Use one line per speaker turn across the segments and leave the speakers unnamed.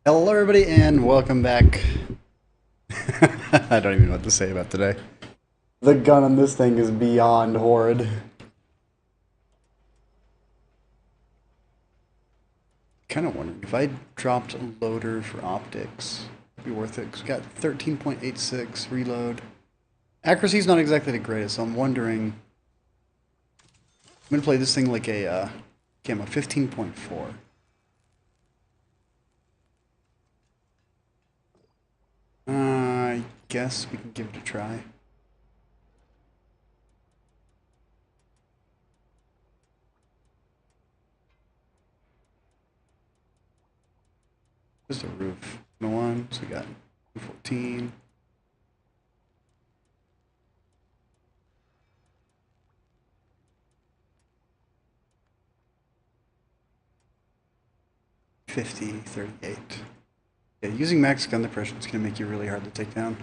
Hello, everybody, and welcome back. I don't even know what to say about today. The gun on this thing is beyond horrid. Kind of wondering if I dropped a loader for optics, it'd be worth it. 'Cause we got 13.86 reload. Accuracy's not exactly the greatest, so I'm wondering. I'm gonna play this thing like a camo 15.4. I guess we can give it a try. Just a roof. No one. So we got 14. $50.38. Yeah, using max gun depression is going to make you really hard to take down.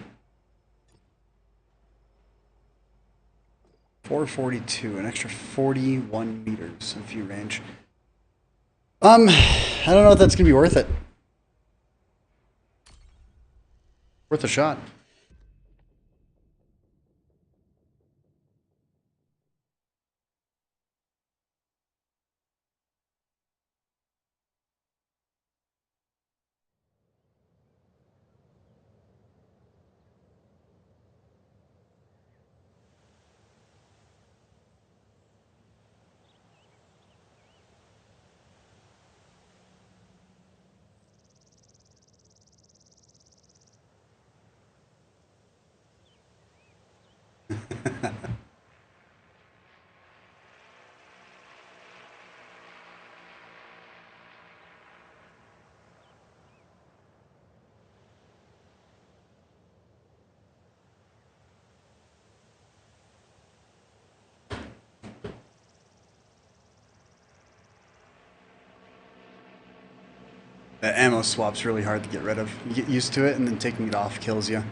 442, an extra 41 meters of view range. I don't know if that's going to be worth it. Worth a shot. The ammo swap's really hard to get rid of. You get used to it, and then taking it off kills you.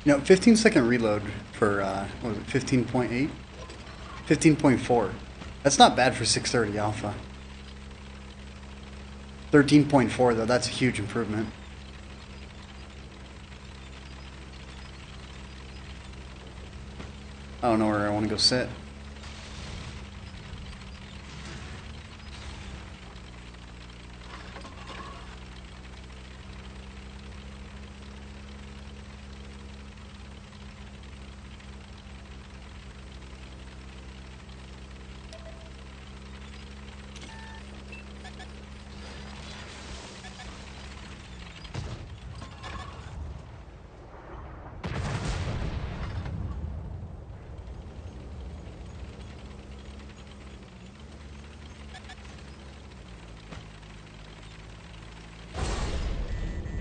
You know, 15-second reload for, what was it, 15.8? 15.4. That's not bad for 630 alpha. 13.4, though, that's a huge improvement. I don't know where I want to go sit.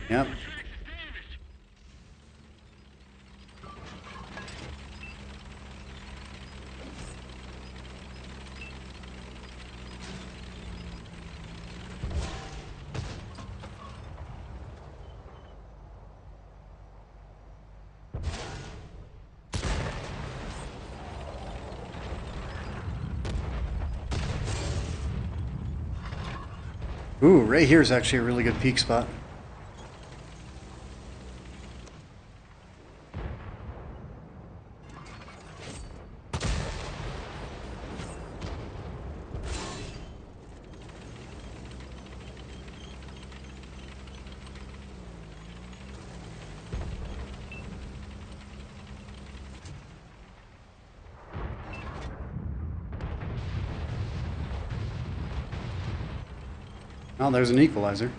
Yep. Ooh, right here is actually a really good peak spot. Oh, there's an equalizer.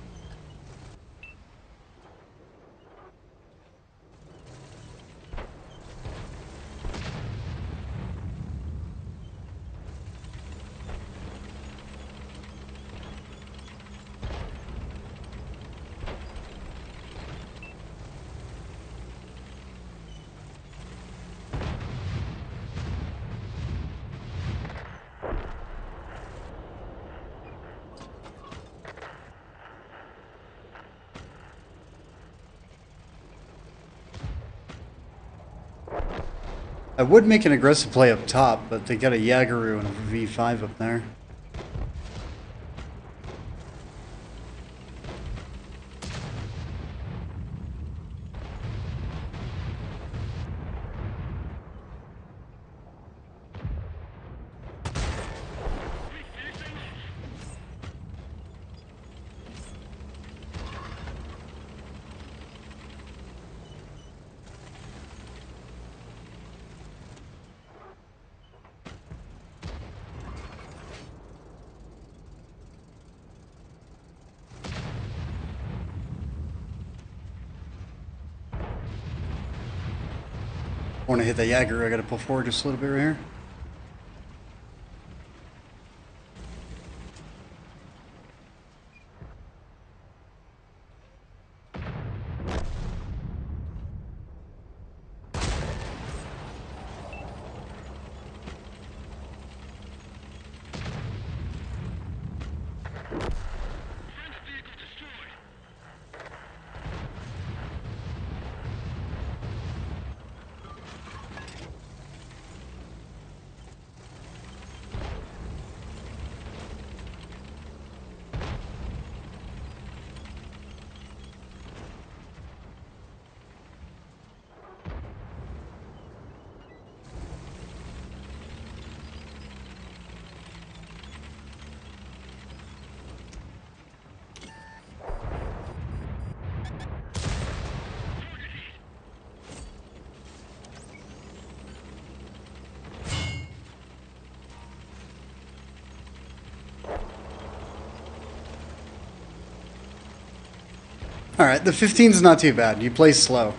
I would make an aggressive play up top, but they got a Yaguru and a V5 up there. I want to hit that Jagger, I gotta pull forward just a little bit right here. Alright, the 15's not too bad. You play slow.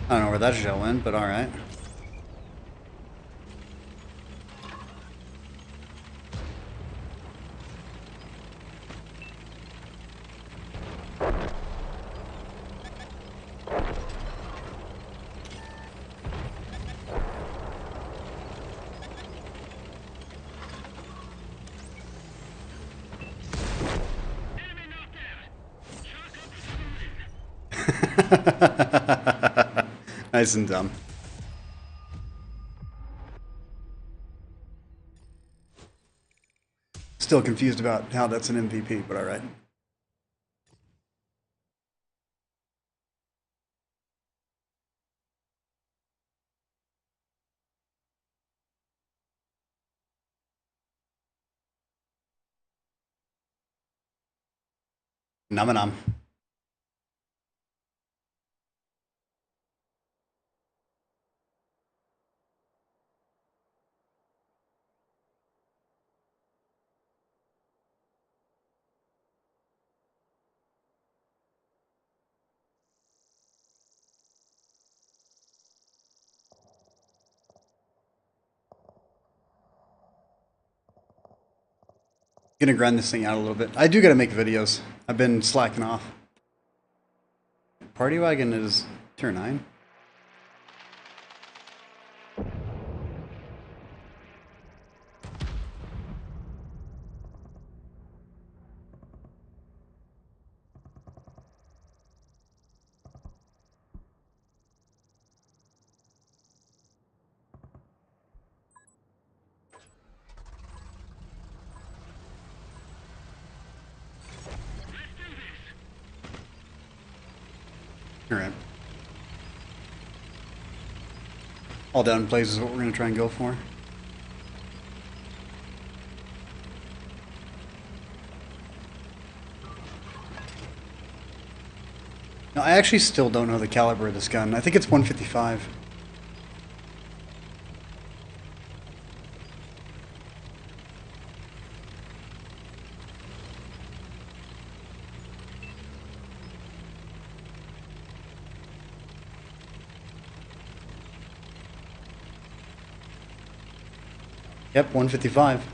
I don't know where that shell went, but alright. Nice and dumb. Still confused about how that's an MVP, but alright. Nom. Gonna grind this thing out a little bit. I do gotta make videos. I've been slacking off. Party Wagon is tier 9. Alright. All down plays is what we're going to try and go for. Now, I actually still don't know the caliber of this gun. I think it's 155. Yep, 155.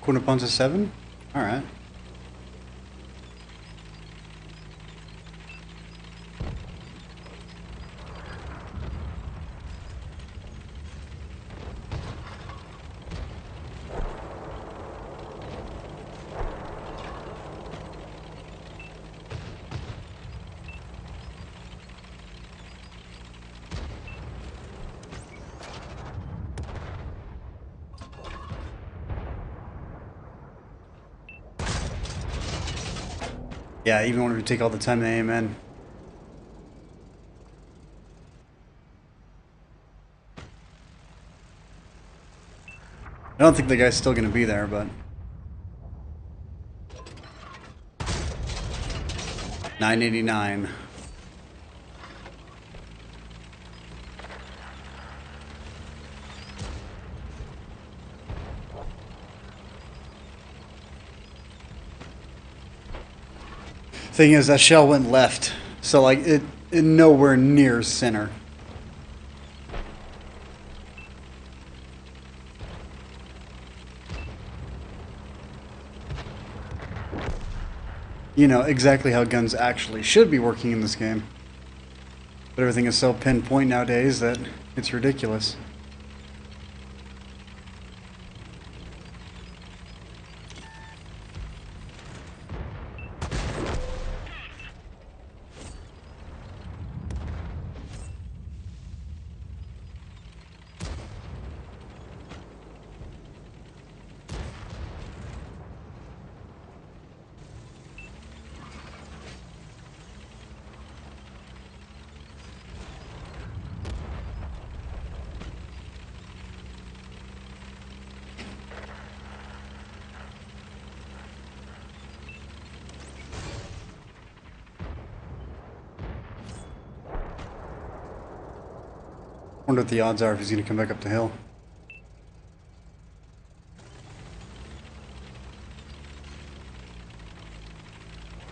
Quinniponsa 7? Alright. Yeah, even when we take all the time to aim in. I don't think the guy's still gonna be there, but 989. Thing is, that shell went left, so like it nowhere near center. You know exactly how guns actually should be working in this game, but everything is so pinpoint nowadays that it's ridiculous. Wonder what the odds are if he's going to come back up the hill.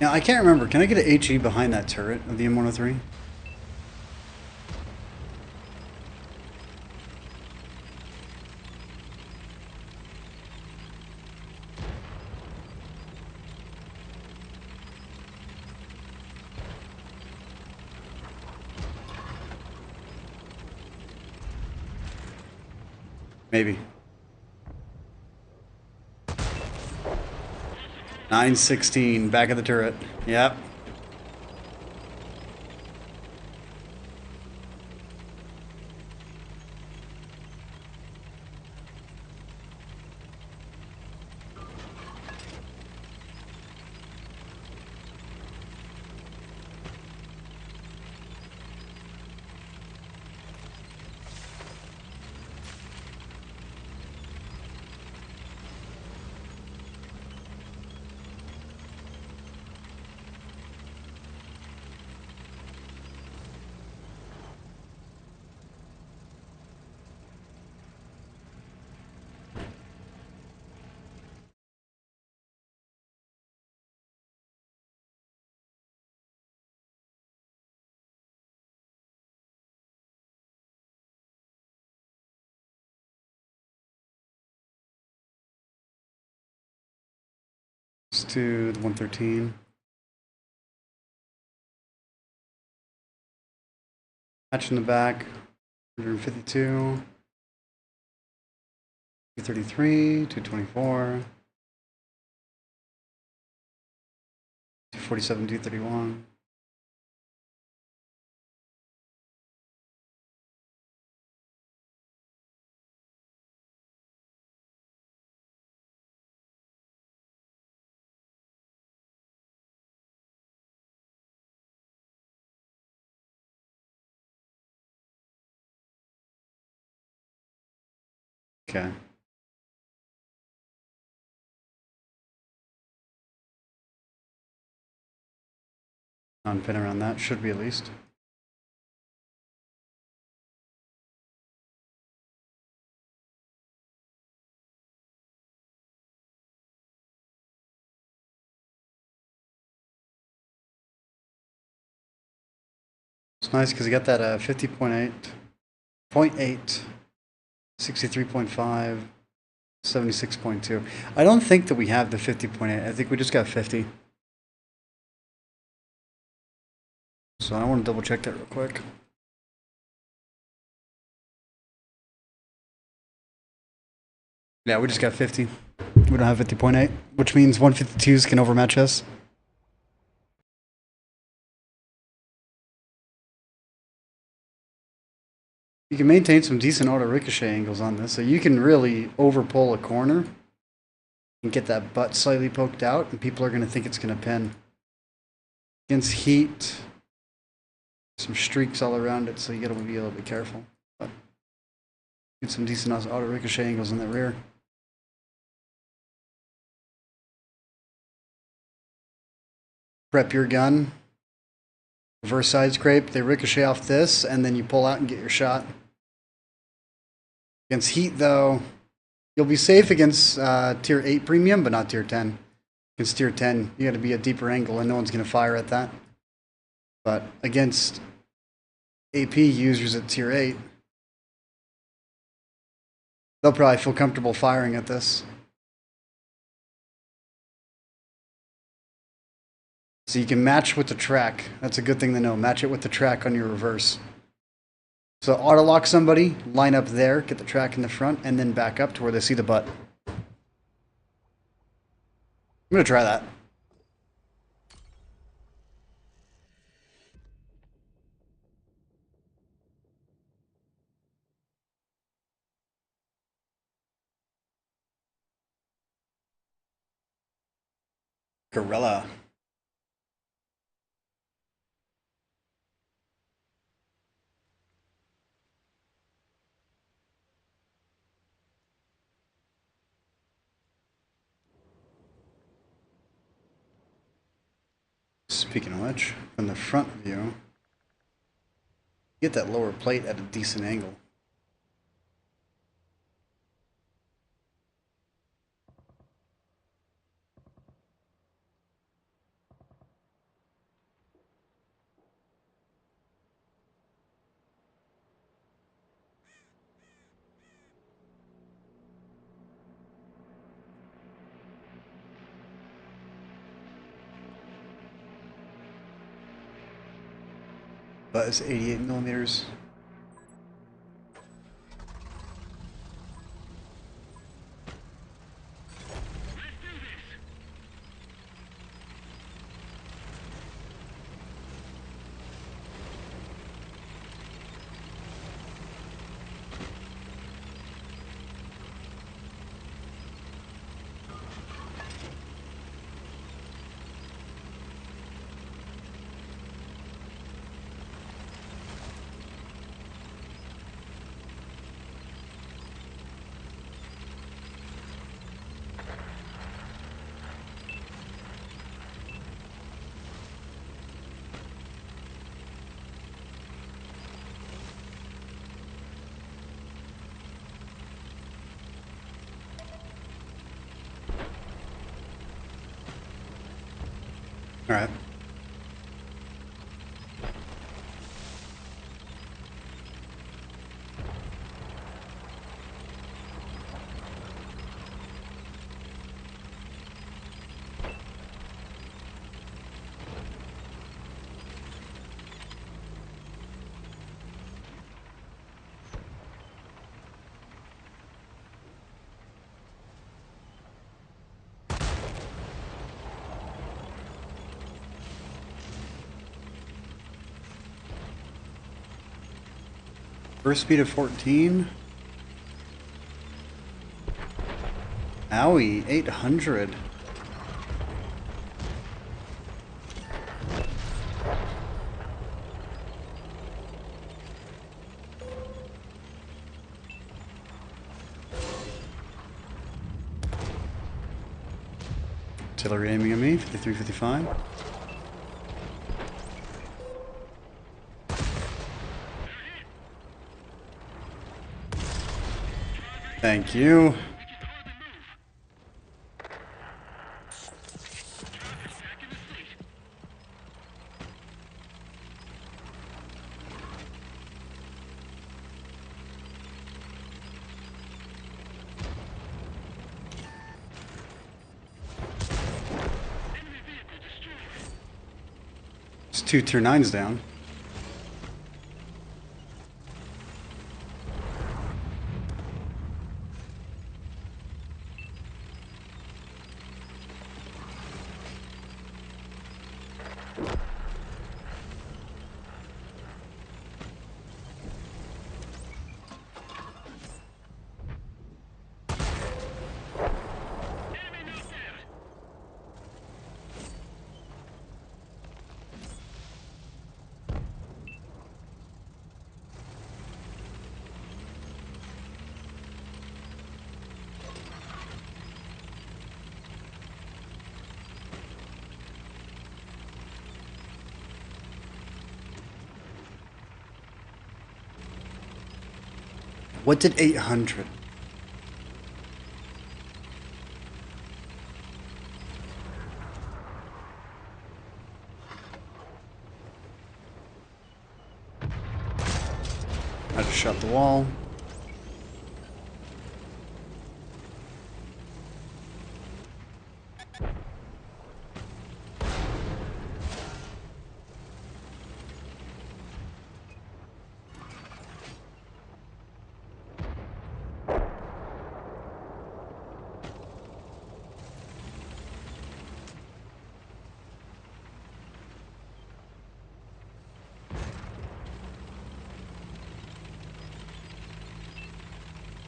Now, I can't remember. Can I get an HE behind that turret of the M103? Maybe. 916, back of the turret. Yep. Let's do the 113. Hatch in the back. 152. 233. 224. 247. 231. Okay. Non-pin around that, should be at least. It's nice because you got that 50.8, 0.8, 63.5, 76.2. I don't think that we have the 50.8. I think we just got 50. So I want to double check that real quick. Yeah, we just got 50. We don't have 50.8, which means 152s can overmatch us. You can maintain some decent auto ricochet angles on this, so you can really overpull a corner and get that butt slightly poked out, and people are going to think it's going to pin. Against heat, some streaks all around it, so you got to be a little bit careful. But get some decent auto ricochet angles in the rear. Prep your gun. Reverse side scrape, they ricochet off this, and then you pull out and get your shot. Against heat, though, you'll be safe against tier 8 premium, but not tier 10. Against tier 10, you got to be a deeper angle, and no one's going to fire at that. But against AP users at tier 8, they'll probably feel comfortable firing at this. So you can match with the track. That's a good thing to know. Match it with the track on your reverse. So auto lock somebody, line up there, get the track in the front, and then back up to where they see the butt. I'm going to try that. Gorilla. Speaking of which, from the front view, get that lower plate at a decent angle. But it's 88 millimeters. All right. First speed of 14. Owie, 800. Artillery aiming at me, 53, 55. Thank you. 2 tier 9s down. What did 800? I just shot the wall.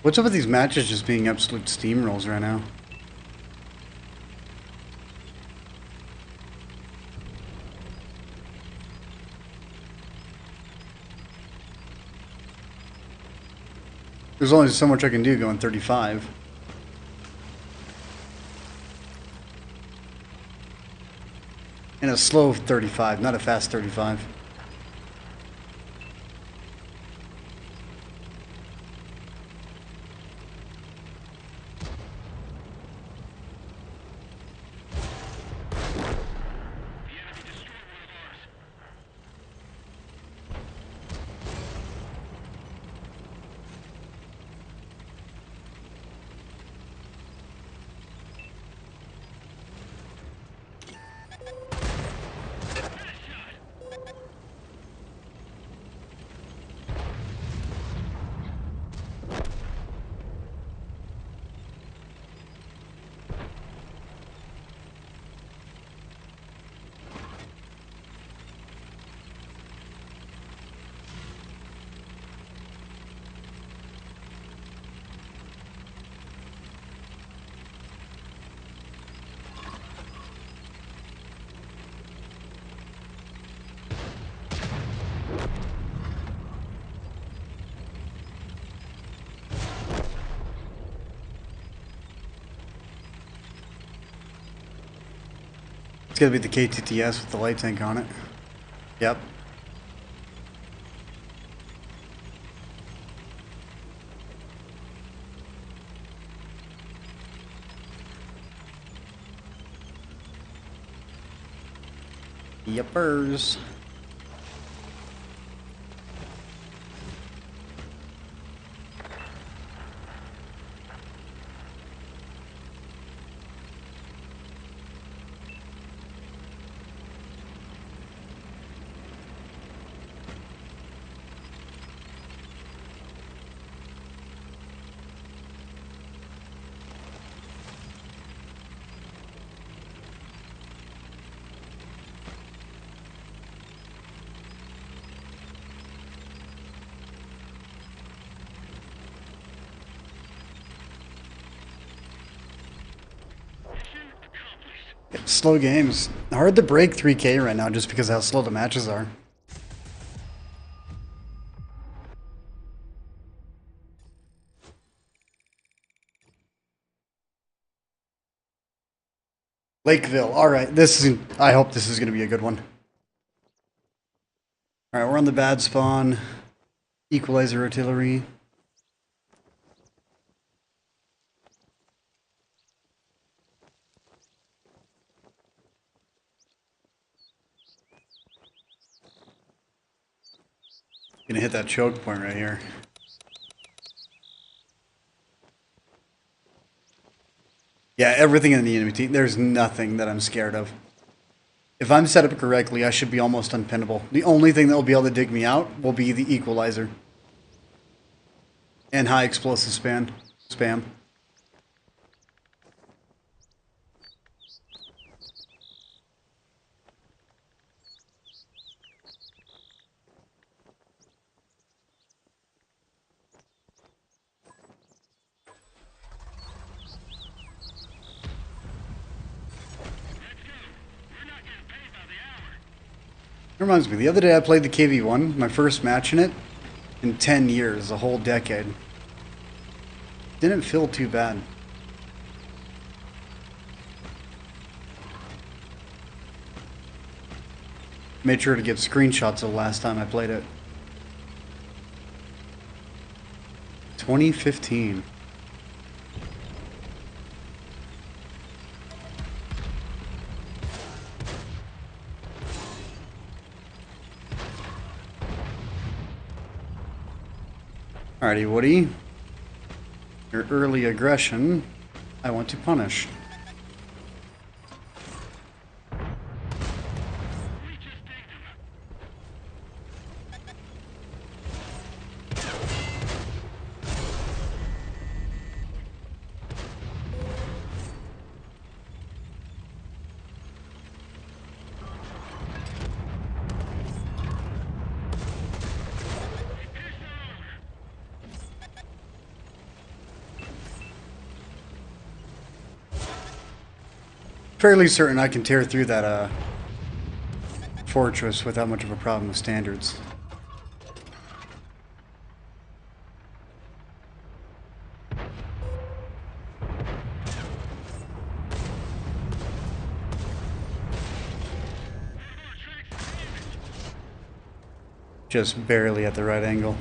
What's up with these matches just being absolute steamrolls right now? There's only so much I can do going 35. And a slow 35, not a fast 35. It's gotta be the KTTS with the light tank on it. Yep. Yuppers. Slow games. Hard to break 3K right now just because of how slow the matches are. Lakeville. Alright, I hope this is going to be a good one. Alright, we're on the bad spawn. Equalizer artillery. Gonna hit that choke point right here. Yeah, everything in the enemy team. There's nothing that I'm scared of. If I'm set up correctly, I should be almost unpinnable. The only thing that will be able to dig me out will be the equalizer. And high explosive spam. It reminds me, the other day I played the KV1, my first match in it, in 10 years, a whole decade. Didn't feel too bad. Made sure to get screenshots of the last time I played it. 2015. Alrighty, Woody. Your early aggression, I want to punish. Fairly certain I can tear through that fortress without much of a problem with standards. Just barely at the right angle.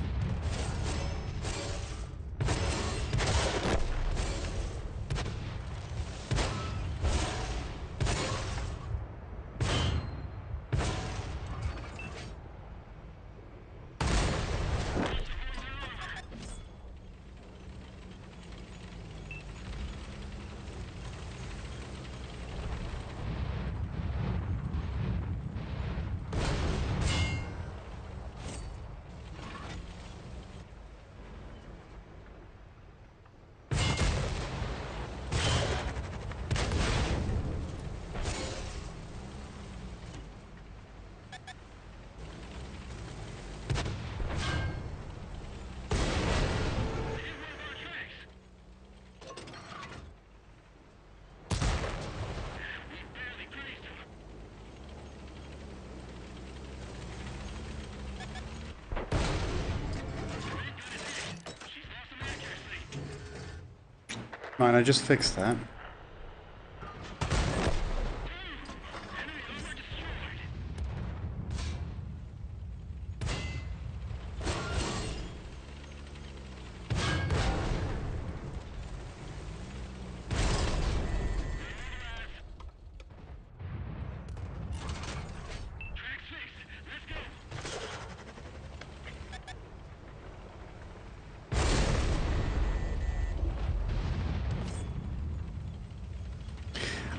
Fine, I just fixed that.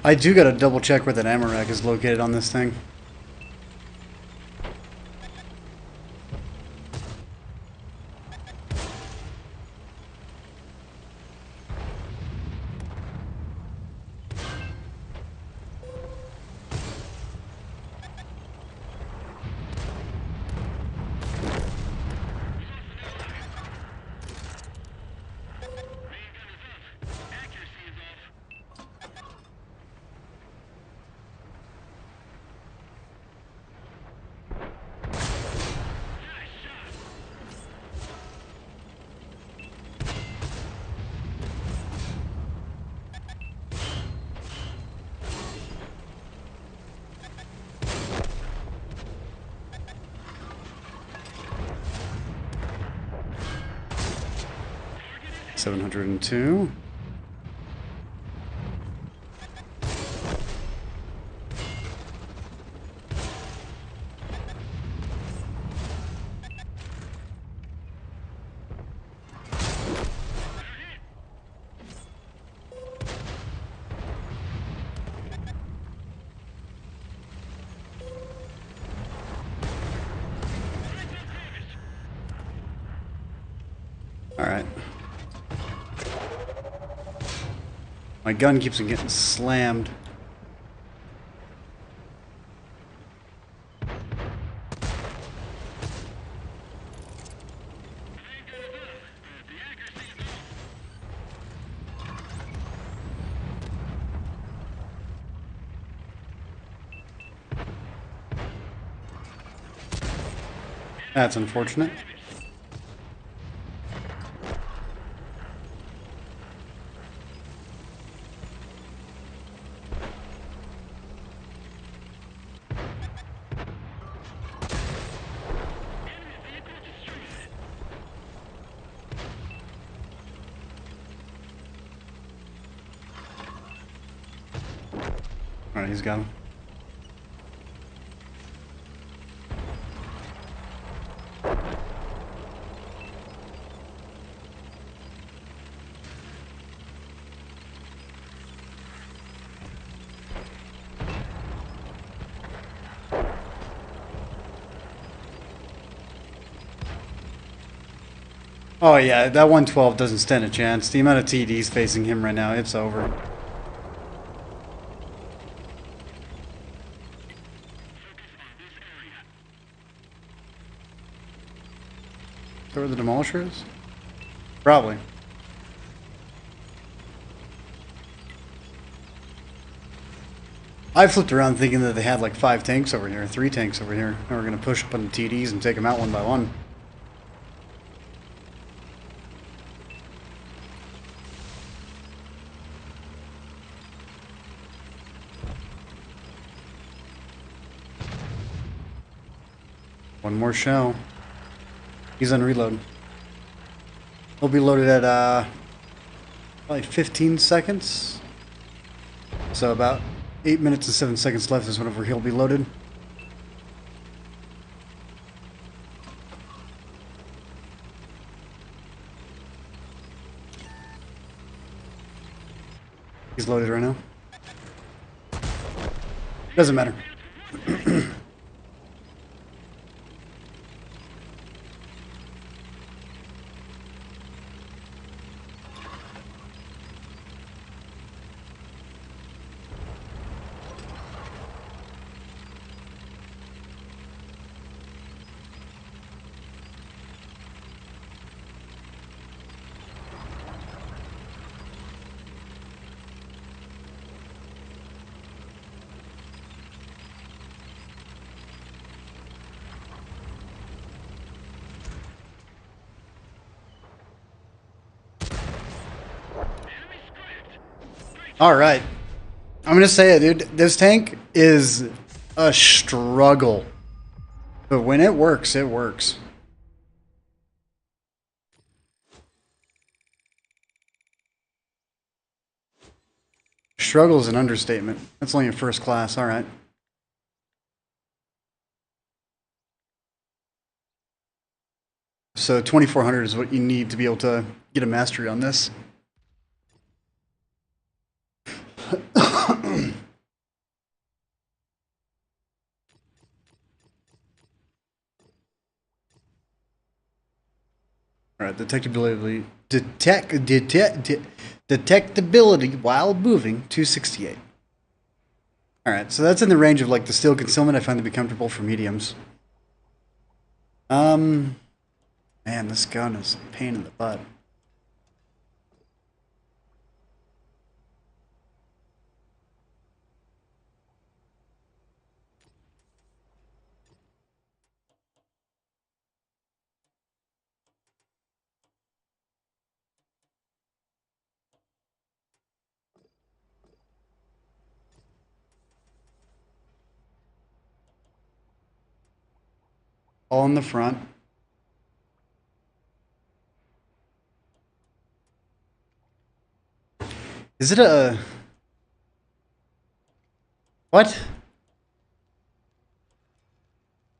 I do gotta double check where that ammo rack is located on this thing. $702. Alright. My gun keeps on getting slammed. That's unfortunate. Alright, he's got him. Oh yeah, that 112 doesn't stand a chance. The amount of TDs facing him right now, it's over. So are the demolishers? Probably. I flipped around thinking that they had like 5 tanks over here, 3 tanks over here, and we're gonna push up on the TDs and take them out one by one. One more shell. He's on reload. He'll be loaded at probably 15 seconds. So about 8 minutes and 7 seconds left is whenever he'll be loaded. He's loaded right now. Doesn't matter. Alright. I'm gonna say it, dude. This tank is a struggle. But when it works, it works. Struggle is an understatement. That's only in first class, alright. So 2400 is what you need to be able to get a mastery on this. Alright, detectability while moving, 268. Alright, so that's in the range of like the steel concealment I find to be comfortable for mediums. Man, this gun is a pain in the butt. All in the front. Is it a... What?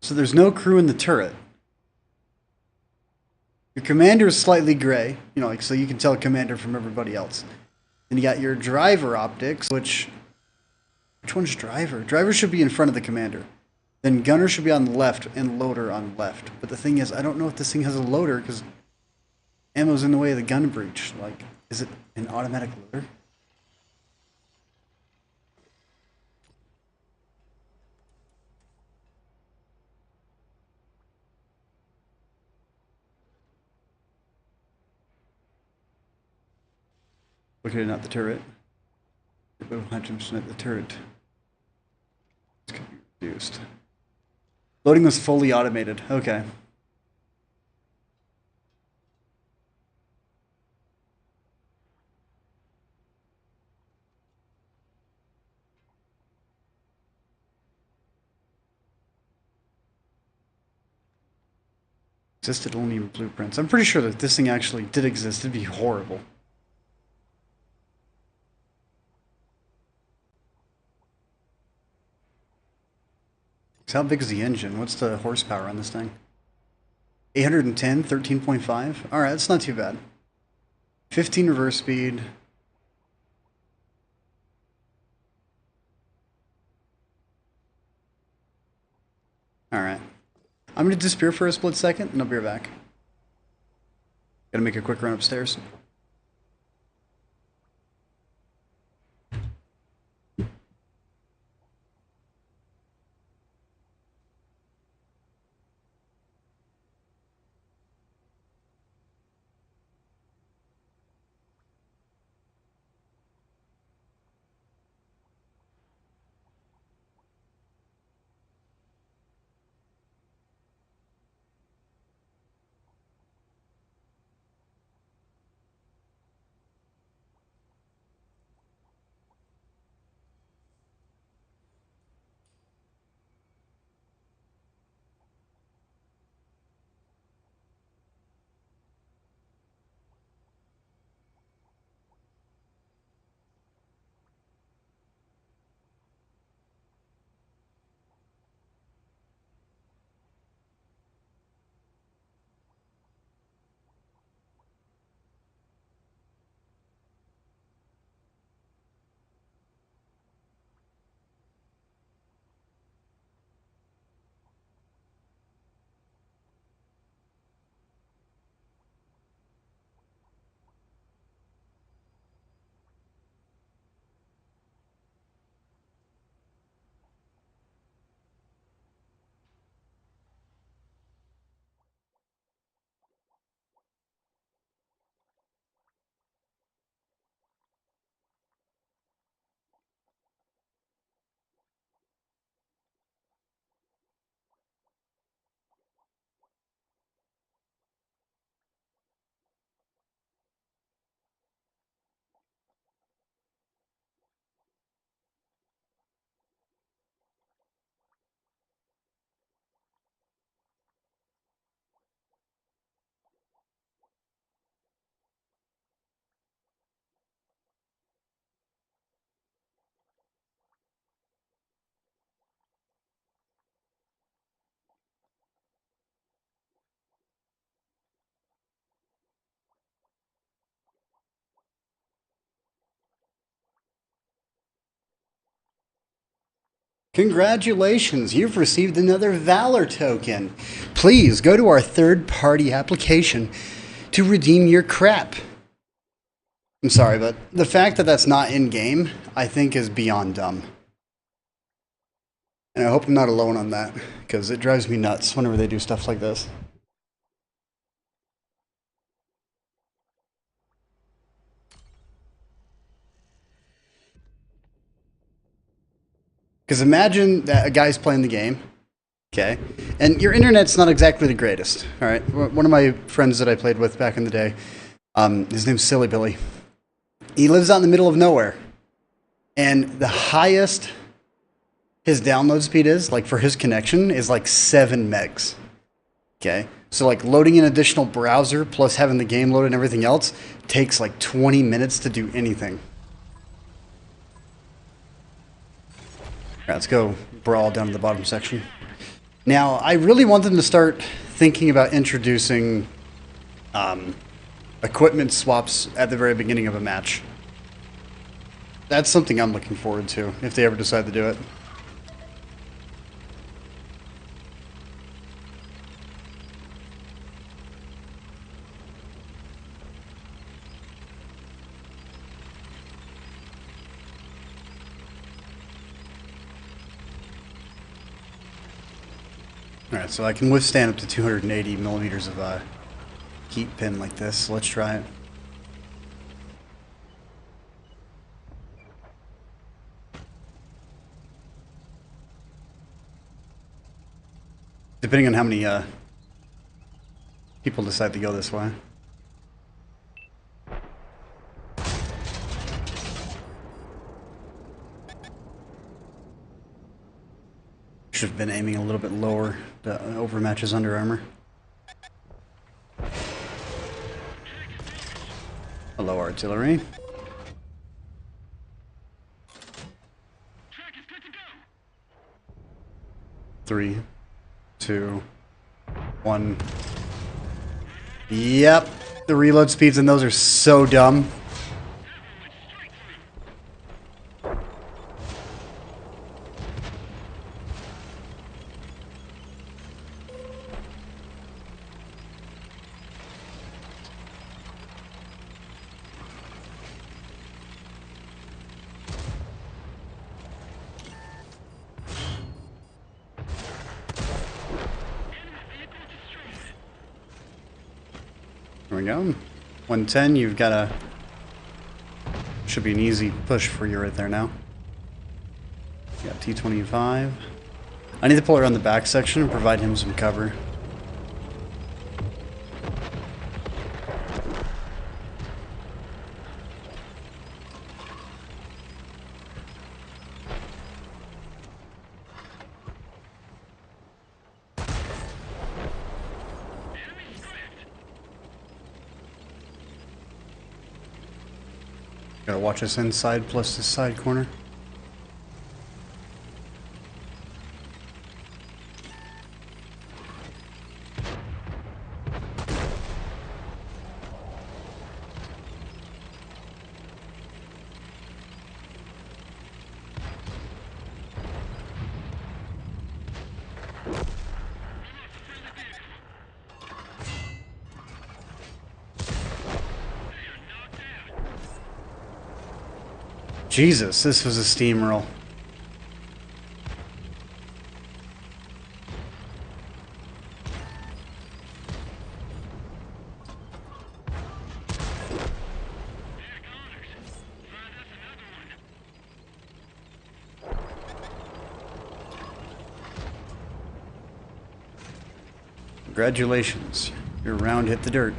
So there's no crew in the turret. Your commander is slightly gray, you know, like so you can tell commander from everybody else. And you got your driver optics, which one's driver? Driver should be in front of the commander. Then gunner should be on the left and loader on the left. But the thing is, I don't know if this thing has a loader because Ammo's in the way of the gun breech. Like, is it an automatic loader? Okay, not the turret. 100% at the turret. This could be reduced. Loading was fully automated. Okay. Existed only in blueprints. I'm pretty sure that this thing actually did exist. It'd be horrible. So how big is the engine? What's the horsepower on this thing? 810, 13.5? Alright, that's not too bad. 15 reverse speed. Alright. I'm going to disappear for a split second, and I'll be right back. Gotta make a quick run upstairs. Congratulations, you've received another Valor token. Please go to our third-party application to redeem your crap. I'm sorry, but the fact that that's not in-game, I think is beyond dumb. And I hope I'm not alone on that, because it drives me nuts whenever they do stuff like this. Because imagine that a guy's playing the game, okay, and your internet's not exactly the greatest, all right? One of my friends that I played with back in the day, his name's Silly Billy. He lives out in the middle of nowhere, and the highest his download speed is, like for his connection, is like 7 megs, okay? So like loading an additional browser plus having the game loaded and everything else takes like 20 minutes to do anything. All right, let's go brawl down to the bottom section. Now, I really want them to start thinking about introducing equipment swaps at the very beginning of a match. That's something I'm looking forward to, if they ever decide to do it. Alright, so I can withstand up to 280 millimeters of heat pin like this. So let's try it. Depending on how many people decide to go this way. Should have been aiming a little bit lower to overmatch his Under Armour. Hello, artillery. Three, two, one. Yep, the reload speeds in those are so dumb. There we go. 110, you've got a... Should be an easy push for you right there now. Yeah, T-25. I need to pull around the back section and provide him some cover. Gotta watch us inside plus this side corner. Jesus, this was a steamroll. Congratulations, your round hit the dirt.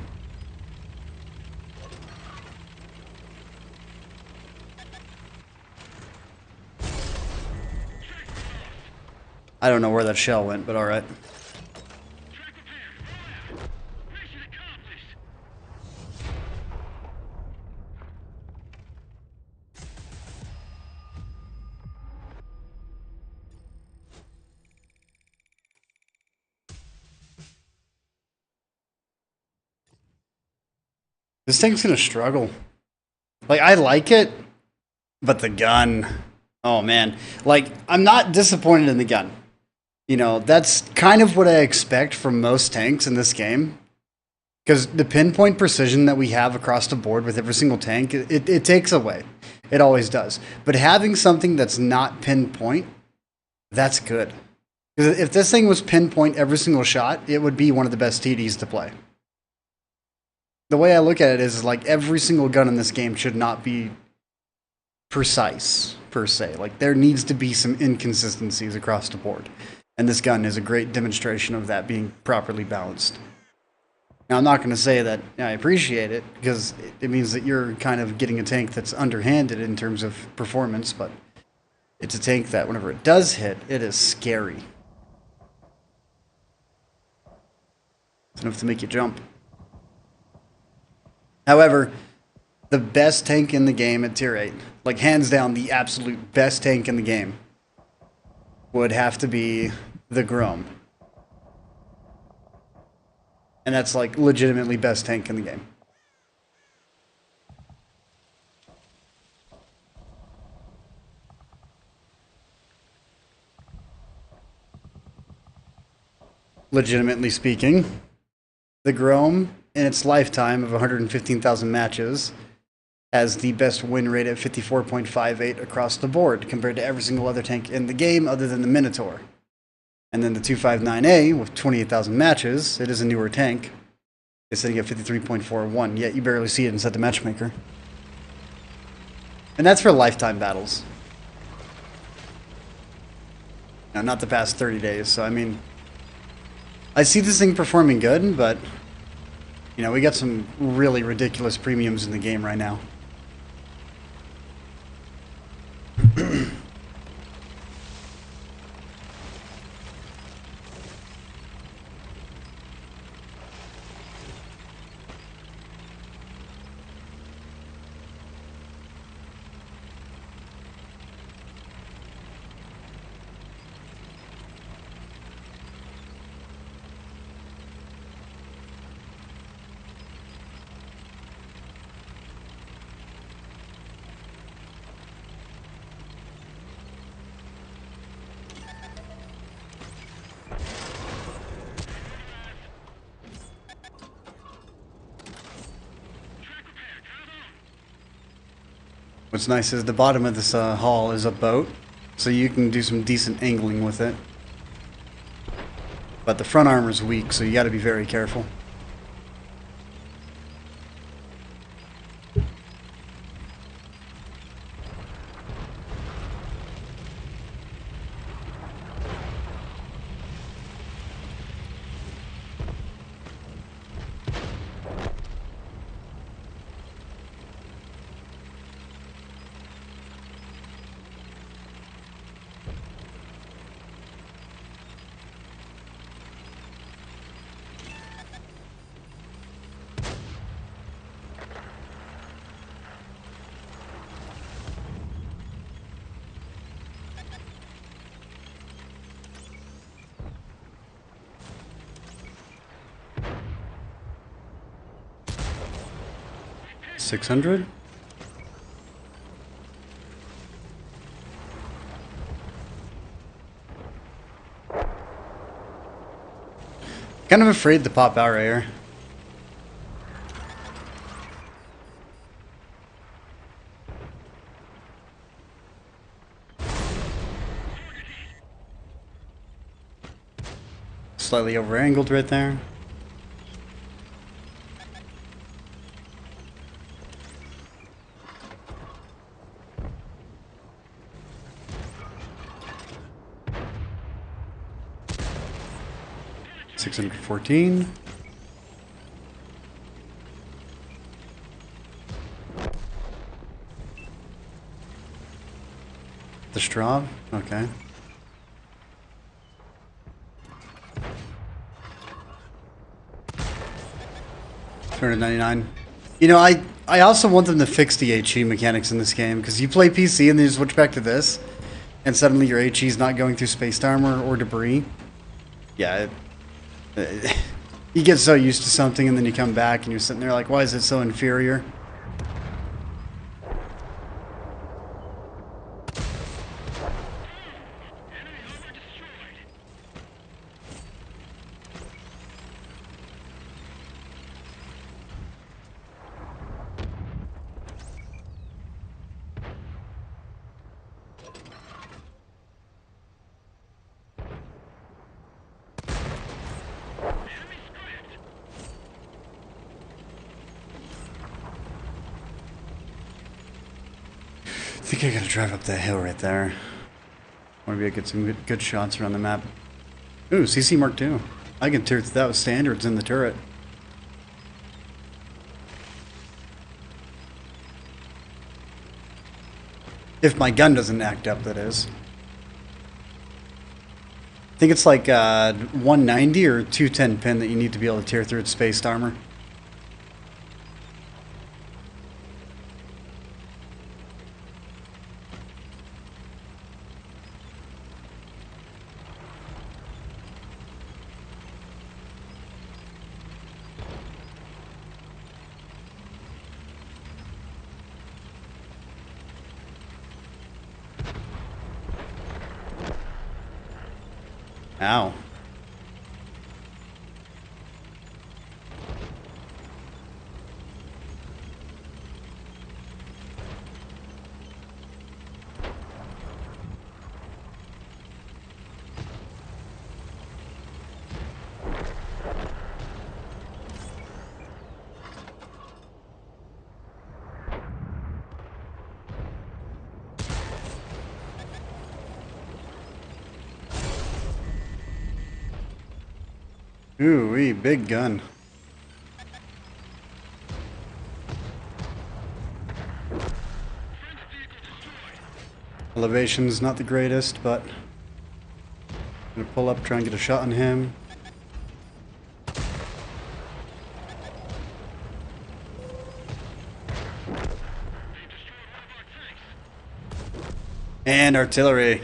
I don't know where that shell went, but alright. This thing's gonna struggle. Like, I like it, but the gun... Oh, man. Like, I'm not disappointed in the gun. You know, that's kind of what I expect from most tanks in this game. Because the pinpoint precision that we have across the board with every single tank, it takes away. It always does. But having something that's not pinpoint, that's good. Because if this thing was pinpoint every single shot, it would be one of the best TDs to play. The way I look at it is like every single gun in this game should not be precise, per se. Like, there needs to be some inconsistencies across the board. And this gun is a great demonstration of that being properly balanced. Now, I'm not going to say that I appreciate it, because it means that you're kind of getting a tank that's underhanded in terms of performance, but it's a tank that whenever it does hit, it is scary. It's enough to make you jump. However, the best tank in the game at tier 8, like hands down the absolute best tank in the game, would have to be the Grom. And that's like legitimately best tank in the game. Legitimately speaking, the Grom, in its lifetime of 115,000 matches, has the best win rate at 54.58 across the board compared to every single other tank in the game other than the Minotaur. And then the 259A with 28,000 matches, it is a newer tank. It's sitting at 53.41, yet you barely see it inside the matchmaker. And that's for lifetime battles. Now, not the past 30 days, so I mean, I see this thing performing good, but, you know, we got some really ridiculous premiums in the game right now. 'What's nice is the bottom of this hull is a boat, so you can do some decent angling with it. But the front armor is weak, so you got to be very careful. $600? Kind of afraid to pop out right here. Slightly over angled right there. $614. The straw? Okay. $299. You know, I also want them to fix the HE mechanics in this game, because you play PC and then you switch back to this, and suddenly your HE is not going through spaced armor or debris. Yeah, you get so used to something and then you come back and you're sitting there like, why is it so inferior? I think I gotta drive up that hill right there. Maybe I get some good shots around the map. Ooh, CC Mark II. I can tear through that with standards in the turret. If my gun doesn't act up, that is. I think it's like 190 or 210 pin that you need to be able to tear through its spaced armor. Ow. Ooh-wee, big gun. Elevation's not the greatest, but I'm gonna pull up, try and get a shot on him. And artillery.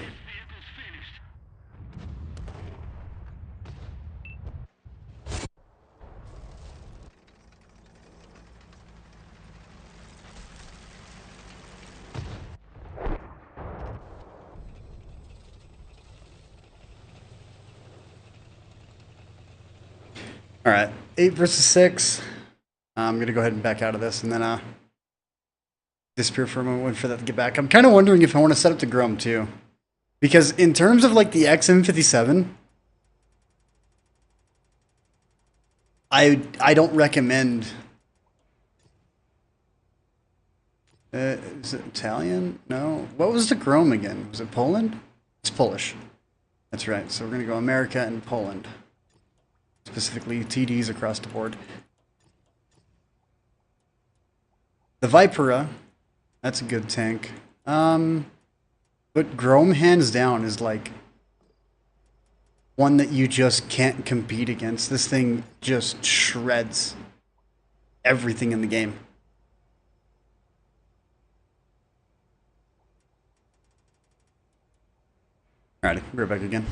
All right, 8 versus 6. I'm gonna go ahead and back out of this, and then disappear for a moment, wait for that to get back. I'm kind of wondering if I want to set up the Grum too, because in terms of like the xm57, I don't recommend. Is it Italian? No. What was the Grum again? Was it Poland? It's Polish. That's right. So we're gonna go America and Poland. Specifically TDs across the board. The Vipera, that's a good tank. But Grom hands down is like one that you just can't compete against. This thing just shreds everything in the game. Alrighty, we're back again.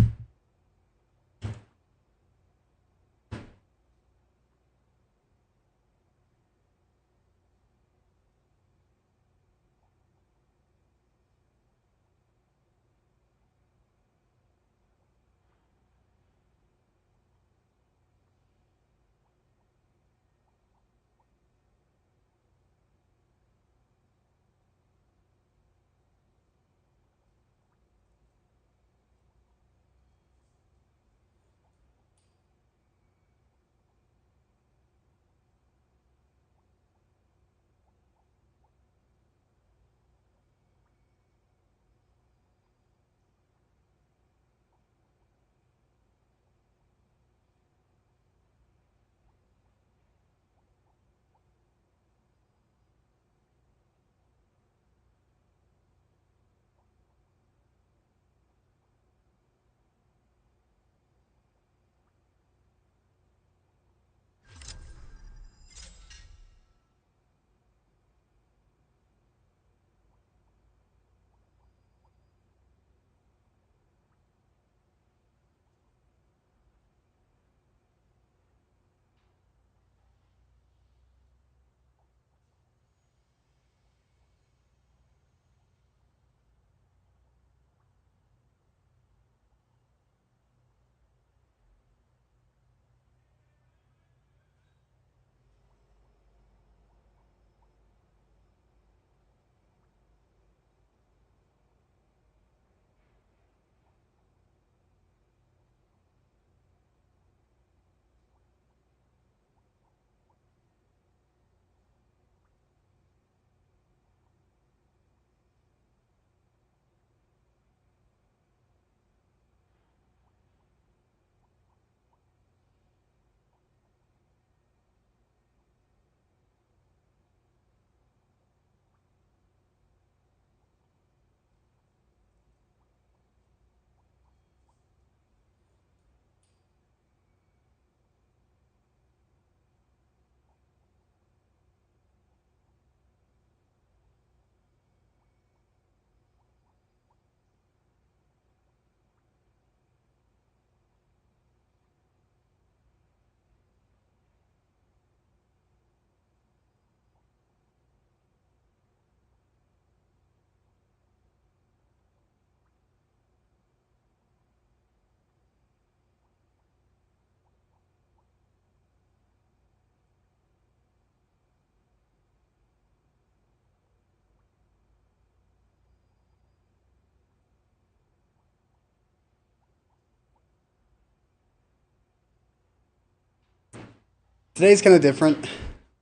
Today's kind of different.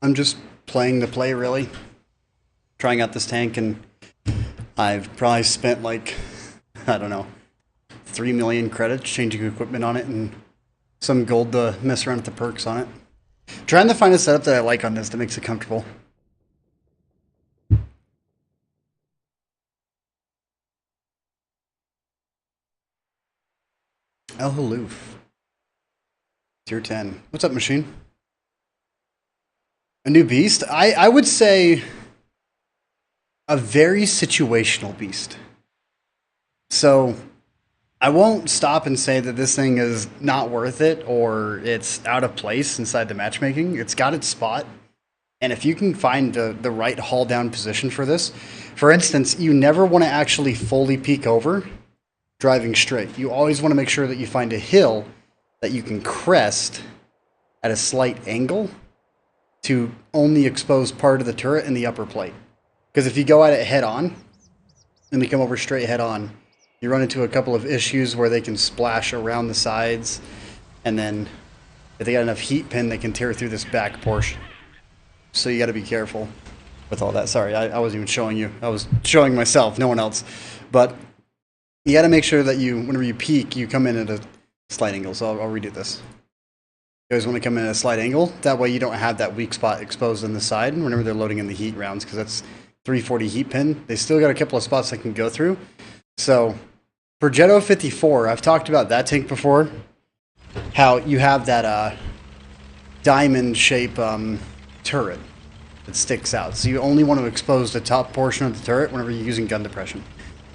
I'm just playing the play, really. Trying out this tank, and I've probably spent like, I don't know, 3 million credits changing equipment on it and some gold to mess around with the perks on it. Trying to find a setup that I like on this that makes it comfortable. El Haloof. Tier 10. What's up, machine? A new beast? I would say a very situational beast. So I won't stop and say that this thing is not worth it or it's out of place inside the matchmaking. It's got its spot. And if you can find the right haul down position for this, for instance, you never want to actually fully peek over driving straight. You always want to make sure that you find a hill that you can crest at a slight angle to only expose part of the turret in the upper plate. Because if you go at it head on and they come over straight head on, you run into a couple of issues where they can splash around the sides, and then if they got enough heat pin, they can tear through this back portion. So you got to be careful with all that. Sorry, I wasn't even showing you. I was showing myself, no one else. But you got to make sure that whenever you peek, you come in at a slight angle. So I'll redo this. You always want to come in at a slight angle. That way you don't have that weak spot exposed on the side whenever they're loading in the heat rounds, because that's 340 heat pin. They still got a couple of spots they can go through. So for Jetto 54, I've talked about that tank before. How you have that diamond shape turret that sticks out. So you only want to expose the top portion of the turret whenever you're using gun depression.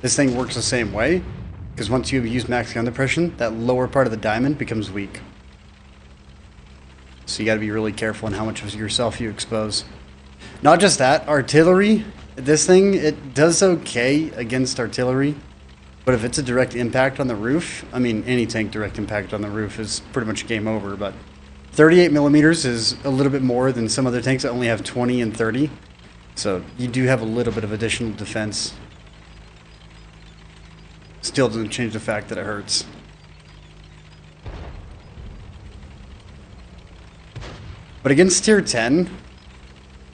This thing works the same way, because once you use max gun depression, that lower part of the diamond becomes weak. So you got to be really careful in how much of yourself you expose. Not just that, artillery, this thing, it does okay against artillery, but if it's a direct impact on the roof, I mean, any tank direct impact on the roof is pretty much game over, but 38 millimeters is a little bit more than some other tanks that only have 20 and 30. So you do have a little bit of additional defense. Still doesn't change the fact that it hurts. But against tier 10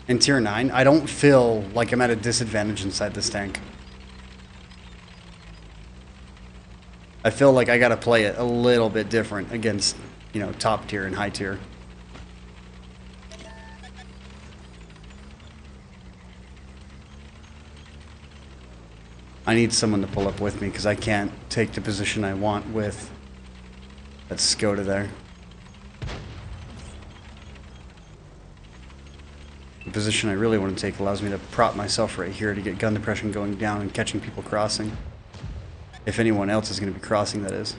and tier 9, I don't feel like I'm at a disadvantage inside this tank. I feel like I gotta play it a little bit different against, you know, top tier and high tier. I need someone to pull up with me because I can't take the position I want with that Skoda there. The position I really want to take allows me to prop myself right here to get gun depression going down and catching people crossing. If anyone else is going to be crossing, that is.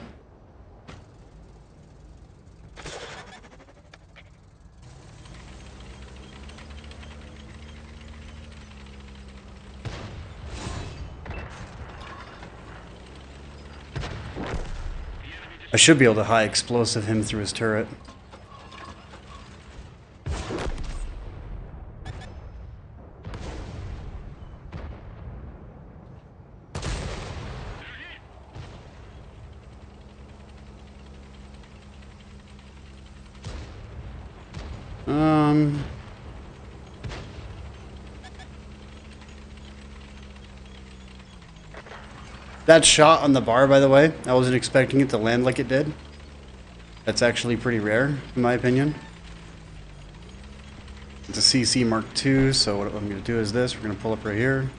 I should be able to high explosive him through his turret. That shot on the bar, by the way, I wasn't expecting it to land like it did. That's actually pretty rare, in my opinion. It's a CC Mark II, so what I'm going to do is this. We're going to pull up right here.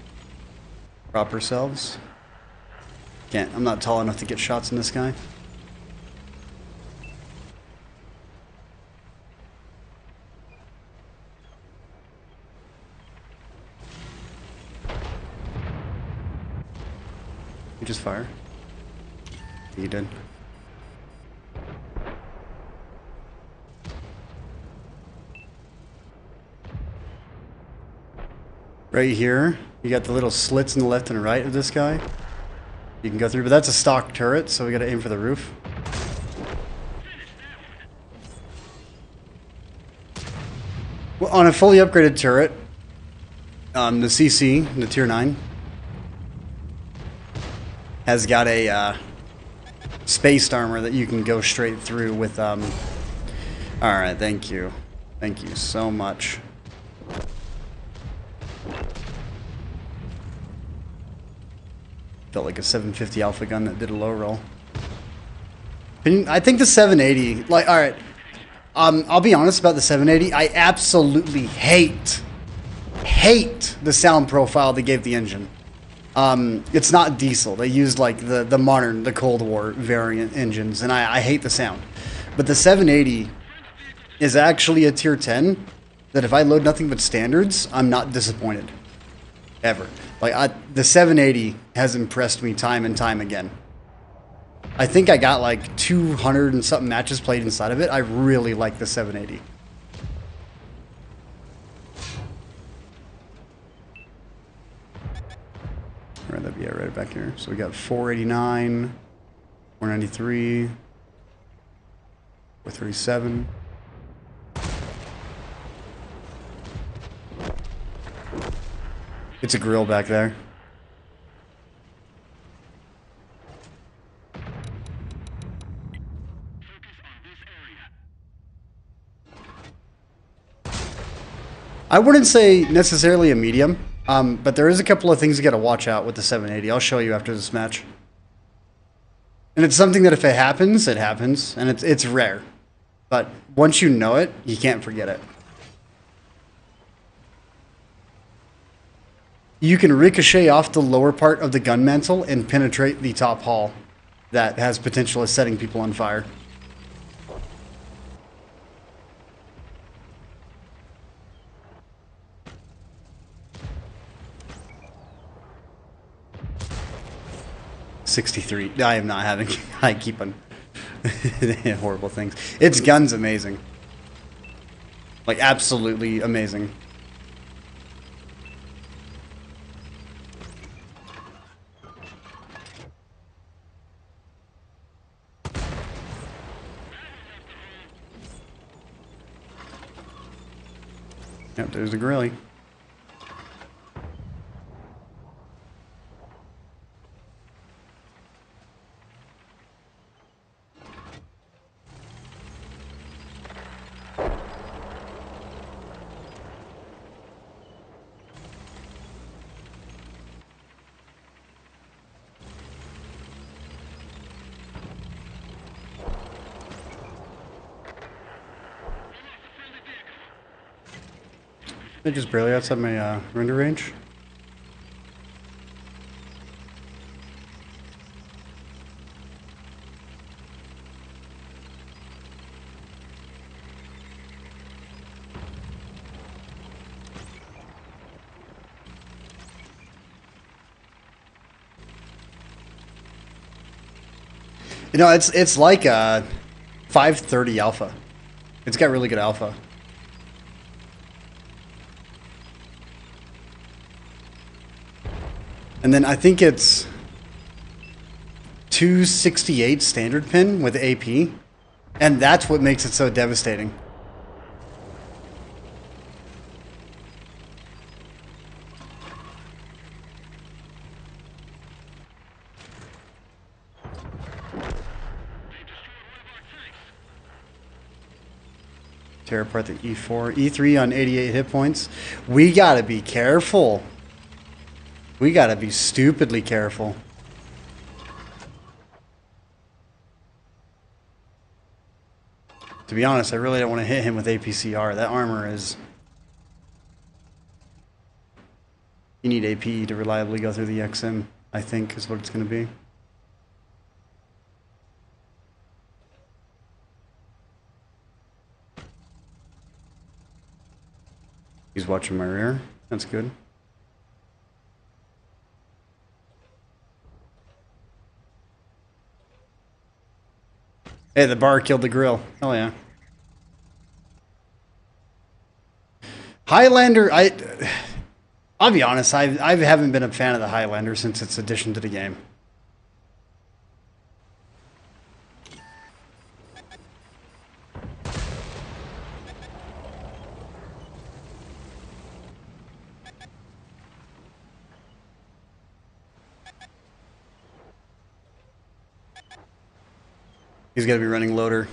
Prop ourselves. I'm not tall enough to get shots in this guy. You just fire? You did. Right here, you got the little slits in the left and right of this guy. You can go through, but that's a stock turret, so we gotta aim for the roof. Well, on a fully upgraded turret, the CC, the tier 9, has got a spaced armor that you can go straight through with. Alright, thank you. Thank you so much. Felt like a 750 alpha gun that did a low roll. I think the 780, like, all right, I'll be honest about the 780. I absolutely hate the sound profile they gave the engine. It's not diesel. They used like the modern, the Cold War variant engines, and I hate the sound. But the 780 is actually a tier 10 that if I load nothing but standards, I'm not disappointed. Ever. Like, the 780 has impressed me time and time again. I think I got like 200 and something matches played inside of it. I really like the 780. Where would that be at right back here? So we got 489, 493, 437. It's a grill back there. I wouldn't say necessarily a medium, but there is a couple of things you got to watch out with the 780. I'll show you after this match. And it's something that if it happens, and it's rare. But once you know it, you can't forget it. You can ricochet off the lower part of the gun mantle and penetrate the top hull that has potential of setting people on fire. .63. I am not having. I keep on horrible things. Its gun's amazing. Like, absolutely amazing. Yep, there's the grilly. They're just barely outside my render range. You know, it's like a 530 alpha. It's got really good alpha. And then I think it's 268 standard pin with AP. And that's what makes it so devastating. Tear apart the E4. E3 on 88 hit points. We gotta be careful. We gotta be stupidly careful. To be honest, I really don't want to hit him with APCR. That armor is... You need AP to reliably go through the XM, I think, is what it's going to be. He's watching my rear. That's good. Hey, the bar killed the grill. Hell yeah. Highlander, I'll be honest, I haven't been a fan of the Highlander since its addition to the game. He's got to be running loader.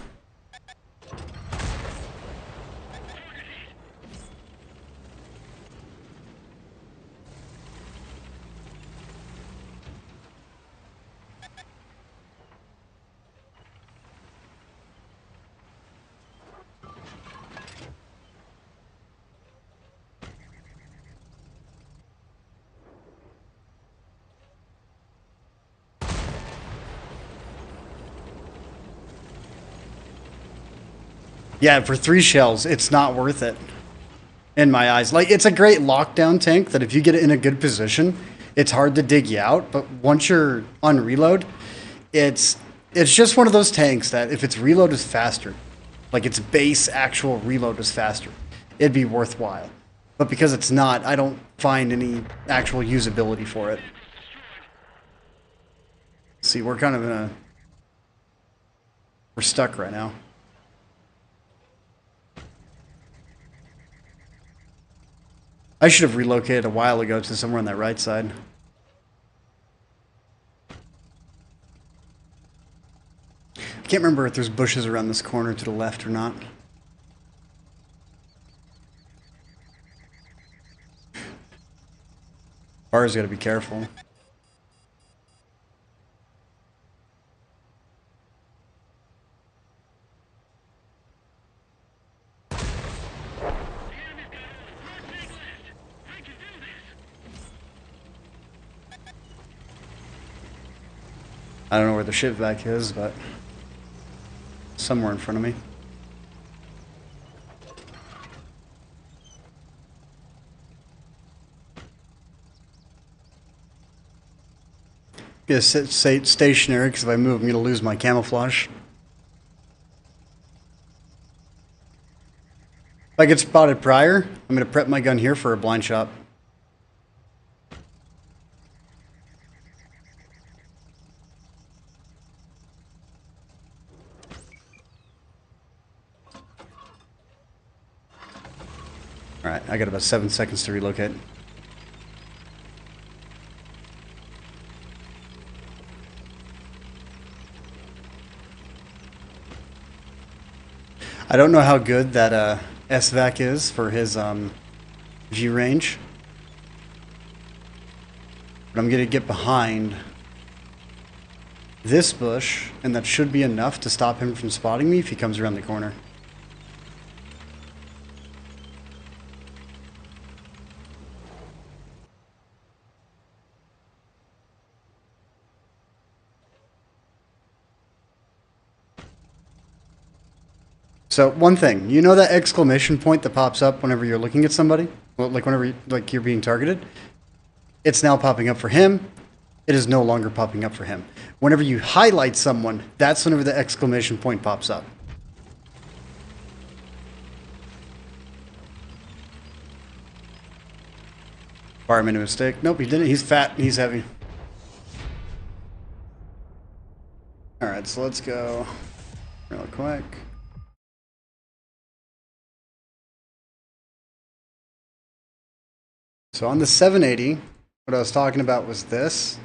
Yeah, for 3 shells, it's not worth it. In my eyes. Like, it's a great lockdown tank that if you get it in a good position, it's hard to dig you out. But once you're on reload, it's just one of those tanks that if its reload is faster, like its base actual reload is faster, it'd be worthwhile. But because it's not, I don't find any actual usability for it. See, we're kind of in a... We're stuck right now. I should have relocated a while ago to somewhere on that right side. I can't remember if there's bushes around this corner to the left or not. Bar's got to be careful. I don't know where the ship vac is, but somewhere in front of me. Gonna sit stationary because if I move, I'm gonna lose my camouflage. If I get spotted prior, I'm gonna prep my gun here for a blind shot. Alright, I got about 7 seconds to relocate. I don't know how good that SVAC is for his view range. But I'm going to get behind this bush, and that should be enough to stop him from spotting me if he comes around the corner. So one thing, you know that exclamation point that pops up whenever you're looking at somebody? Well, like whenever you're being targeted? It's now popping up for him. It is no longer popping up for him. Whenever you highlight someone, that's whenever the exclamation point pops up. Bar made a mistake. Nope, he didn't. He's fat and he's heavy. Alright, so let's go real quick. So on the 780, what I was talking about was this.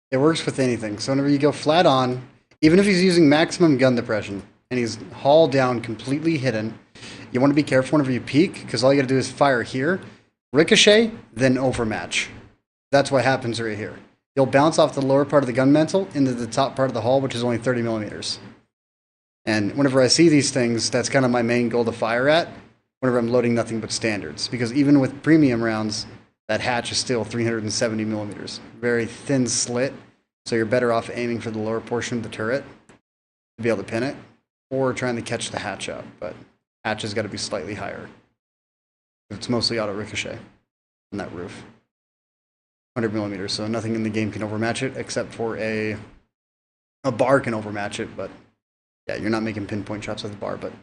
It works with anything. So whenever you go flat on, even if he's using maximum gun depression and he's hull down completely hidden, you want to be careful whenever you peek because all you got to do is fire here, ricochet, then overmatch. That's what happens right here. You'll bounce off the lower part of the gun mantle into the top part of the hull, which is only 30 millimeters. And whenever I see these things, that's kind of my main goal to fire at whenever I'm loading nothing but standards. Because even with premium rounds, that hatch is still 370 millimeters. Very thin slit, so you're better off aiming for the lower portion of the turret to be able to pin it, or trying to catch the hatch up. But hatch has got to be slightly higher. It's mostly auto ricochet on that roof. 100 millimeters, so nothing in the game can overmatch it except for a bar can overmatch it. But yeah, you're not making pinpoint shots with a bar. But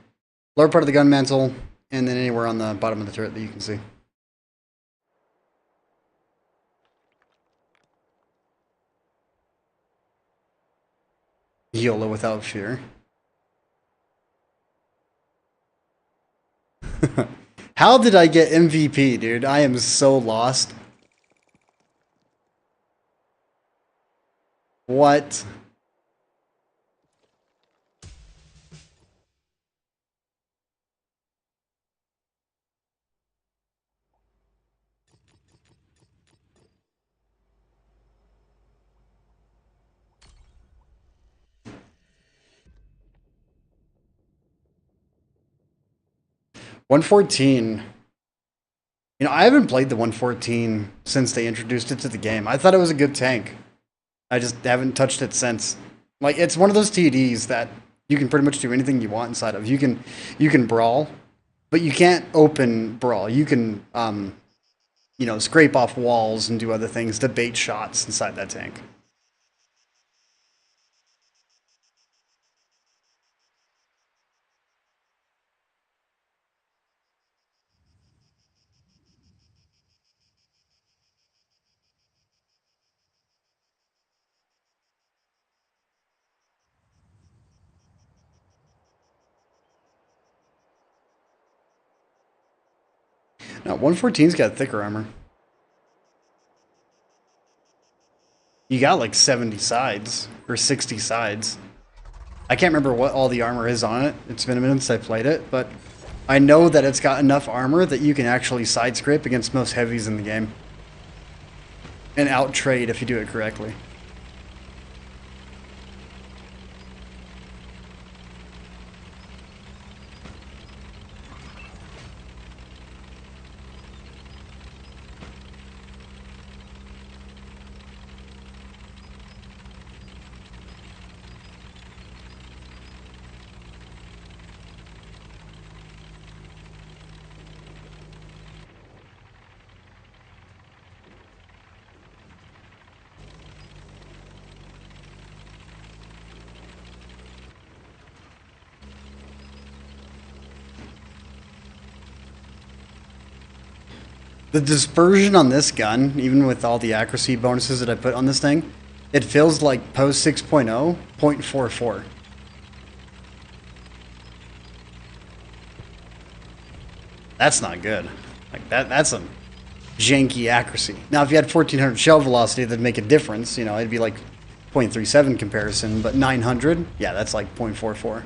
lower part of the gun mantle, and then anywhere on the bottom of the turret that you can see. YOLO without fear. How did I get MVP, dude? I am so lost. What? $114. You know, I haven't played the 114 since they introduced it to the game. I thought it was a good tank. I just haven't touched it since. Like, it's one of those TDs that You can pretty much do anything you want inside of. You can brawl, but you can't open brawl. You can scrape off walls and do other things to bait shots inside that tank. Now, 114's got thicker armor. You got like 70 sides or 60 sides. I can't remember what all the armor is on it. It's been a minute since I played it, but I know that it's got enough armor that you can actually side scrape against most heavies in the game. And out trade if you do it correctly. The dispersion on this gun, even with all the accuracy bonuses that I put on this thing, it feels like post 6.0, 0.44. That's not good. Like that's a janky accuracy. Now, if you had 1400 shell velocity, that'd make a difference. You know, it'd be like 0.37 comparison, but 900, yeah, that's like 0.44.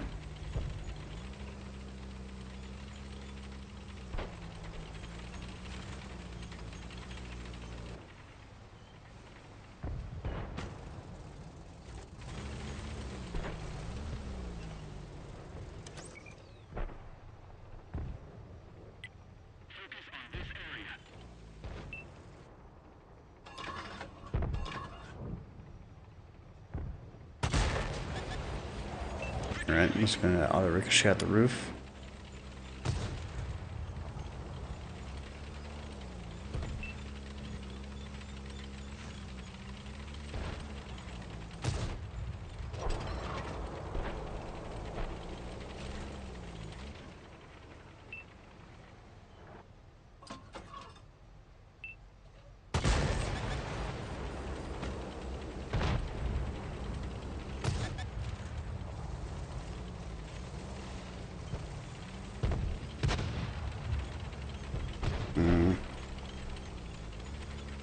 Alright, I'm just gonna auto ricochet at the roof.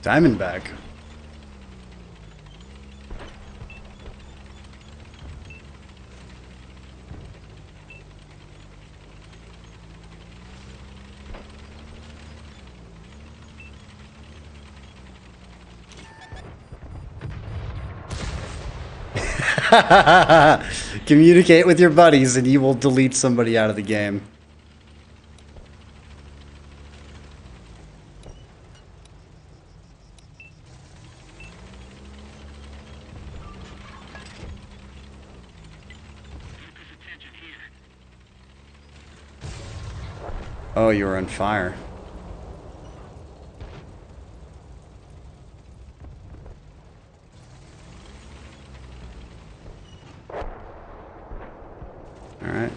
Diamondback. Communicate with your buddies and you will delete somebody out of the game. Oh, you were on fire. All right.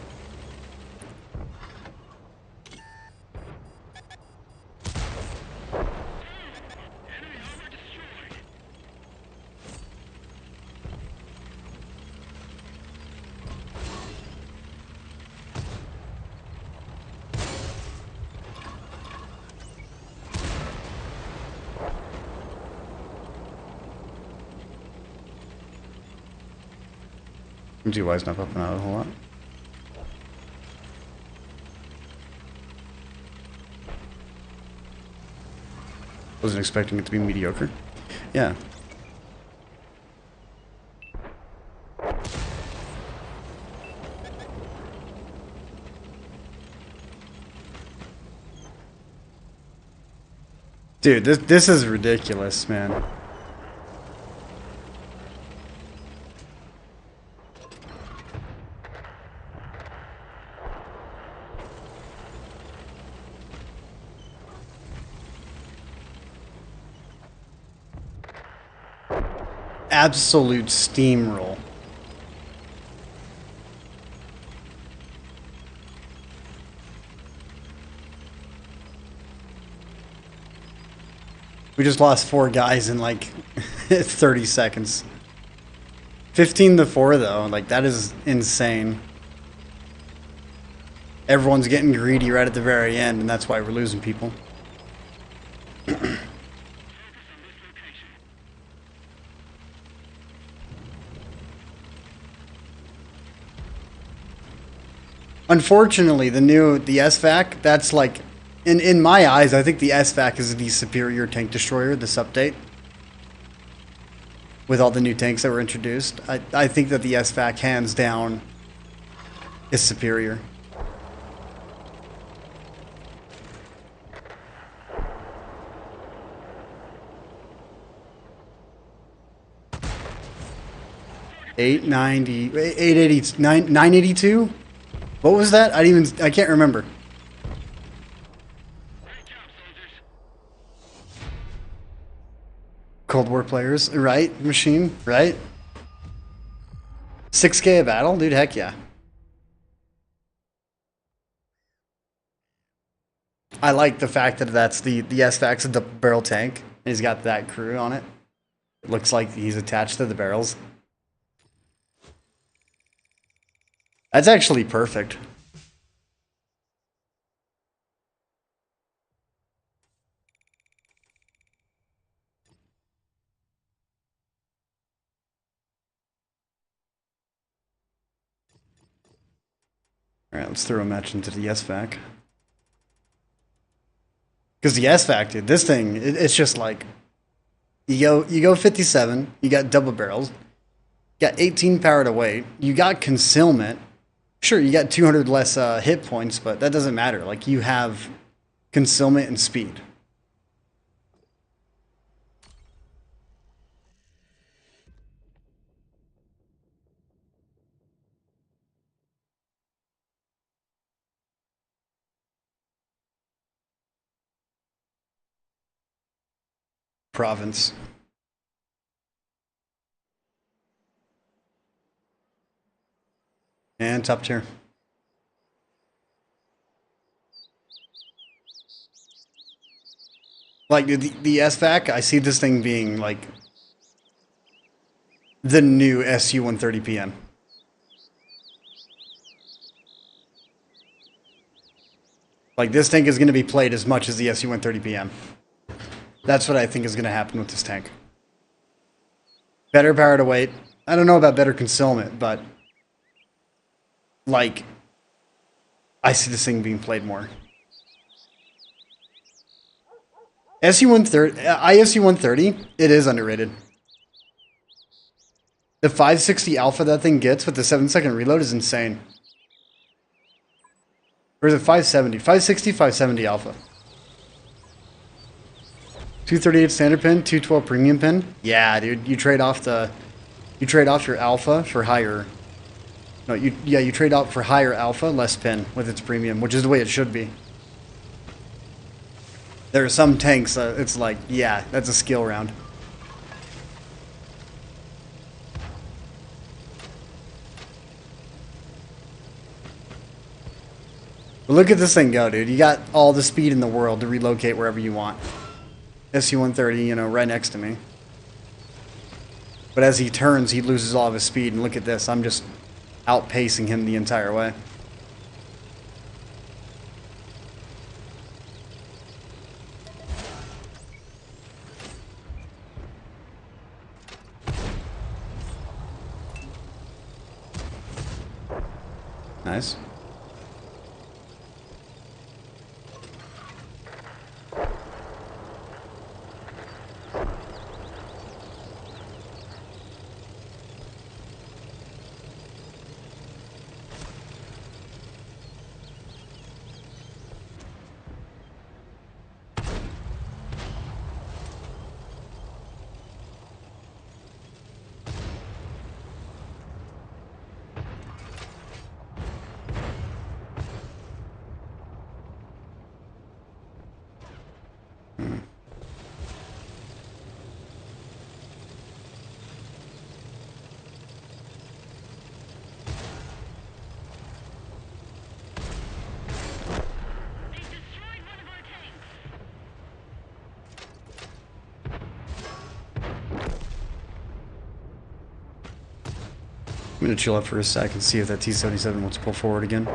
MGY's not popping out a whole lot. Wasn't expecting it to be mediocre. Yeah. Dude, this is ridiculous, man. absolute steamroll. We just lost 4 guys in like 30 seconds. 15-4 though, like that is insane. Everyone's getting greedy right at the very end, and that's why we're losing people. Unfortunately, the SVAC, that's like, in my eyes, I think the SVAC is the superior tank destroyer, this update. With all the new tanks that were introduced. I think that the SVAC, hands down, is superior. $982? What was that? I can't remember. Cold War players, right? Machine, right? 6K a battle? Dude, heck yeah. I like the fact that that's the SVAC's a double barrel tank. And he's got that crew on it. It looks like he's attached to the barrels. That's actually perfect. Alright, let's throw a match into the SVAC. Because the SVAC, dude, this thing, it's just like, you go 57, you got double barrels, you got 18 power to weight, you got concealment. Sure, you got 200 less hit points, but that doesn't matter. Like, you have concealment and speed. Province. And top tier. Like, the SVAC, I see this thing being, like, the new SU-130PM. Like, this tank is going to be played as much as the SU-130PM. That's what I think is going to happen with this tank. Better power to weight. I don't know about better concealment, but like, I see this thing being played more. SU-130, ISU-130, it is underrated. The 560 alpha that thing gets with the 7-second reload is insane. Or is it 570? 560, 570 alpha. 238 standard pin, 212 premium pin. Yeah, dude, you trade off your alpha for higher. No, you trade out for higher alpha, less pin with its premium, which is the way it should be. There are some tanks it's like, yeah, that's a skill round. But look at this thing go, dude. You got all the speed in the world to relocate wherever you want. SU-130, you know, right next to me. But as he turns, he loses all of his speed. And look at this. I'm just outpacing him the entire way. Nice. I'm gonna chill up for a sec and see if that T-77 wants to pull forward again.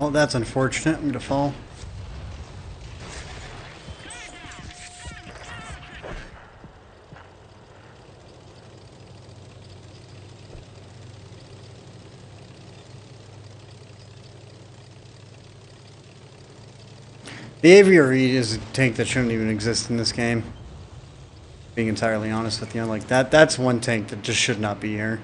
Oh, that's unfortunate. I'm gonna fall. The Aviary is a tank that shouldn't even exist in this game. Being entirely honest with you, like that's one tank that just should not be here.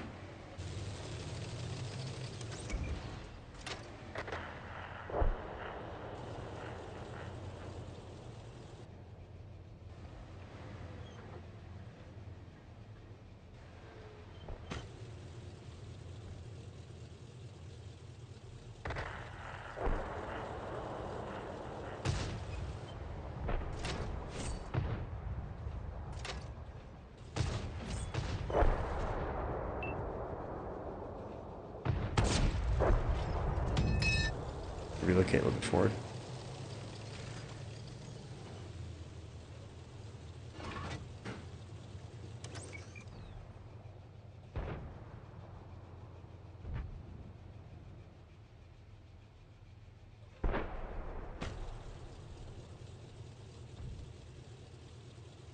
Relocate a little bit forward.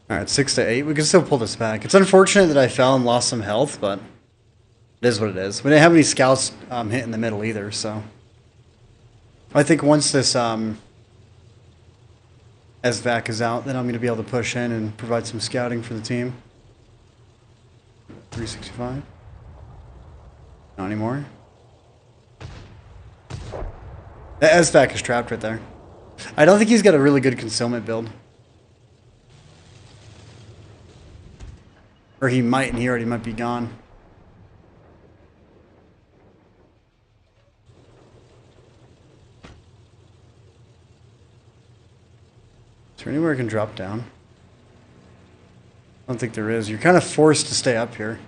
Alright, 6 to 8. We can still pull this back. It's unfortunate that I fell and lost some health, but it is what it is. We didn't have any scouts hit in the middle either, so. I think once this SVAC is out, then I'm going to be able to push in and provide some scouting for the team. 365. Not anymore. The SVAC is trapped right there. I don't think he's got a really good concealment build. Or he might, and he already might be gone. Is there anywhere I can drop down? I don't think there is. You're kind of forced to stay up here.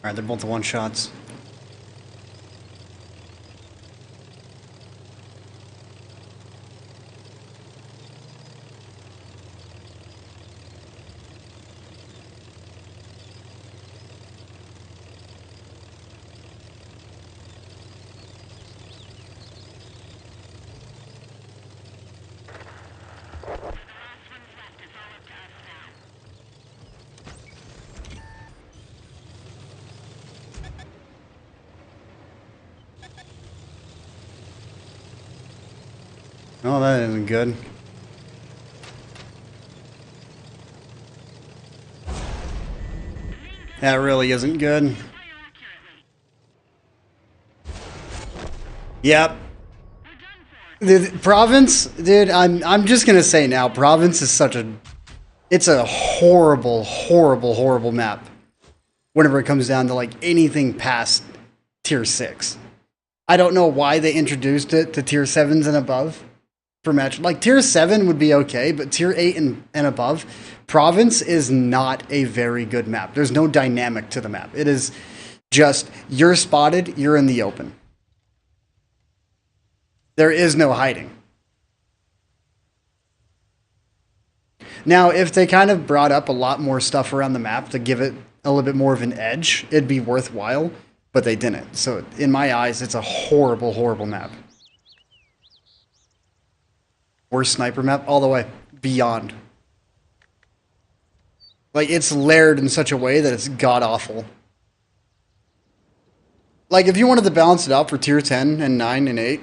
Alright, they're both the one-shots. Oh, that isn't good. That really isn't good. Yep. The province, dude, I'm just gonna say now, province is such a It's a horrible, horrible, horrible map whenever it comes down to like anything past tier 6. I don't know why they introduced it to tier 7s and above for match. Like tier 7 would be okay, but tier 8 and above, Province is not a very good map. There's no dynamic to the map. It is just, you're spotted, you're in the open. There is no hiding. Now, if they kind of brought up a lot more stuff around the map to give it a little bit more of an edge, it'd be worthwhile, but they didn't. So in my eyes, it's a horrible, horrible map. Worst sniper map all the way, beyond. Like, it's layered in such a way that it's god-awful. Like, if you wanted to balance it out for tier 10 and 9 and 8,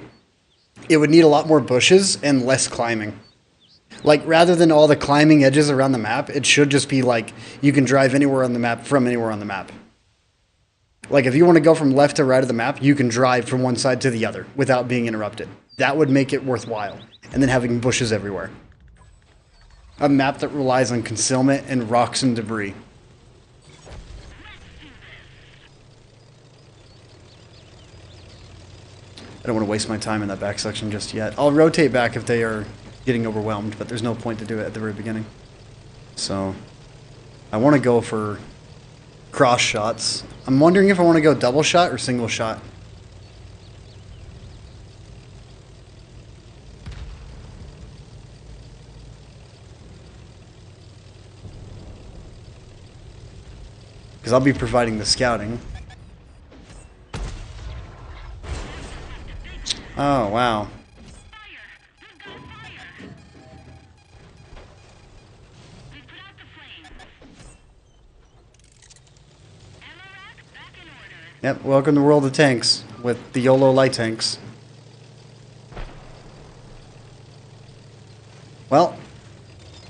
it would need a lot more bushes and less climbing. Like, rather than all the climbing edges around the map, it should just be like, you can drive anywhere on the map from anywhere on the map. Like, if you want to go from left to right of the map, you can drive from one side to the other without being interrupted. That would make it worthwhile. And then having bushes everywhere. A map that relies on concealment and rocks and debris. I don't want to waste my time in that back section just yet. I'll rotate back if they are getting overwhelmed, but there's no point to do it at the very beginning. So, I want to go for cross shots. I'm wondering if I want to go double shot or single shot. Because I'll be providing the scouting. Oh, wow. Yep, welcome to the world of tanks with the YOLO light tanks. Well,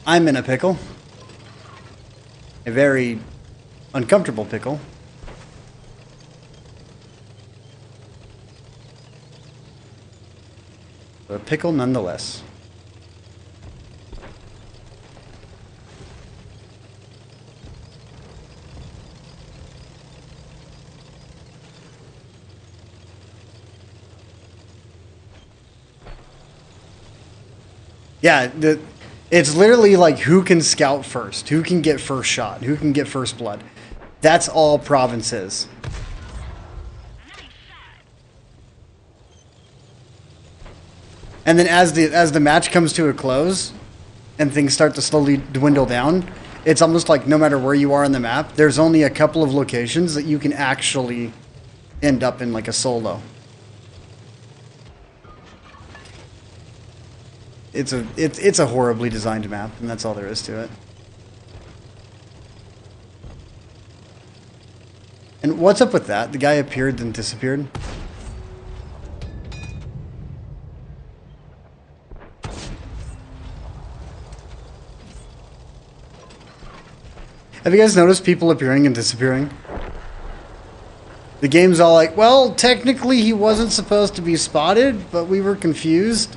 I'm in a pickle. A very uncomfortable pickle. But a pickle nonetheless. Yeah, it's literally like who can scout first, who can get first shot, who can get first blood. That's all Province is. And then as the match comes to a close and things start to slowly dwindle down, it's almost like no matter where you are on the map, there's only a couple of locations that you can actually end up in like a solo. It's a horribly designed map, and that's all there is to it. And what's up with that? The guy appeared and disappeared. Have you guys noticed people appearing and disappearing? The game's all like, well, technically he wasn't supposed to be spotted, but we were confused.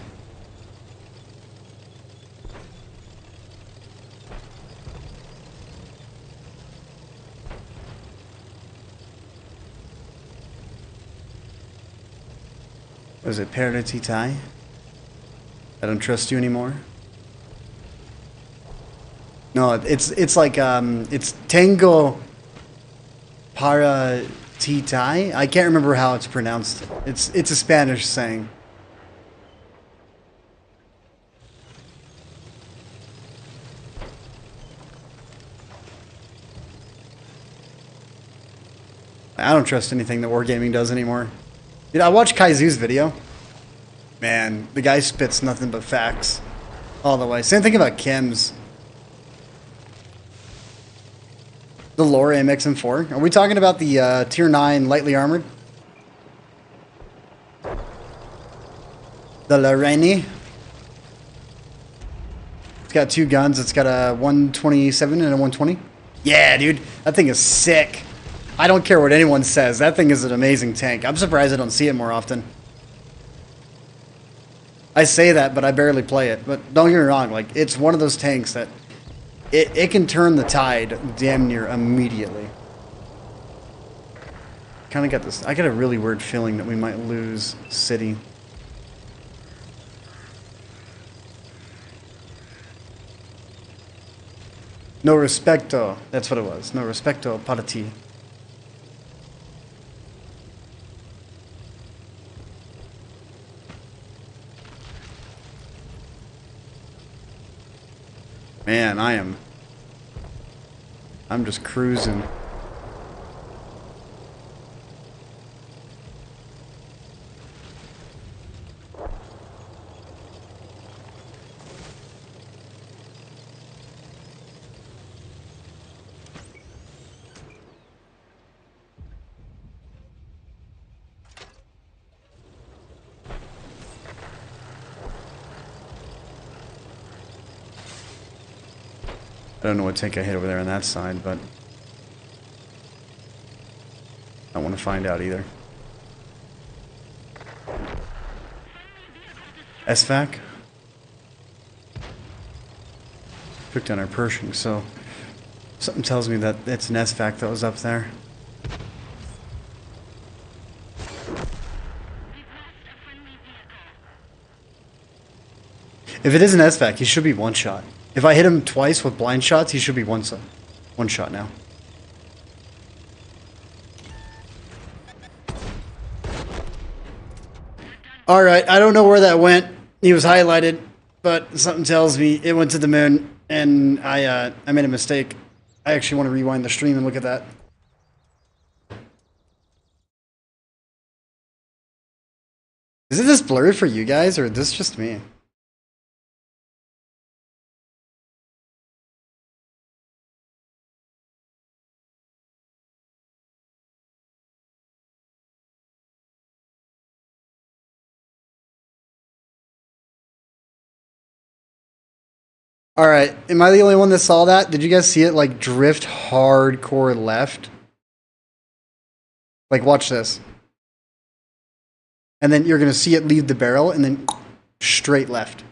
Was it Parity Tie? I don't trust you anymore. No, it's like it's Tango para Titai. I can't remember how it's pronounced. It's a Spanish saying. I don't trust anything that Wargaming does anymore. Dude, I watched Kaizu's video. Man, the guy spits nothing but facts all the way. Same thing about Kim's. The lore xm57. Are we talking about the tier 9 lightly armored? The Lorraine. It's got two guns. It's got a 127 and a 120. Yeah, dude. That thing is sick. I don't care what anyone says. That thing is an amazing tank. I'm surprised I don't see it more often. I say that, but I barely play it. But don't get me wrong. Like, it's one of those tanks that it can turn the tide damn near immediately. Kind of got this. I got a really weird feeling that we might lose city. No respecto. That's what it was. No respecto para ti. Man, I'm just cruising. I don't know what tank I hit over there on that side, but I want to find out either. SVAC? Took down our Pershing, so something tells me that it's an SVAC that was up there. If it is an SVAC, he should be one shot. If I hit him twice with blind shots, he should be one shot now. Alright, I don't know where that went. He was highlighted, but something tells me it went to the moon, and I made a mistake. I actually want to rewind the stream and look at that. Is it this blurry for you guys, or is this just me? Alright, am I the only one that saw that? Did you guys see it, like, drift hardcore left? Like, watch this. And then you're going to see it leave the barrel, and then straight left.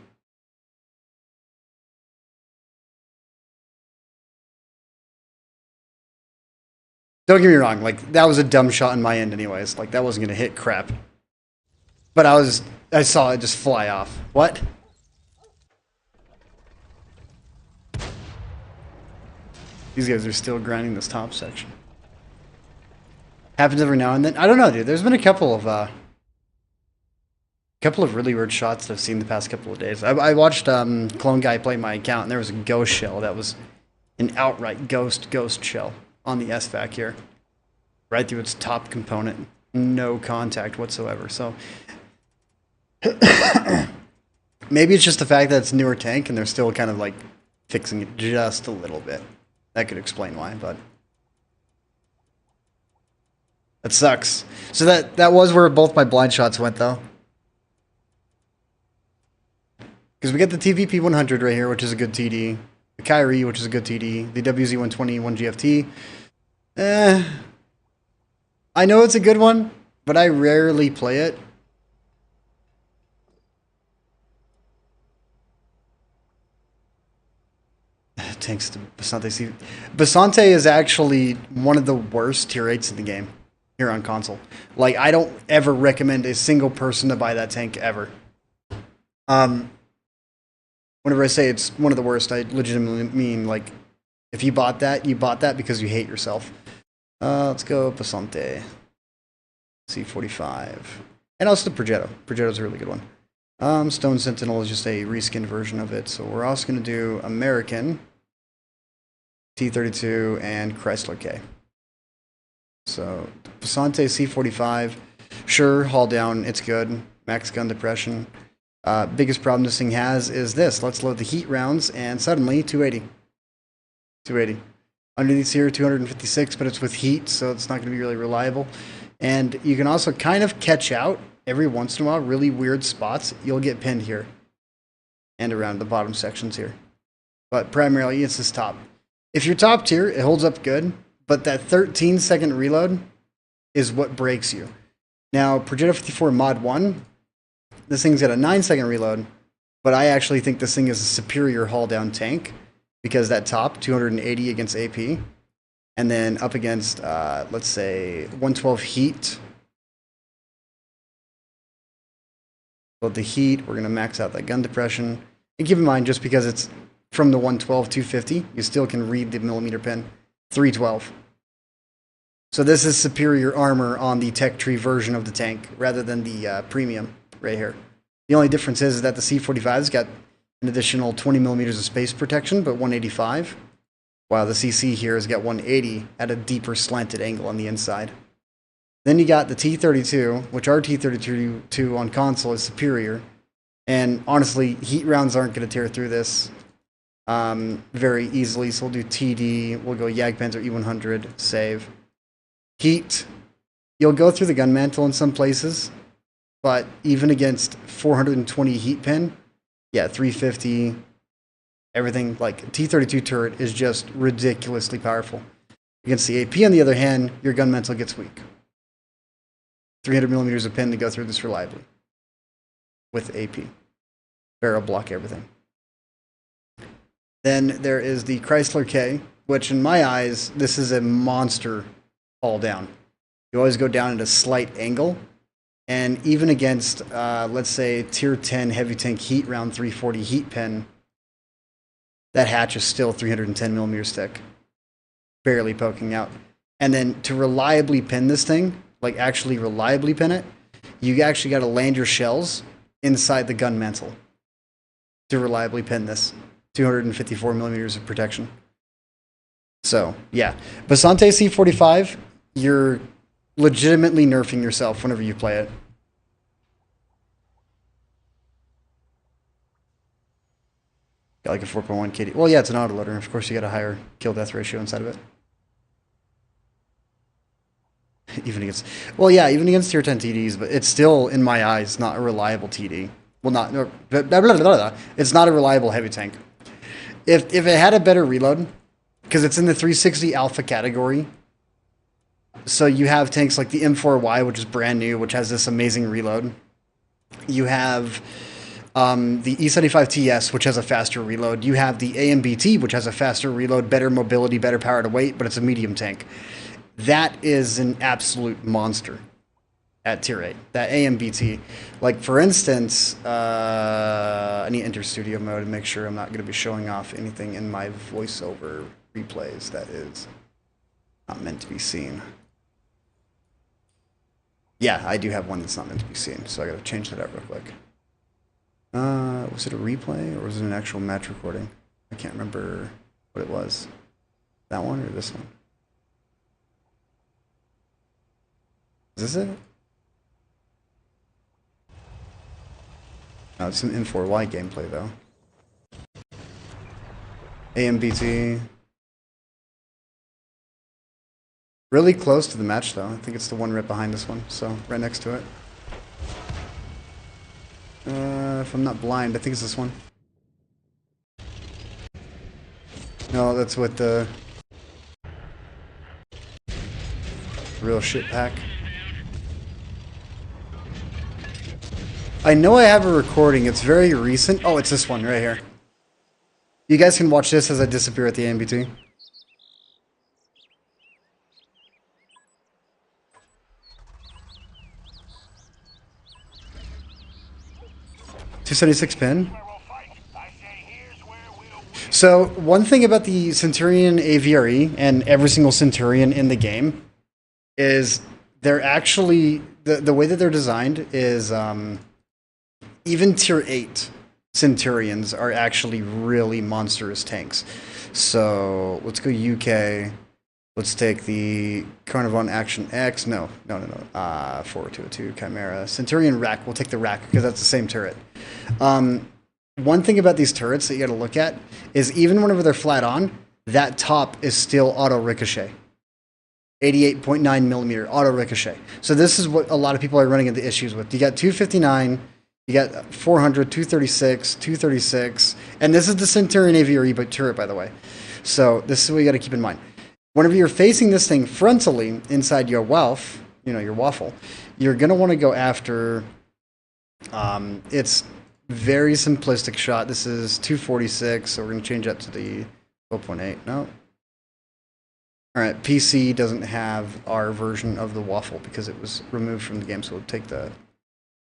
Don't get me wrong, like, that was a dumb shot on my end anyways. Like, that wasn't going to hit crap. But I saw it just fly off. What? These guys are still grinding this top section. Happens every now and then. I don't know, dude. There's been a couple of really weird shots that I've seen the past couple of days. I watched Clone Guy play my account, and there was a ghost shell that was an outright ghost shell on the SVAC here. Right through its top component. No contact whatsoever. So maybe it's just the fact that it's a newer tank and they're still kind of like fixing it just a little bit. That could explain why, but that sucks. So that was where both my blind shots went, though. Because we get the TVP 100 right here, which is a good TD. The Kyrie, which is a good TD. The WZ120 1GFT. I know it's a good one, but I rarely play it. Tanks to Basante. Basante is actually one of the worst tier 8s in the game here on console. Like, I don't ever recommend a single person to buy that tank ever. Whenever I say it's one of the worst, I legitimately mean, like, if you bought that because you hate yourself. Let's go Basante. C45. And also the Progetto. Progetto's a really good one. Stone Sentinel is just a reskinned version of it. So we're also going to do American, T32, and Chrysler K. So Basante C45, sure, haul down, it's good. Max gun depression. Biggest problem this thing has is this. Let's load the heat rounds, and suddenly 280. 280. Underneath here, 256, but it's with heat, so it's not going to be really reliable. And you can also kind of catch out every once in a while, really weird spots. You'll get pinned here and around the bottom sections here. But primarily, it's this top. If you're top tier, it holds up good, but that 13-second reload is what breaks you. Now, Progetto 54 Mod 1, this thing's got a 9-second reload, but I actually think this thing is a superior haul-down tank because that top 280 against AP, and then up against let's say 112 heat. But the heat, we're gonna max out that gun depression. And keep in mind, just because it's from the 112 250, you still can read the millimeter pin 312. So this is superior armor on the tech tree version of the tank rather than the premium right here. The only difference is that the C45's got an additional 20 millimeters of space protection, but 185, while the CC here has got 180 at a deeper slanted angle on the inside. Then you got the T32, which our T32 on console is superior, and honestly, heat rounds aren't going to tear through this very easily, so we'll do TD, we'll go Jagdpanzer E100, save. Heat, you'll go through the gun mantle in some places, but even against 420 heat pin, yeah, 350, everything, like T32 turret is just ridiculously powerful. Against the AP, on the other hand, your gun mantle gets weak. 300 millimeters of pin to go through this reliably with AP. Barrel block everything. Then there is the Chrysler K, which in my eyes, this is a monster all down. You always go down at a slight angle, and even against, let's say, tier 10 heavy tank heat round 340 heat pin, that hatch is still 310 millimeters thick, barely poking out. And then to reliably pin this thing, like actually reliably pin it, you actually got to land your shells inside the gun mantle to reliably pin this. 254 millimeters of protection. So, yeah. Basante C45, you're legitimately nerfing yourself whenever you play it. Got like a 4.1 KD. Well, yeah, it's an autoloader. Of course, you got a higher kill-death ratio inside of it. Even against, well, yeah, even against tier 10 TDs, but it's still, in my eyes, not a reliable TD. Well, not, blah, blah, blah, blah. It's not a reliable heavy tank. If it had a better reload, because it's in the 360 alpha category, so you have tanks like the M4Y, which is brand new, which has this amazing reload. You have the E75TS, which has a faster reload. You have the AMBT, which has a faster reload, better mobility, better power to weight, but it's a medium tank. That is an absolute monster at tier 8. That AMBT. Like, for instance, I need to enter studio mode and make sure I'm not going to be showing off anything in my voiceover replays that is not meant to be seen. Yeah, I do have one that's not meant to be seen, so I got to change that out real quick. Was it a replay or was it an actual match recording? I can't remember what it was. That one or this one? Is this it? No, it's some M4Y gameplay though. AMBT. Really close to the match though. I think it's the one right behind this one, so right next to it. If I'm not blind, I think it's this one. No, that's with the real shit pack. I know I have a recording. It's very recent. Oh, it's this one right here. You guys can watch this as I disappear at the AMBT. .276 pin. So one thing about the Centurion AVRE and every single Centurion in the game is they're actually the way that they're designed is even tier 8 Centurions are actually really monstrous tanks. So let's go UK. Let's take the Carnarvon Action X. No. 4202 Chimera. Centurion Rack. We'll take the Rack because that's the same turret. One thing about these turrets that you got to look at is even whenever they're flat on, that top is still auto ricochet. 88.9 millimeter auto ricochet. So this is what a lot of people are running into issues with. You got 259, you got 400, 236, 236, and this is the Centurion AVRE turret, by the way. So this is what you got to keep in mind. Whenever you're facing this thing frontally inside your WAF, your waffle, you're going to want to go after, it's very simplistic shot. This is 246, so we're going to change that to the 12.8, no. Alright, PC doesn't have our version of the waffle because it was removed from the game, so we'll take the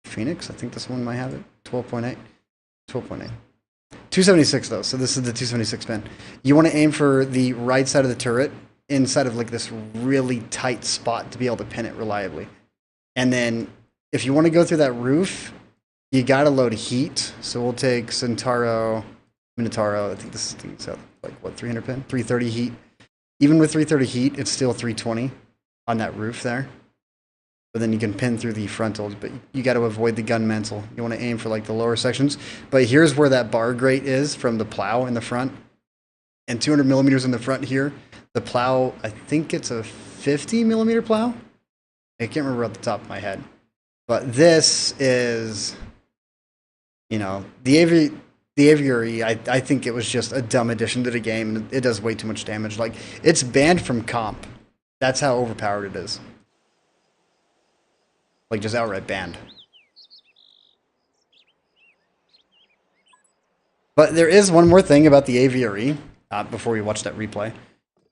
Phoenix. I think this one might have it. 12.8. 12.8. 276 though, so this is the 276 pin. You want to aim for the right side of the turret, inside of like this really tight spot to be able to pin it reliably. And then if you want to go through that roof, you gotta load heat. So we'll take Centauro, Minotauro. I think this is like what, 300 pin? 330 heat. Even with 330 heat, it's still 320 on that roof there. But then you can pin through the frontals, but you got to avoid the gun mantle. You want to aim for like the lower sections. But here's where that bar grate is from the plow in the front. And 200 millimeters in the front here. The plow, I think it's a 50 millimeter plow. I can't remember off the top of my head. But this is, you know, the Aviary, I think it was just a dumb addition to the game. It does way too much damage. Like, it's banned from comp. That's how overpowered it is. Like, just outright banned. But there is one more thing about the Aviary, before we watch that replay,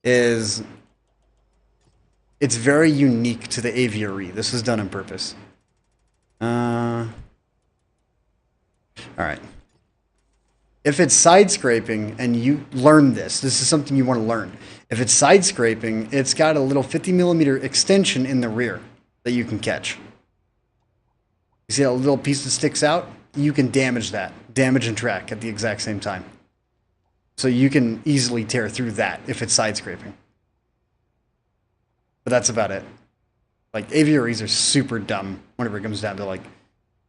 is it's very unique to the Aviary. This was done on purpose. Alright. If it's side scraping, and you learn this is something you want to learn. If it's side scraping, it's got a little 50 millimeter extension in the rear that you can catch. You see that little piece that sticks out? You can damage that. Damage and track at the exact same time. So you can easily tear through that if it's side scraping. But that's about it. Like, Aviaries are super dumb whenever it comes down to, like,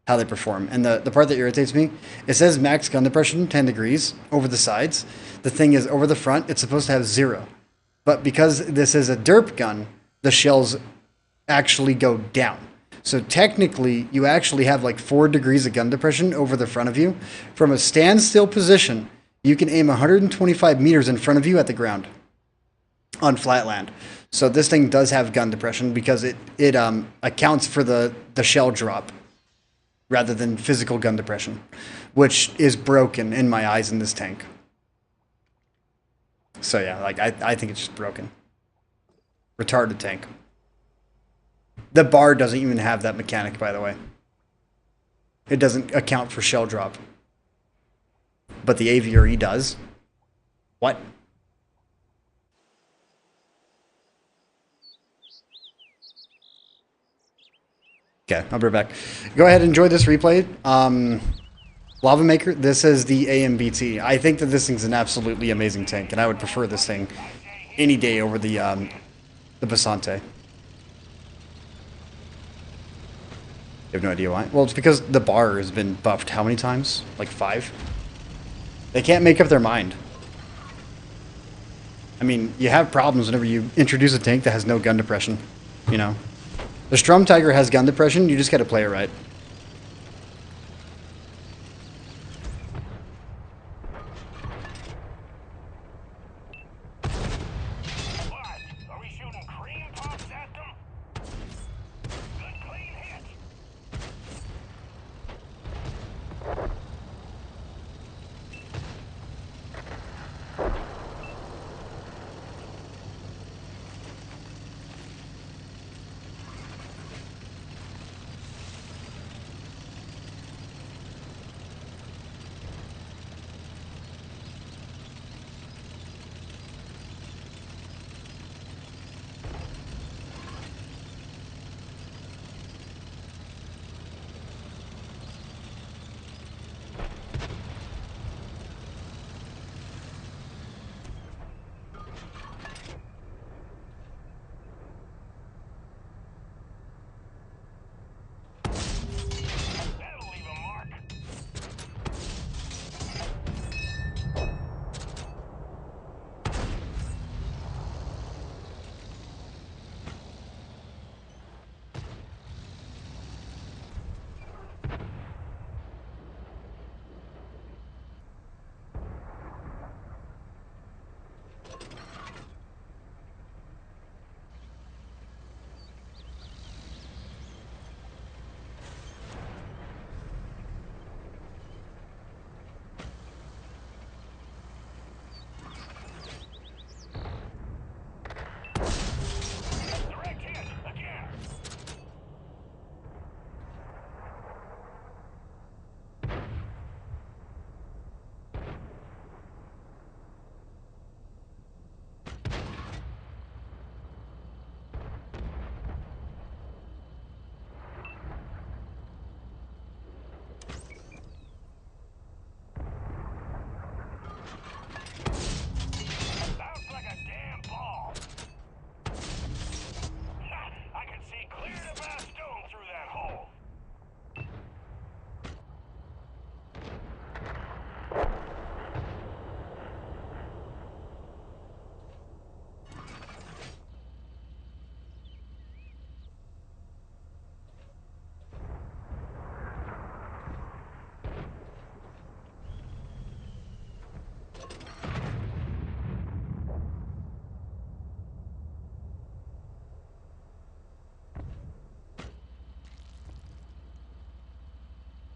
how they perform. And the part that irritates me, it says max gun depression, 10 degrees, over the sides. The thing is, over the front, it's supposed to have 0. But because this is a derp gun, the shells actually go down. So technically, you actually have like 4 degrees of gun depression over the front of you. From a standstill position, you can aim 125 meters in front of you at the ground on flat land. So this thing does have gun depression because it accounts for the shell drop rather than physical gun depression, which is broken in my eyes in this tank. So yeah, like I think it's just broken. Retarded tank. The bar doesn't even have that mechanic, by the way. It doesn't account for shell drop. But the Aviary does. What? Okay, I'll be right back. Go ahead and enjoy this replay. Lava Maker, this is the AMBT. I think that this thing's an absolutely amazing tank, and I would prefer this thing any day over the Basante. You have no idea why? Well, it's because the bar has been buffed how many times? Like 5? They can't make up their mind. I mean, you have problems whenever you introduce a tank that has no gun depression, you know? The Strum Tiger has gun depression, you just gotta play it right.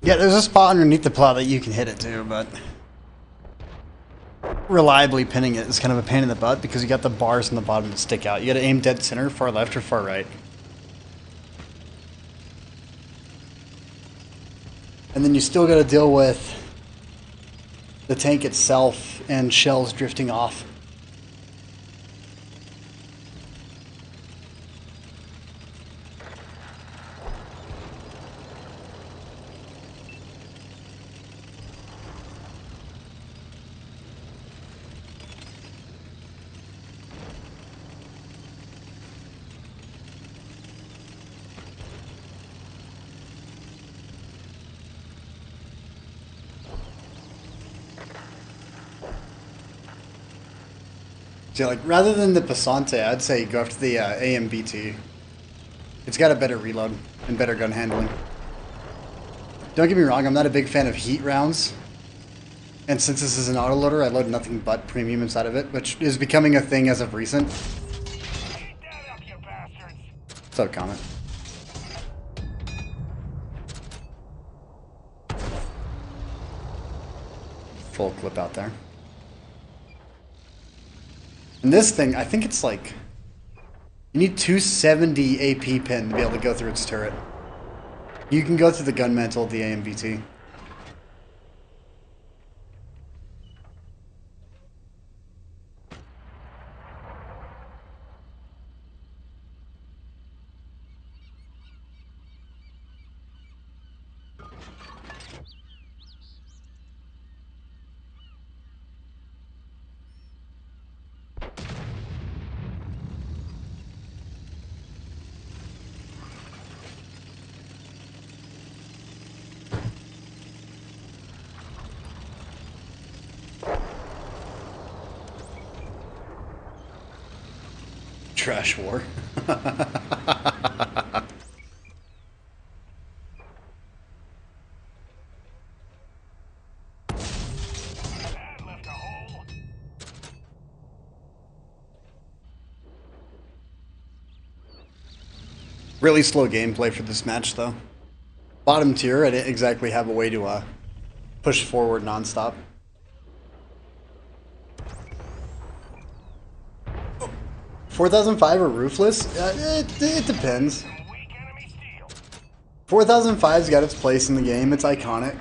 Yeah, there's a spot underneath the plow that you can hit it to, but reliably pinning it is kind of a pain in the butt because you got the bars in the bottom that stick out. You got to aim dead center, far left or far right. And then you still got to deal with the tank itself and shells drifting off. So like, rather than the Passante, I'd say go after the AMBT. It's got a better reload and better gun handling. Don't get me wrong, I'm not a big fan of heat rounds. And since this is an autoloader, I load nothing but premium inside of it, which is becoming a thing as of recent. What's up, Comet? Full clip out there. And this thing, I think it's like, you need 270 AP pin to be able to go through its turret. You can go through the gun mantle of the AMBT. Trash war. Really slow gameplay for this match, though. Bottom tier, I didn't exactly have a way to push forward nonstop. 4005 or roofless? It depends. 4005's got its place in the game. It's iconic.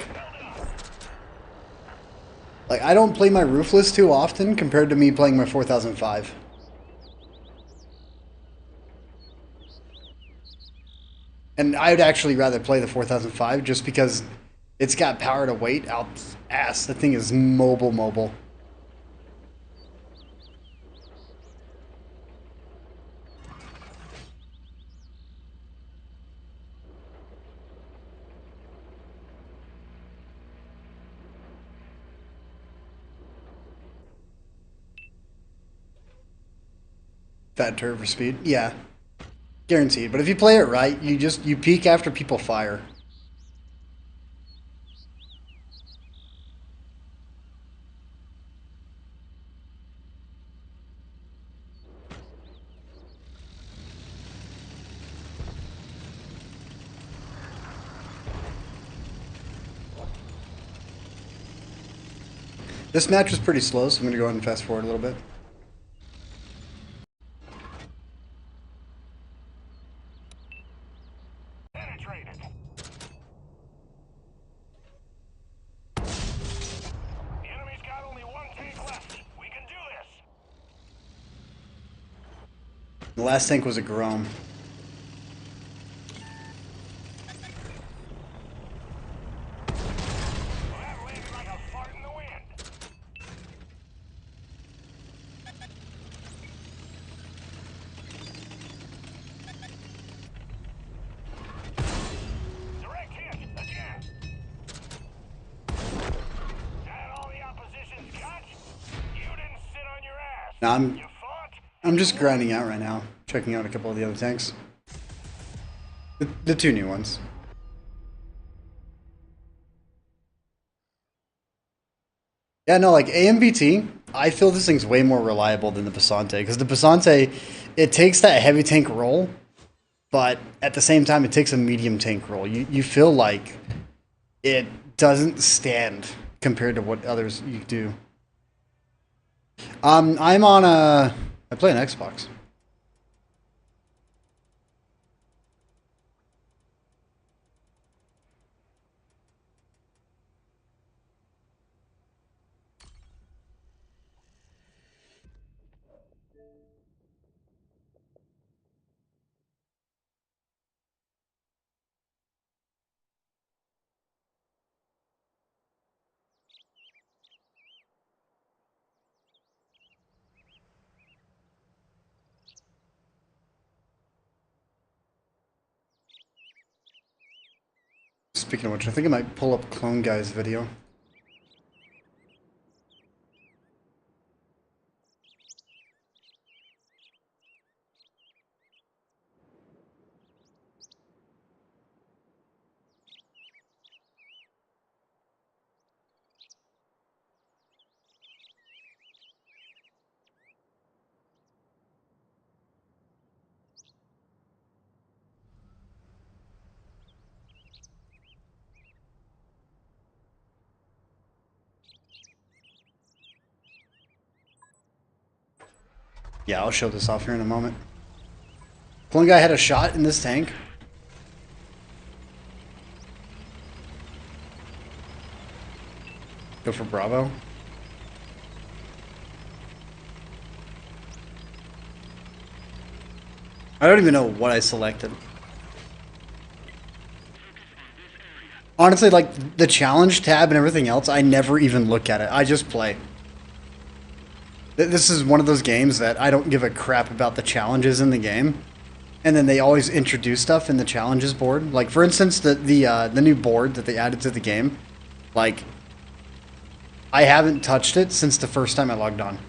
Like, I don't play my roofless too often compared to me playing my 4005. And I would actually rather play the 4005 just because it's got power to weight out ass. The thing is mobile. Fat turret for speed? Yeah. Guaranteed. But if you play it right, you peek after people fire. This match was pretty slow, so I'm going to go ahead and fast forward a little bit. The last tank was a Grom. Now I'm just grinding out right now, checking out a couple of the other tanks. The two new ones. Yeah, no, like AMBT, I feel this thing's way more reliable than the Passante, because the Passante, it takes that heavy tank role, but at the same time, it takes a medium tank role. You feel like it doesn't stand compared to what others you do. I'm on a. I play an Xbox. Speaking of which, I think I might pull up Clone Guy's video. Yeah, I'll show this off here in a moment. Clone Guy had a shot in this tank. Go for Bravo. I don't even know what I selected. Honestly, like the challenge tab and everything else, I never even look at it. I just play. This is one of those games that I don't give a crap about the challenges in the game. And then they always introduce stuff in the challenges board. Like, for instance, the new board that they added to the game. Like, I haven't touched it since the first time I logged on.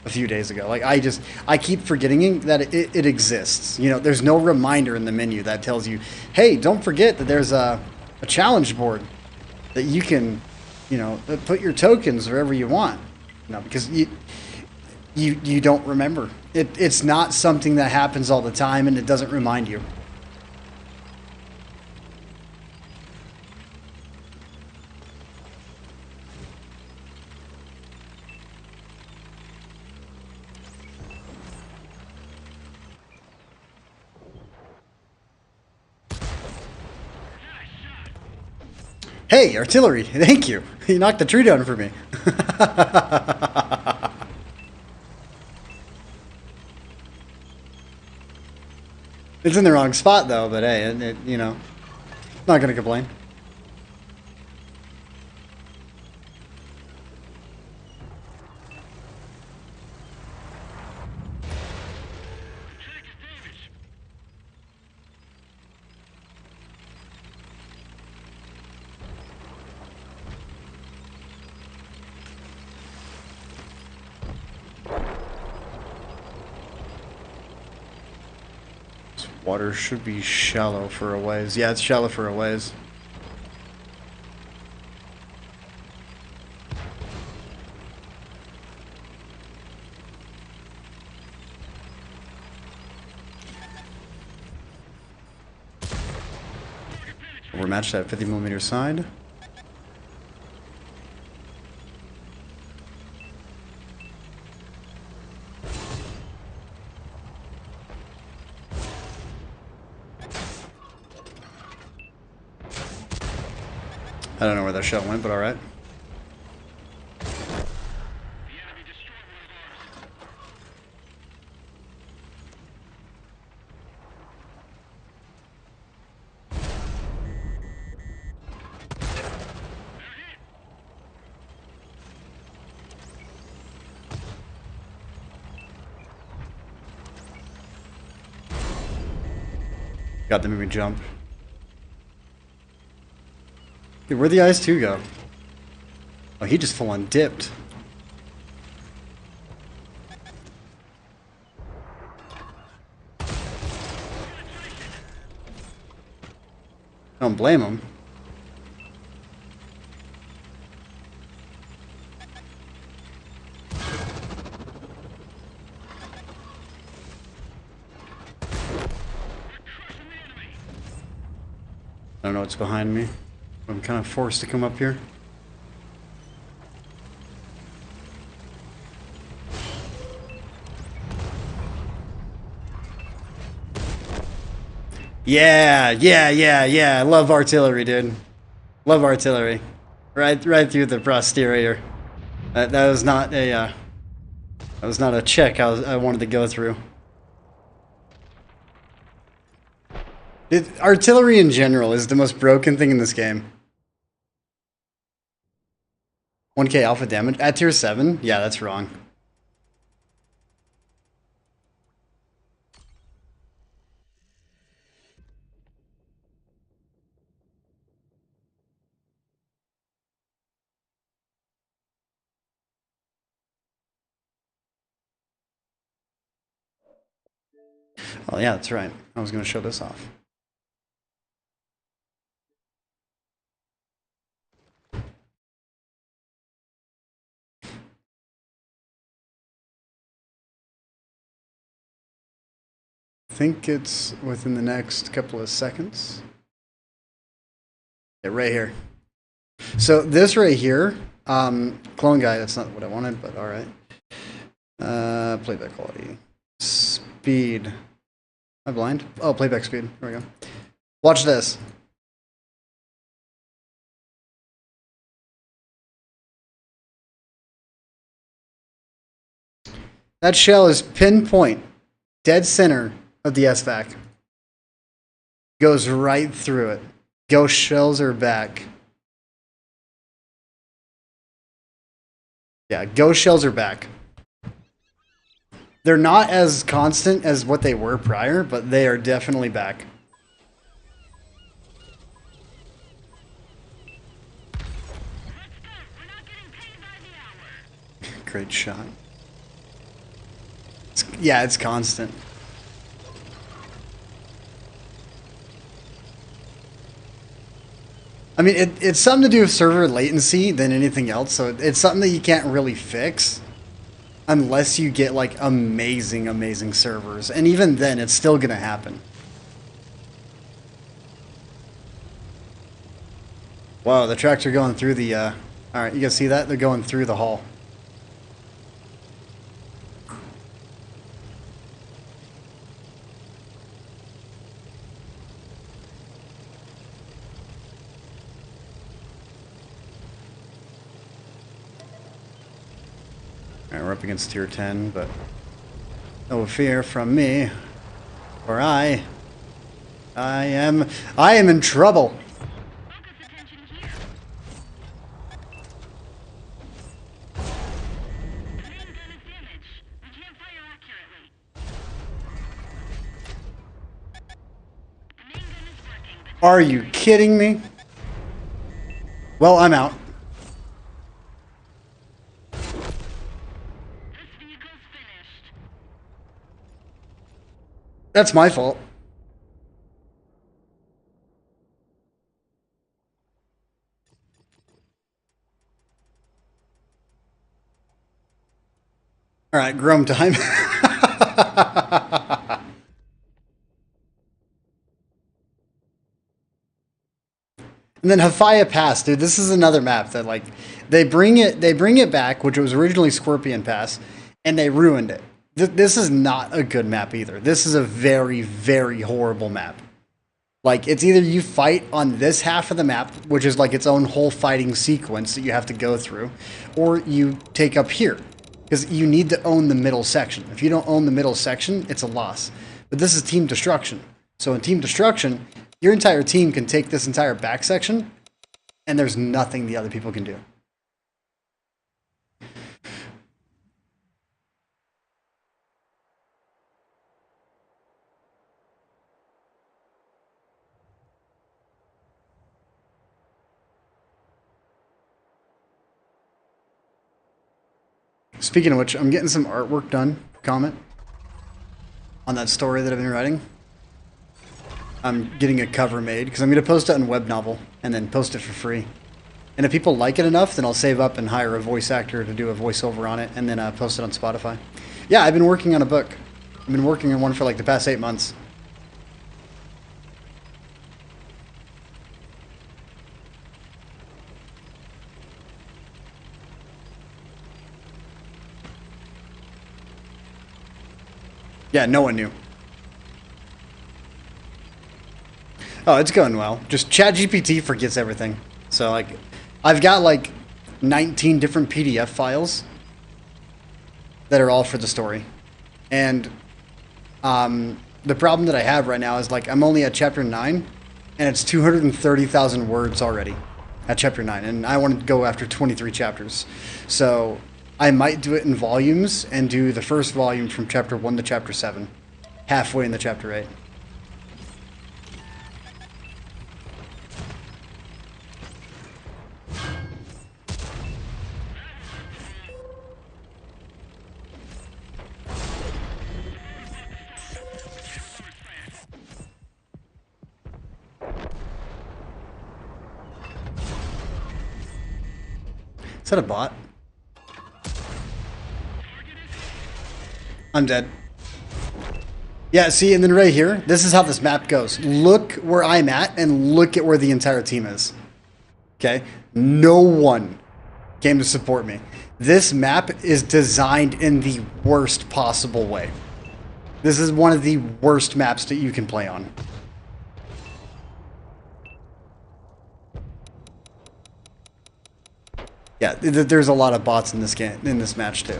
A few days ago. Like, I keep forgetting that it exists. You know, there's no reminder in the menu that tells you, hey, don't forget that there's a challenge board that you can, you know, put your tokens wherever you want. You know, because you don't remember. It's not something that happens all the time, and it doesn't remind you. Hey, artillery! Thank you. You knocked the tree down for me. It's in the wrong spot though, but hey, you know, not gonna complain. Water should be shallow for a ways. Yeah, it's shallow for a ways. We're matched at 50mm side. I don't know where that shot went, but alright. Got them made me jump. Dude, where'd the IS-2 go? Oh, he just full on dipped. I don't blame him. I don't know what's behind me. I'm kind of forced to come up here. Yeah. I love artillery, dude. Love artillery. Right through the posterior. That was not a check I wanted to go through. Artillery in general is the most broken thing in this game. 1k alpha damage at tier 7? Yeah, that's wrong. Oh yeah, that's right. I was going to show this off. I think it's within the next couple of seconds. Yeah, right here. So this right here, clone guy, that's not what I wanted, but alright. Playback quality. Speed. Am I blind? Oh, playback speed. There we go. Watch this. That shell is pinpoint, dead center of the SVAC. Goes right through it. Ghost shells are back. Yeah, ghost shells are back. They're not as constant as what they were prior, but they are definitely back. Great shot. Yeah, it's constant. I mean, it's something to do with server latency than anything else, so it's something that you can't really fix unless you get, like, amazing servers. And even then, it's still gonna happen. Wow, the tracks are going through the, Alright, you guys see that? They're going through the hall. Alright, we're up against tier 10, but no fear from me, for I am in trouble. Are you kidding me? Well, I'm out. That's my fault. All right, Grom time. And then Hafaya Pass, dude. This is another map that, like, they bring it back, which was originally Scorpion Pass, and they ruined it. This is not a good map either. This is a very horrible map. Like, it's either you fight on this half of the map, which is like its own whole fighting sequence that you have to go through, or you take up here, because you need to own the middle section. If you don't own the middle section, it's a loss. But this is Team Destruction. So in Team Destruction, your entire team can take this entire back section, and there's nothing the other people can do. Speaking of which, I'm getting some artwork done, comment, on that story that I've been writing. I'm getting a cover made, because I'm going to post it on Web Novel, and then post it for free. And if people like it enough, then I'll save up and hire a voice actor to do a voiceover on it, and then post it on Spotify. Yeah, I've been working on a book. I've been working on one for like the past 8 months. Yeah, no one knew. Oh, it's going well. Just ChatGPT forgets everything. So, like, I've got, like, 19 different PDF files that are all for the story. And the problem that I have right now is, like, I'm only at chapter 9, and it's 230,000 words already at chapter 9. And I want to go after 23 chapters. So, I might do it in volumes and do the first volume from chapter 1 to chapter 7, halfway into chapter 8. Is that a bot? I'm dead. Yeah, see, and then right here, this is how this map goes. Look where I'm at, and look at where the entire team is. Okay? No one came to support me. This map is designed in the worst possible way. This is one of the worst maps that you can play on. Yeah, there's a lot of bots in this game, in this match too.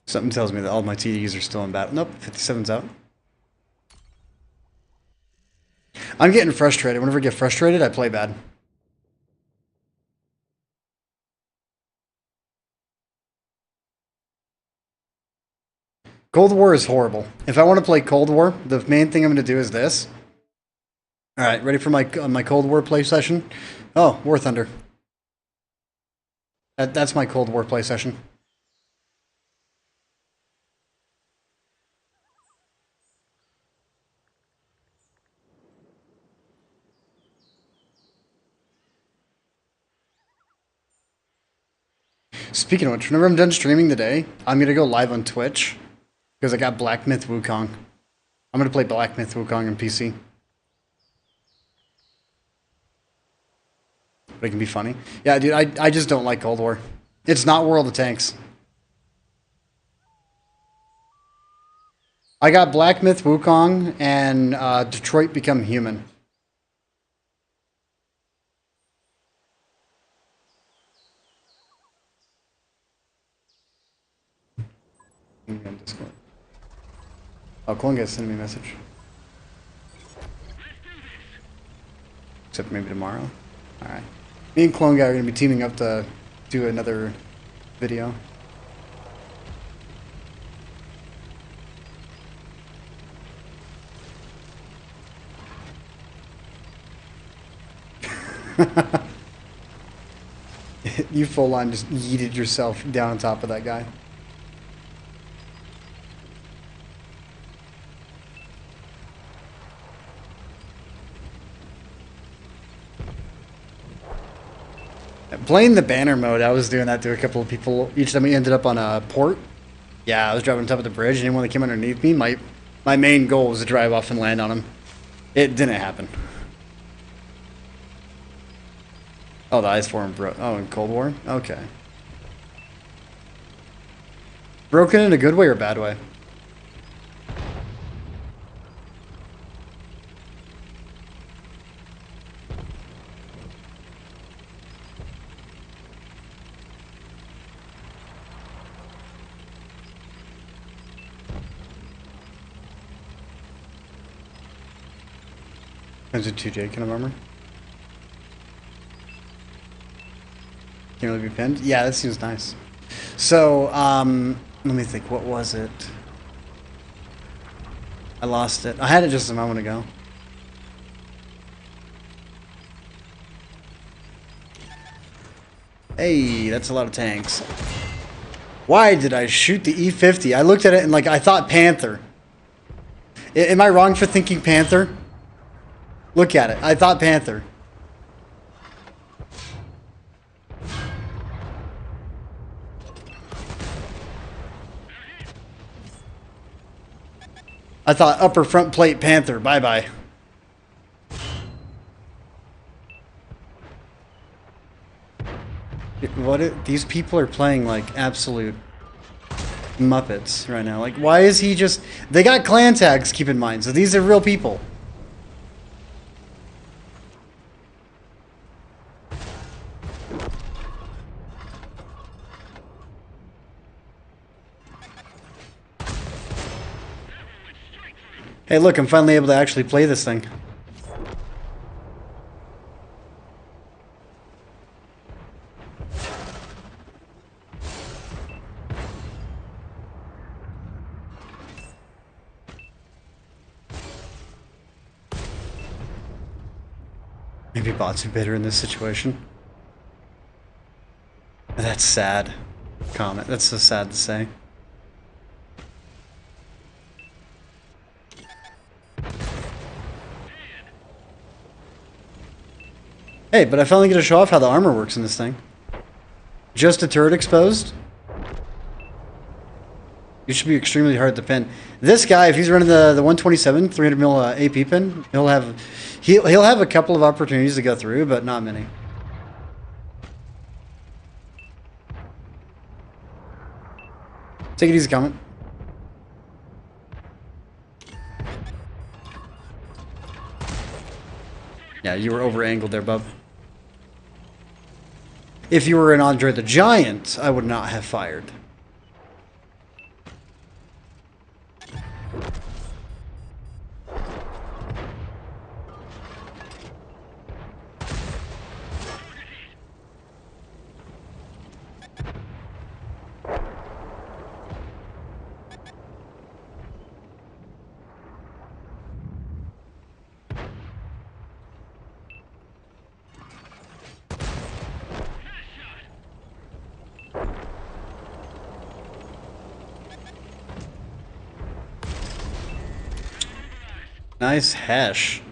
Something tells me that all my TDs are still in battle. Nope, 57's out. I'm getting frustrated. Whenever I get frustrated, I play bad. Cold War is horrible. If I want to play Cold War, the main thing I'm going to do is this. All right, ready for my Cold War play session? Oh, War Thunder. That's my Cold War play session. Speaking of which, whenever I'm done streaming today, I'm going to go live on Twitch because I got Black Myth Wukong. I'm going to play Black Myth Wukong on PC. But it can be funny. Yeah, dude, I just don't like Cold War. It's not World of Tanks. I got Black Myth Wukong and Detroit Become Human. Discord. Oh, Clone guys sent me a message. Except maybe tomorrow. Alright. Me and Clone Guy are going to be teaming up to do another video. You full on just yeeted yourself down on top of that guy. Playing the banner mode, I was doing that to a couple of people. Each time we ended up on a port, yeah, I was driving on top of the bridge, and anyone that came underneath me, my main goal was to drive off and land on them. It didn't happen. Oh, the ice form broke. Oh, in Cold War? Okay. Broken in a good way or bad way? Is it 2J kind of armor? Can't really be pinned? Yeah, that seems nice. So, let me think, what was it? I lost it. I had it just a moment ago. Hey, that's a lot of tanks. Why did I shoot the E50? I looked at it and like I thought Panther. Am I wrong for thinking Panther? Look at it. I thought Panther. I thought upper front plate Panther. Bye-bye. these people are playing like absolute Muppets right now. Like, why is he just... They got clan tags, keep in mind, so these are real people. Hey, look, I'm finally able to actually play this thing. Maybe bots are better in this situation. That's sad. Comment. That's so sad to say. Hey, but I finally get to show off how the armor works in this thing. Just a turret exposed. It should be extremely hard to pin. This guy, if he's running the 127 300 mil AP pin, he'll have a couple of opportunities to go through, but not many. Take it easy, comment. Yeah, you were over-angled there, bub. If you were an Andre the Giant, I would not have fired. Nice hash.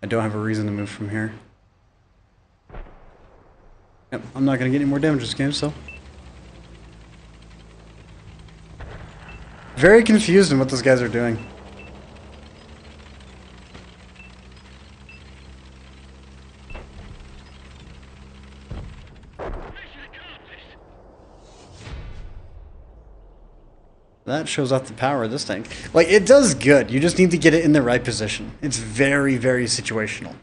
I don't have a reason to move from here. Yep, I'm not going to get any more damage this game, so. Very confused in what those guys are doing. That shows off the power of this thing. Like, it does good. You just need to get it in the right position. It's very, very situational.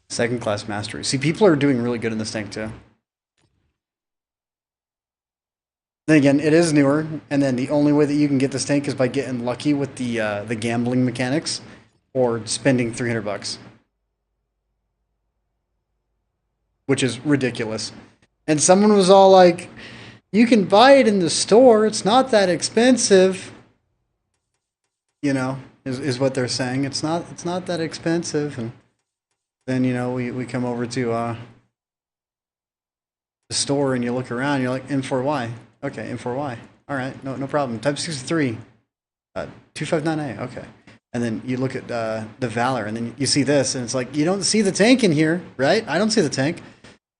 Second class mastery. See, people are doing really good in this tank, too. Then again, it is newer, and then the only way that you can get this tank is by getting lucky with the gambling mechanics or spending $300. Which is ridiculous. And someone was all like, you can buy it in the store, it's not that expensive. You know, is what they're saying. It's not that expensive. And then, you know, we come over to the store and you look around, you're like, M4Y. Okay, M4Y. Alright, no problem. Type 63. 259A, okay. And then you look at the Valor and then you see this and it's like, you don't see the tank in here, right? I don't see the tank.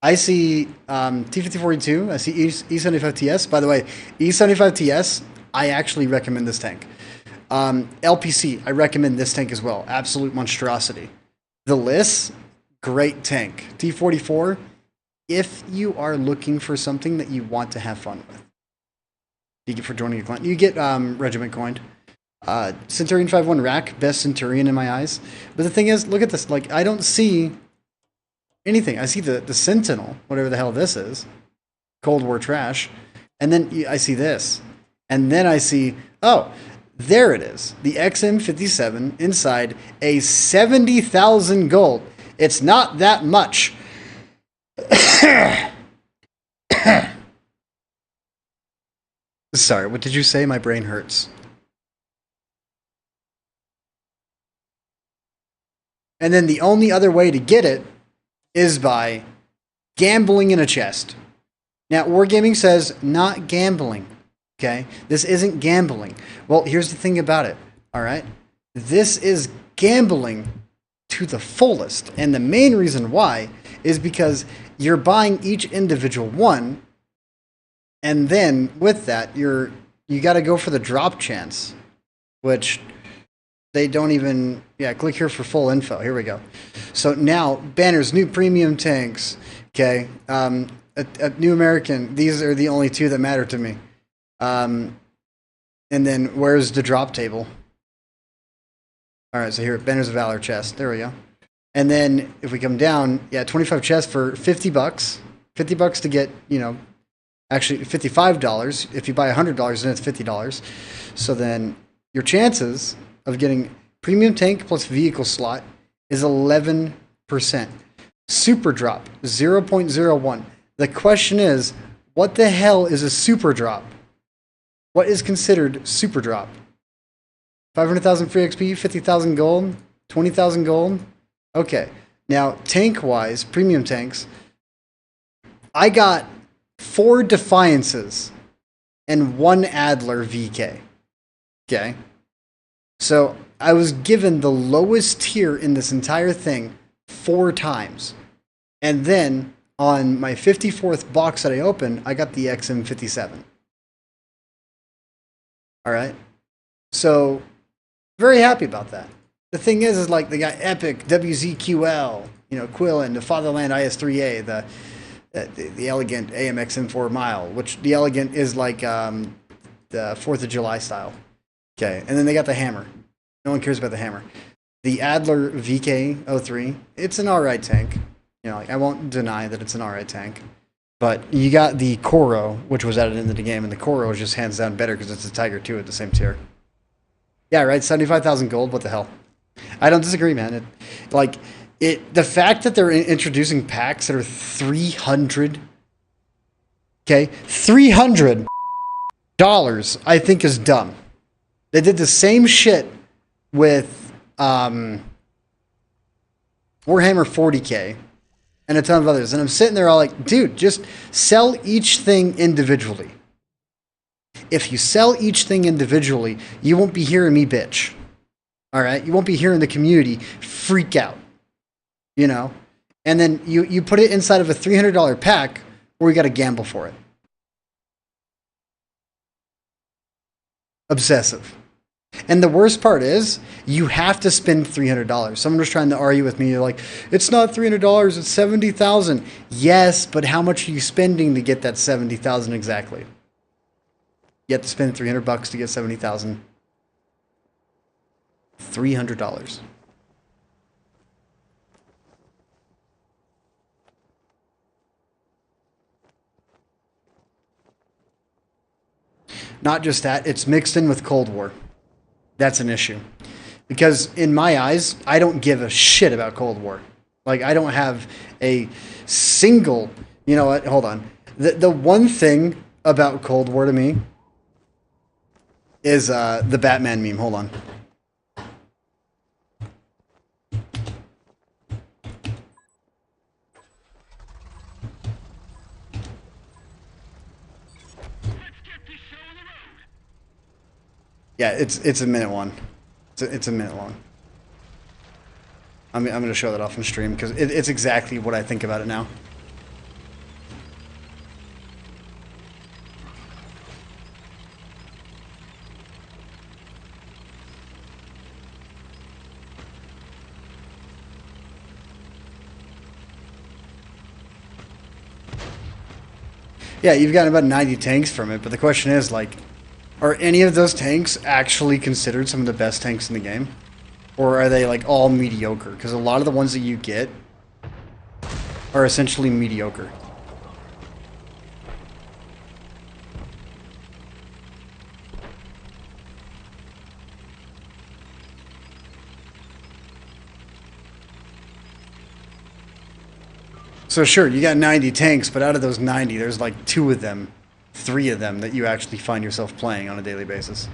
I see T5042, I see E75TS. By the way, E75TS, I actually recommend this tank. LPC, I recommend this tank as well. Absolute monstrosity. The Liss, great tank. T44, if you are looking for something that you want to have fun with. You get for joining a clan. You get Regiment coined. Centurion 5-1 rack, best Centurion in my eyes. But the thing is, look at this. Like, I don't see anything. I see the Sentinel, whatever the hell this is. Cold War trash. And then I see this. And then I see, oh, there it is. The XM57 inside a 70,000 gold. It's not that much. Sorry, what did you say? My brain hurts. And then the only other way to get it is by gambling in a chest. Now, Wargaming says not gambling. Okay? This isn't gambling. Well, here's the thing about it. All right? This is gambling to the fullest. And the main reason why is because you're buying each individual one, and then with that, you got to go for the drop chance, which they don't even. Yeah, click here for full info. Here we go. So now banners, new premium tanks. Okay, a new American. These are the only two that matter to me. And then where's the drop table? All right, so here, Banners of Valor chest. There we go. And then if we come down, yeah, 25 chests for $50. $50 to get, actually $55. If you buy $100, then it's $50. So then your chances of getting premium tank plus vehicle slot is 11%. Super drop, 0.01. The question is, what the hell is a super drop? What is considered super drop? 500,000 free XP, 50,000 gold, 20,000 gold. Okay. Now, tank-wise, premium tanks, I got 4 Defiances and 1 Adler VK. Okay. So I was given the lowest tier in this entire thing 4 times. And then on my 54th box that I opened, I got the XM57. All right. So very happy about that. The thing is like they got Epic, WZQL, Quillen, the Fatherland IS-3A, the Elegant AMXM4 Mile, which the Elegant is like the 4th of July style. Okay, and then they got the Hammer. No one cares about the Hammer. The Adler VK03, it's an alright tank. I won't deny that it's an alright tank. But you got the Koro, which was added into the game, and the Koro is just hands down better because it's a Tiger 2 at the same tier. Yeah, right, 75,000 gold, what the hell? I don't disagree, man. The fact that they're introducing packs that are 300, okay, $300, I think is dumb. They did the same shit with Warhammer 40K and a ton of others. And I'm sitting there all like, dude, just sell each thing individually. If you sell each thing individually, you won't be hearing me bitch. All right? You won't be hearing the community freak out. And then you put it inside of a $300 pack where you got to gamble for it. Obsessive. And the worst part is, you have to spend $300. Someone was trying to argue with me, like, it's not $300, it's $70,000. Yes, but how much are you spending to get that $70,000 exactly? You have to spend $300 to get $70,000. $300. Not just that, it's mixed in with Cold War. That's an issue. Because in my eyes, I don't give a shit about Cold War. Like, I don't have a single... You know what? Hold on. The one thing about Cold War to me is the Batman meme. Hold on. Yeah, it's a minute one. It's a minute long. I'm going to show that off on stream because it's exactly what I think about it now. Yeah, you've gotten about 90 tanks from it, but the question is, like, are any of those tanks actually considered some of the best tanks in the game? Or are they, like, all mediocre? Because a lot of the ones that you get are essentially mediocre. So sure, you got 90 tanks, but out of those 90, there's like 2 of them, 3 of them that you actually find yourself playing on a daily basis.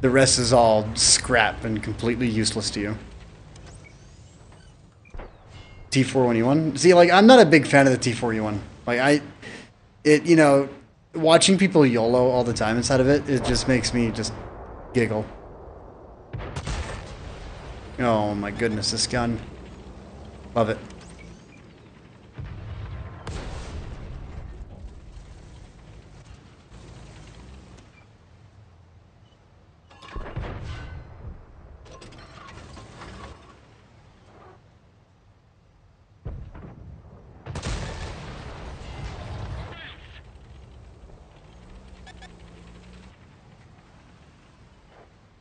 The rest is all scrap and completely useless to you. T421? See, like, I'm not a big fan of the T421. Like, you know, Watching people YOLO all the time inside of it, it just makes me just giggle. Oh my goodness, this gun. Love it.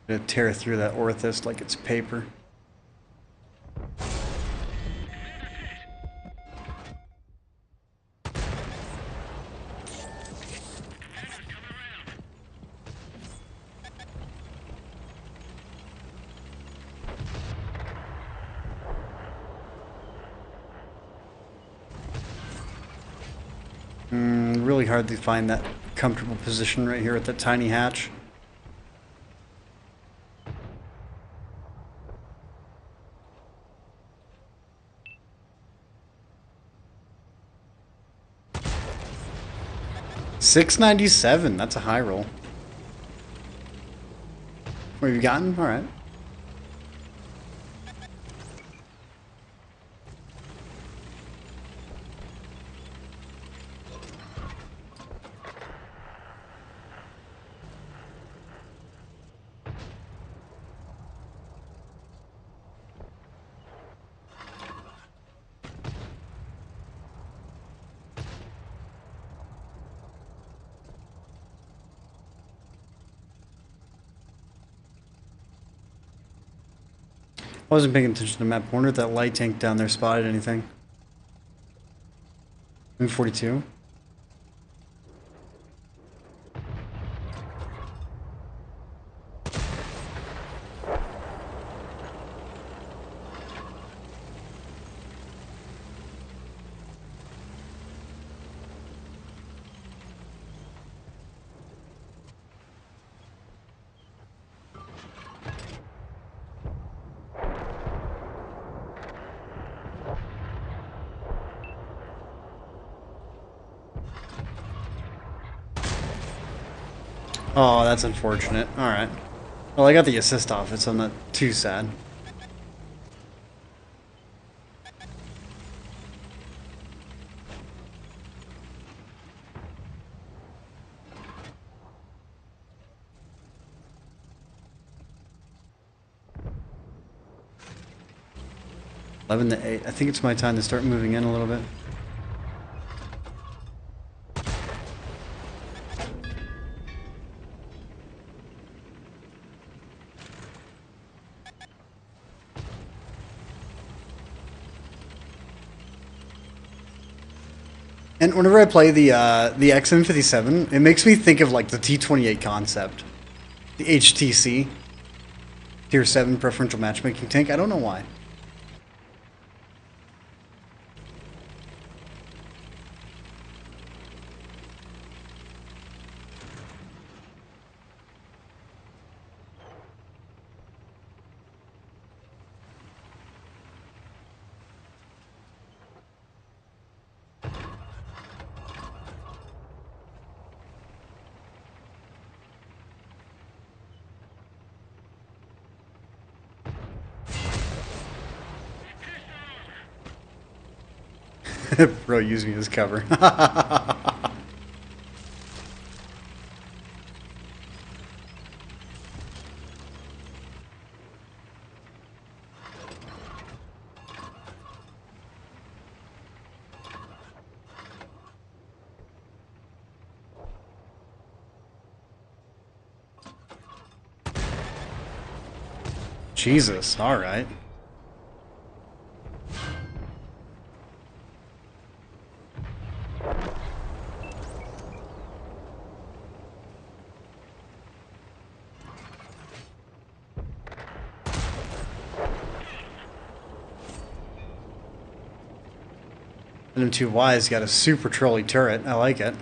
I'm gonna tear through that orthis like it's paper. Really hard to find that comfortable position right here at that tiny hatch. $6.97. That's a high roll. What have you gotten? All right. I wasn't paying attention to the map. I wonder if that light tank down there spotted anything. M42. Oh, that's unfortunate. Alright. Well, I got the assist off it, so I'm not too sad. Eleven to 8. I think it's my time to start moving in a little bit. And whenever I play the XM57, it makes me think of like the T28 concept, the HTC, Tier 7 preferential matchmaking tank. I don't know why. Bro, use me as cover. Jesus, alright. M2Y's got a super trolley turret. I like it.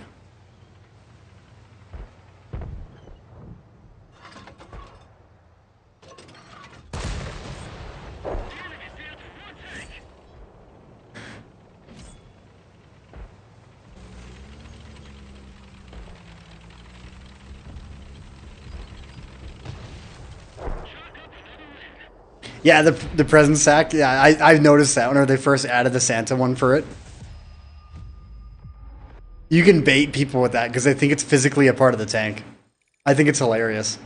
Yeah, the present sack. Yeah, I've noticed that whenever they first added the Santa one for it. You can bait people with that because they think it's physically a part of the tank. I think it's hilarious.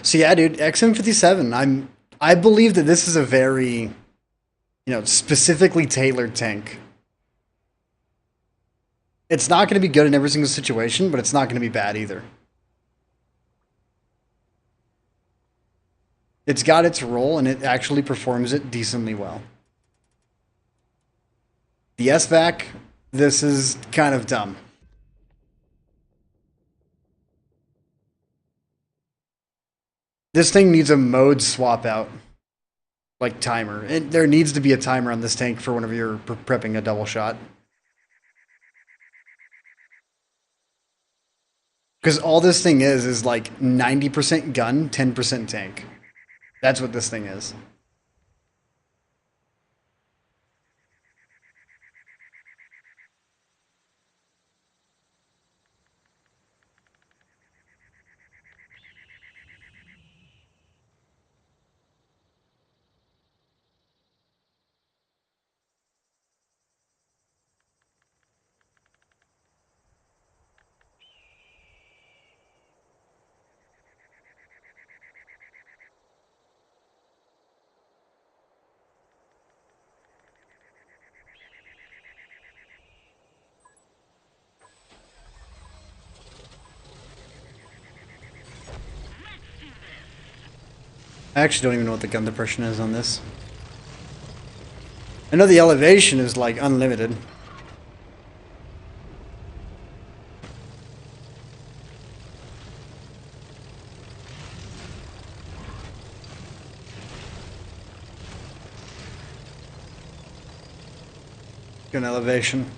So yeah, dude, XM57. I believe that this is a very, specifically tailored tank. It's not going to be good in every single situation, but it's not going to be bad either. It's got its role, and it actually performs it decently well. The SVAC, this is kind of dumb. This thing needs a mode swap out, like timer. There needs to be a timer on this tank for whenever you're prepping a double shot. Because all this thing is like 90% gun, 10% tank. That's what this thing is. I actually don't even know what the gun depression is on this. I know the elevation is like unlimited. Gun elevation.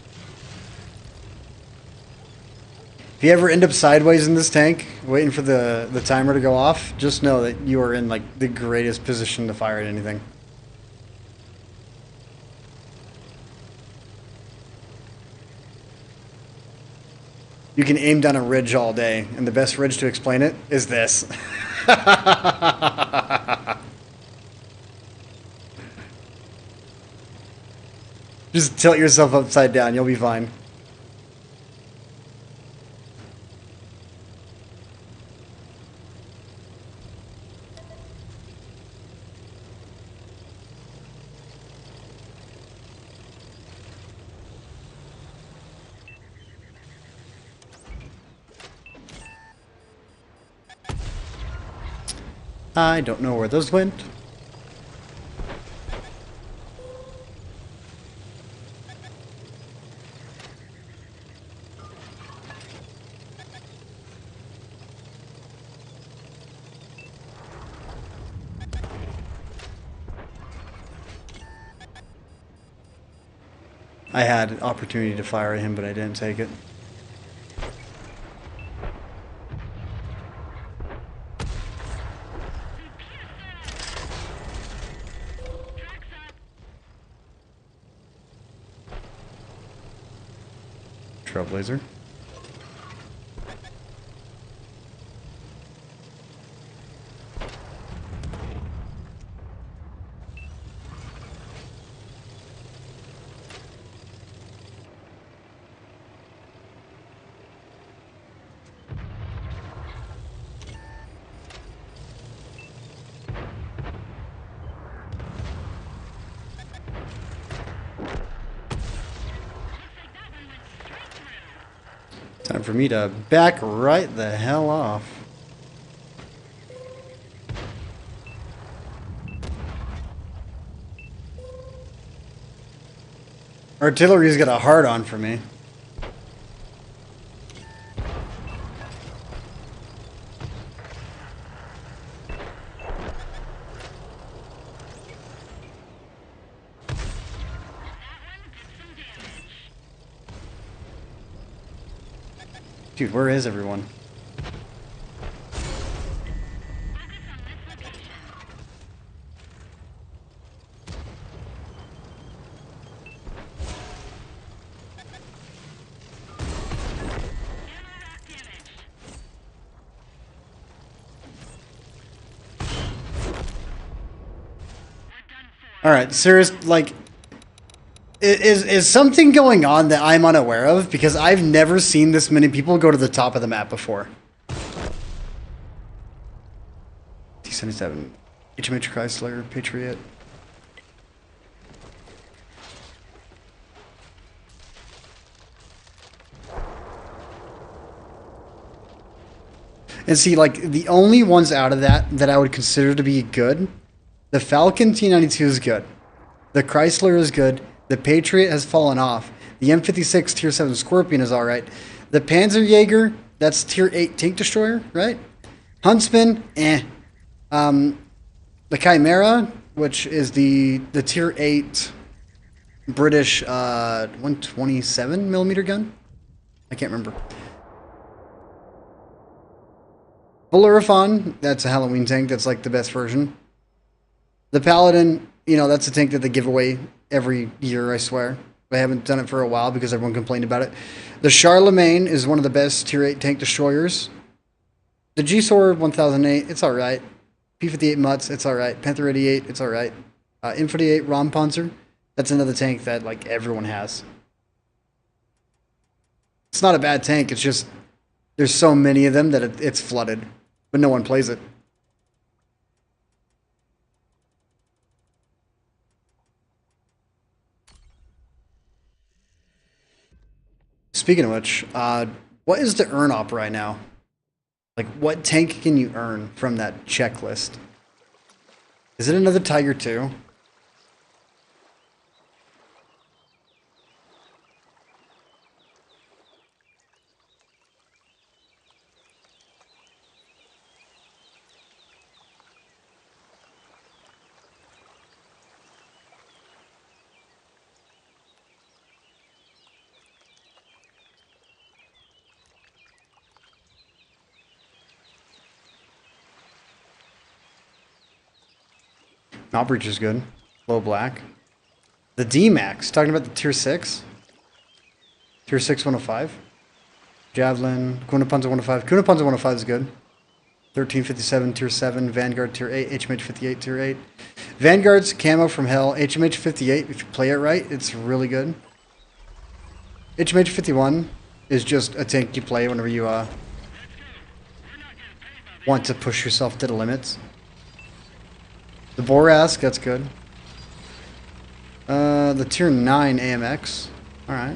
If you ever end up sideways in this tank, waiting for the timer to go off, just know that you are in like the greatest position to fire at anything. You can aim down a ridge all day, and the best ridge to explain it is this. Just tilt yourself upside down, you'll be fine. I don't know where those went. I had an opportunity to fire at him, but I didn't take it. Trailblazer. Time for me to back right the hell off. Artillery's got a hard on for me. Dude, where is everyone? All right, serious. Like, is something going on that I'm unaware of? Because I've never seen this many people go to the top of the map before. T-77, HMH Chrysler, Patriot. And see, like, the only ones out of that I would consider to be good, the Falcon T-92 is good. The Chrysler is good. The Patriot has fallen off. The M56 Tier 7 Scorpion is alright. The Panzerjäger, that's Tier 8 tank destroyer, right? Huntsman, eh. The Chimera, which is the Tier 8 British 127 millimeter gun. I can't remember. Bellerophon, that's a Halloween tank. That's like the best version. The Paladin, you know, that's a tank that they give away every year, I swear. I haven't done it for a while because everyone complained about it. The Charlemagne is one of the best Tier 8 tank destroyers. The G-Sword 1008, it's alright. P-58 Mutz, it's alright. Panther 88, it's alright. M-58 Rompanzer, that's another tank that, like, everyone has. It's not a bad tank, it's just there's so many of them that it's flooded, but no one plays it. Speaking of which, what is the earn op right now? Like, what tank can you earn from that checklist? Is it another Tiger 2? Outbreach is good. Low black. The D-Max, talking about the Tier 6? Tier 6 105. Javelin, Kunapanzer 105. Kunapanzer 105 is good. 1357 Tier 7. Vanguard Tier 8. HMH 58 Tier 8. Vanguard's camo from hell. HMH 58, if you play it right, it's really good. HMH 51 is just a tank you play whenever you want to push yourself to the limits. The Borask, that's good. The Tier 9 AMX. Alright.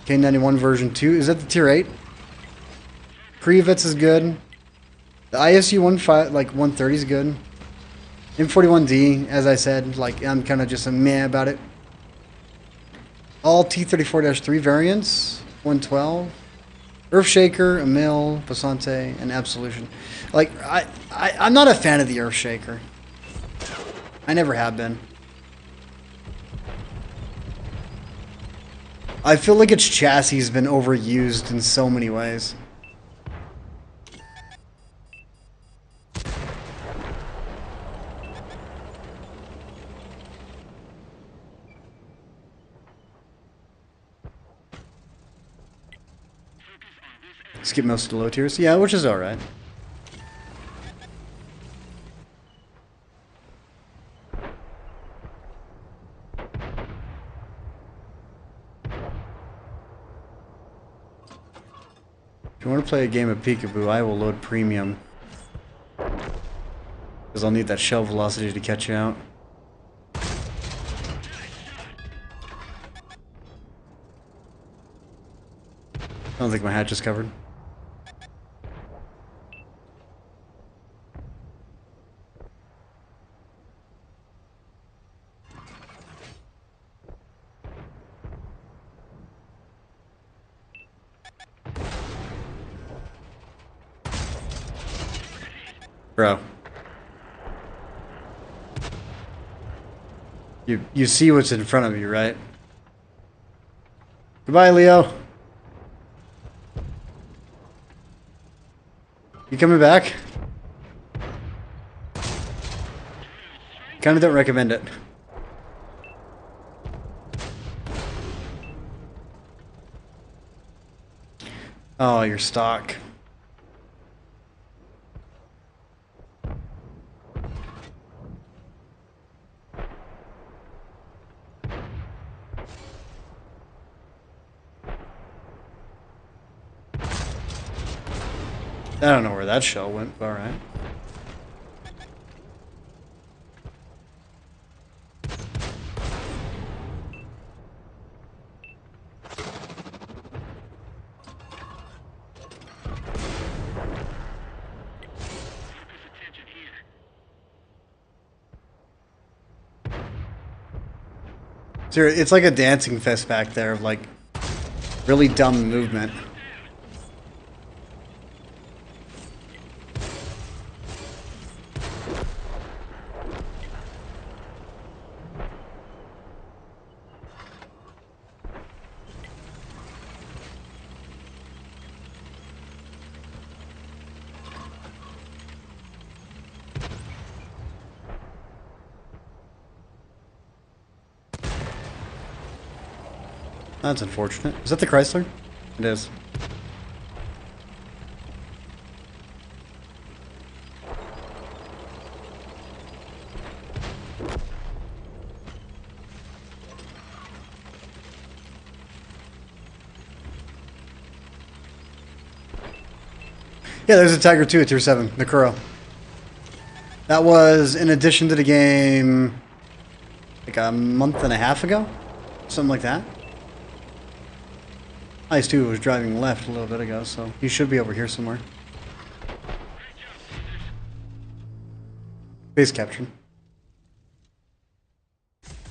K91 version 2. Is that the Tier 8? Krivets is good. The ISU 130 is good. M41D, as I said, like, I'm kind of just a meh about it. All T34-3 variants. 112. Earthshaker, Emil, Passante, and Absolution. Like, I'm not a fan of the Earthshaker. I never have been. I feel like its chassis has been overused in so many ways. Skip most of the low tiers. Yeah, which is alright. If you want to play a game of peekaboo, I will load premium. Because I'll need that shell velocity to catch you out. I don't think my hatch is covered. Bro. You see what's in front of you, right? Goodbye, Leo. You coming back? Kinda don't recommend it. Oh, your stock. I don't know where that shell went, but alright. So it's like a dancing fest back there of like really dumb movement. That's unfortunate. Is that the Chrysler? It is. Yeah, there's a Tiger 2 at Tier 7, the Kuro. That was in addition to the game like a month and a half ago? Something like that. Ice 2 was driving left a little bit ago, so he should be over here somewhere. Base captured.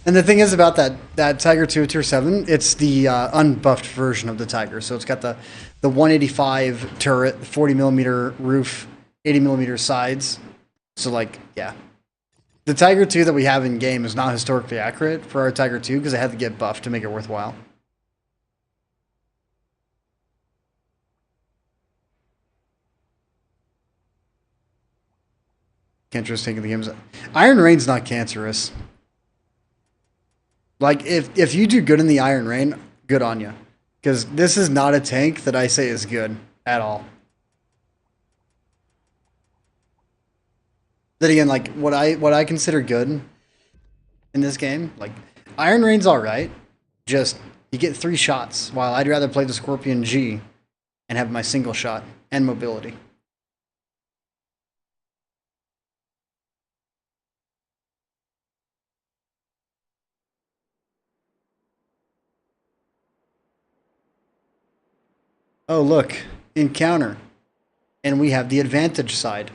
And the thing is about that Tiger 2 Tier 7, it's the unbuffed version of the Tiger. So it's got the 185 turret, 40mm roof, 80mm sides. So like, yeah. The Tiger 2 that we have in game is not historically accurate for our Tiger 2 because it had to get buffed to make it worthwhile. Cancerous taking the games. Iron Rain's not cancerous. Like, if you do good in the Iron Rain, good on you. Because this is not a tank that I say is good at all. Then again, like, what I consider good in this game, like, Iron Rain's alright. Just, you get 3 shots, while I'd rather play the Scorpion G and have my single shot and mobility. Oh, look. Encounter. And we have the advantage side.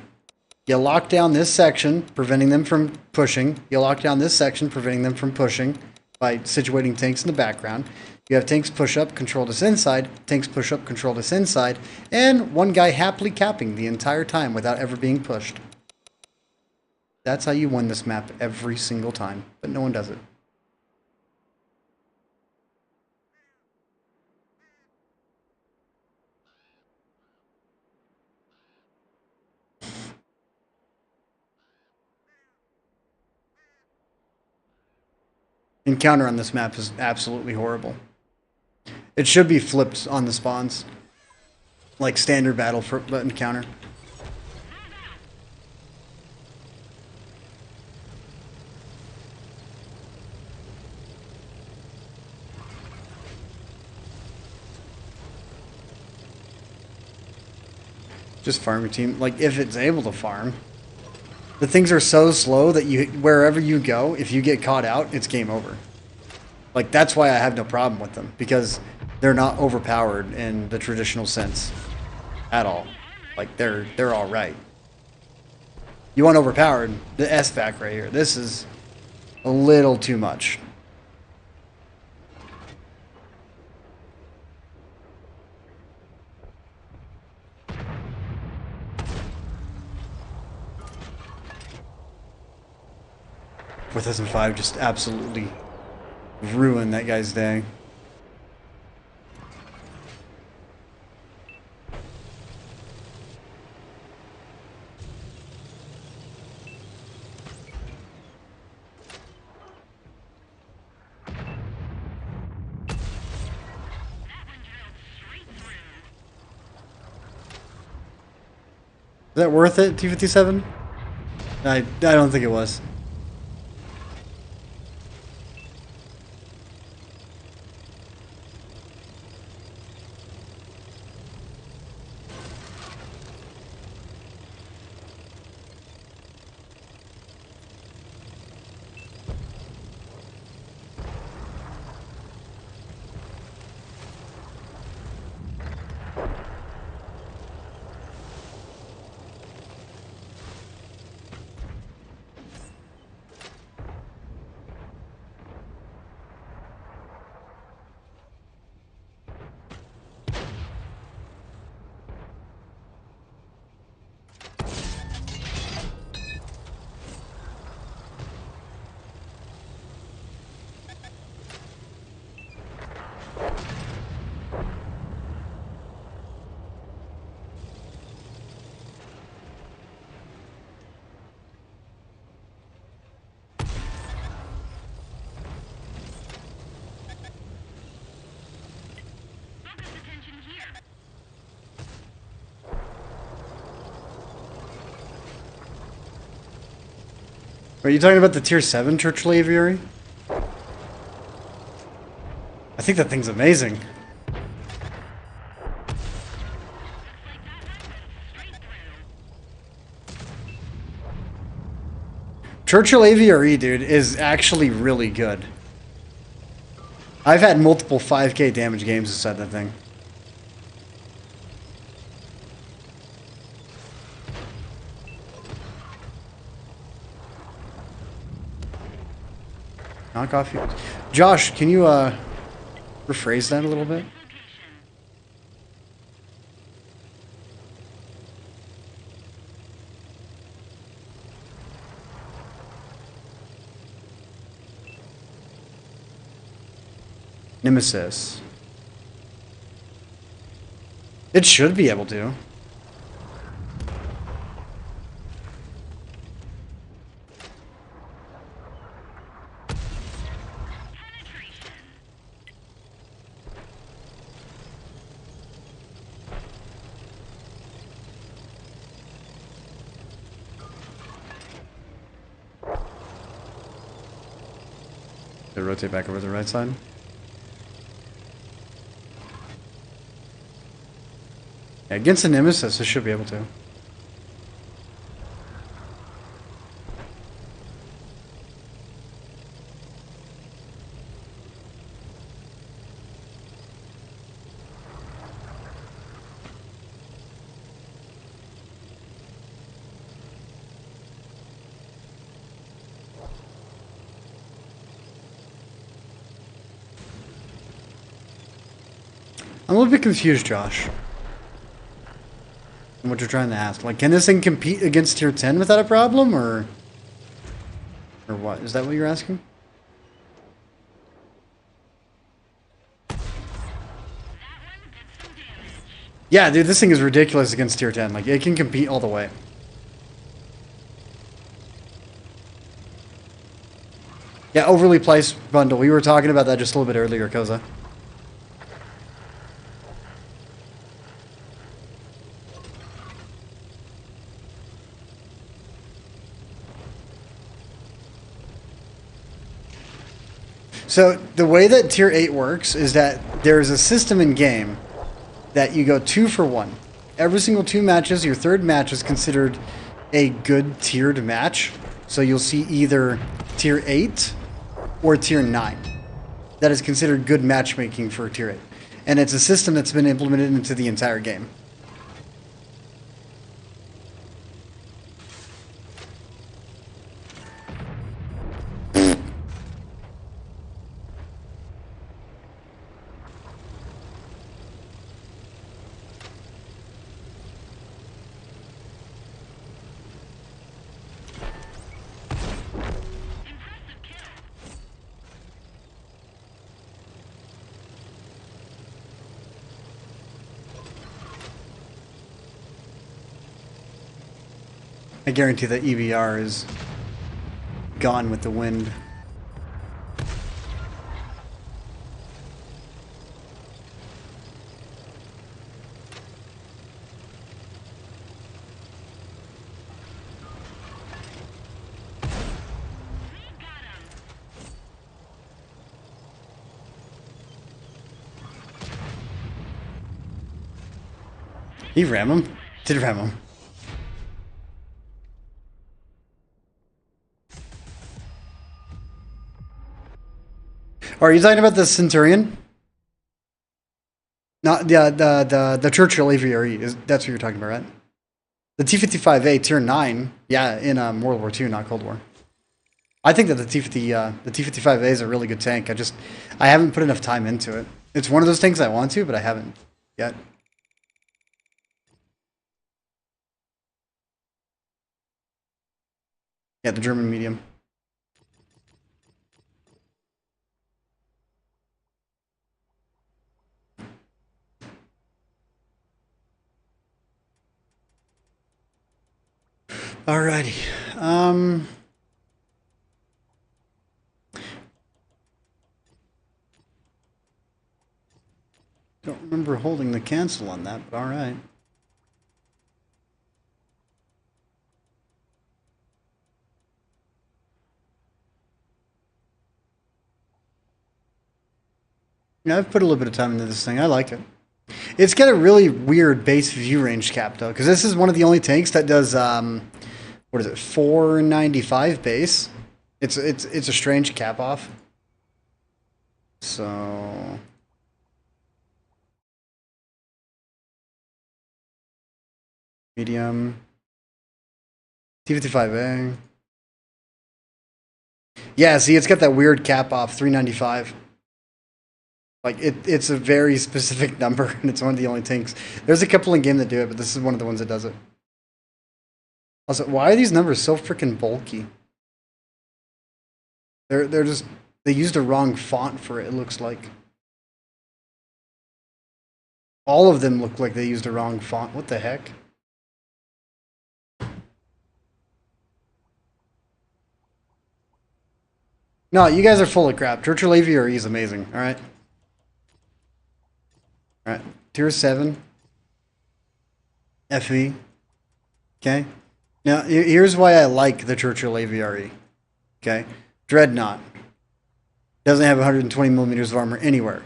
You lock down this section, preventing them from pushing. You lock down this section, preventing them from pushing by situating tanks in the background. You have tanks push up, control this inside. Tanks push up, control this inside. And one guy happily capping the entire time without ever being pushed. That's how you win this map every single time. But no one does it. Encounter on this map is absolutely horrible. It should be flipped on the spawns. Like standard battle for encounter. Just farm your team. Like, if it's able to farm. The things are so slow that you, wherever you go, if you get caught out, it's game over. Like, that's why I have no problem with them. Because they're not overpowered in the traditional sense. At all. Like, they're alright. You want overpowered, the SVAC right here. This is a little too much. Fourth XM57 just absolutely ruined that guy's day. Is that worth it, T57? I don't think it was. Are you talking about the tier 7 Churchill Aviary? I think that thing's amazing. Churchill Aviary, dude, is actually really good. I've had multiple 5k damage games inside that thing. Knock off you. Josh, can you rephrase that a little bit? Nemesis. It should be able to. Rotate back over to the right side. Yeah, against the Nemesis, it should be able to. I'm a little bit confused, Josh. On what you're trying to ask. Like, can this thing compete against tier 10 without a problem, or what? Is that what you're asking? Yeah, dude, this thing is ridiculous against tier 10. Like, it can compete all the way. Yeah, overly priced bundle. We were talking about that just a little bit earlier, Koza. So the way that tier 8 works is that there's a system in game that you go 2 for 1. Every single 2 matches, your third match is considered a good tiered match. So you'll see either tier 8 or tier 9. That is considered good matchmaking for tier 8. And it's a system that's been implemented into the entire game. I guarantee that EBR is gone with the wind. He ram him? Did ram him. Are you talking about the Centurion? Not the Churchill Aviary. That's what you're talking about, right? The T-55A tier 9, yeah, in World War II, not Cold War. I think that the T-55A is a really good tank. I haven't put enough time into it. It's one of those things I want to, but I haven't yet. Yeah, the German medium. Alrighty. Don't remember holding the cancel on that, but alright. Yeah, I've put a little bit of time into this thing. I like it. It's got a really weird base view range cap though, because this is one of the only tanks that does what is it, 495 base. It's a strange cap off. So medium T55A. Yeah, see, it's got that weird cap off 395. Like it's a very specific number, and it's one of the only tanks. There's a couple in game that do it, but this is one of the ones that does it. Also, why are these numbers so freaking bulky? They're just they used a wrong font for it. It looks like all of them look like they used a wrong font. What the heck? No, you guys are full of crap. Churchill Aviary is amazing. All right, all right. Tier 7 FE. Okay. Now here's why I like the Churchill Aviary. Okay, Dreadnought doesn't have 120 millimeters of armor anywhere.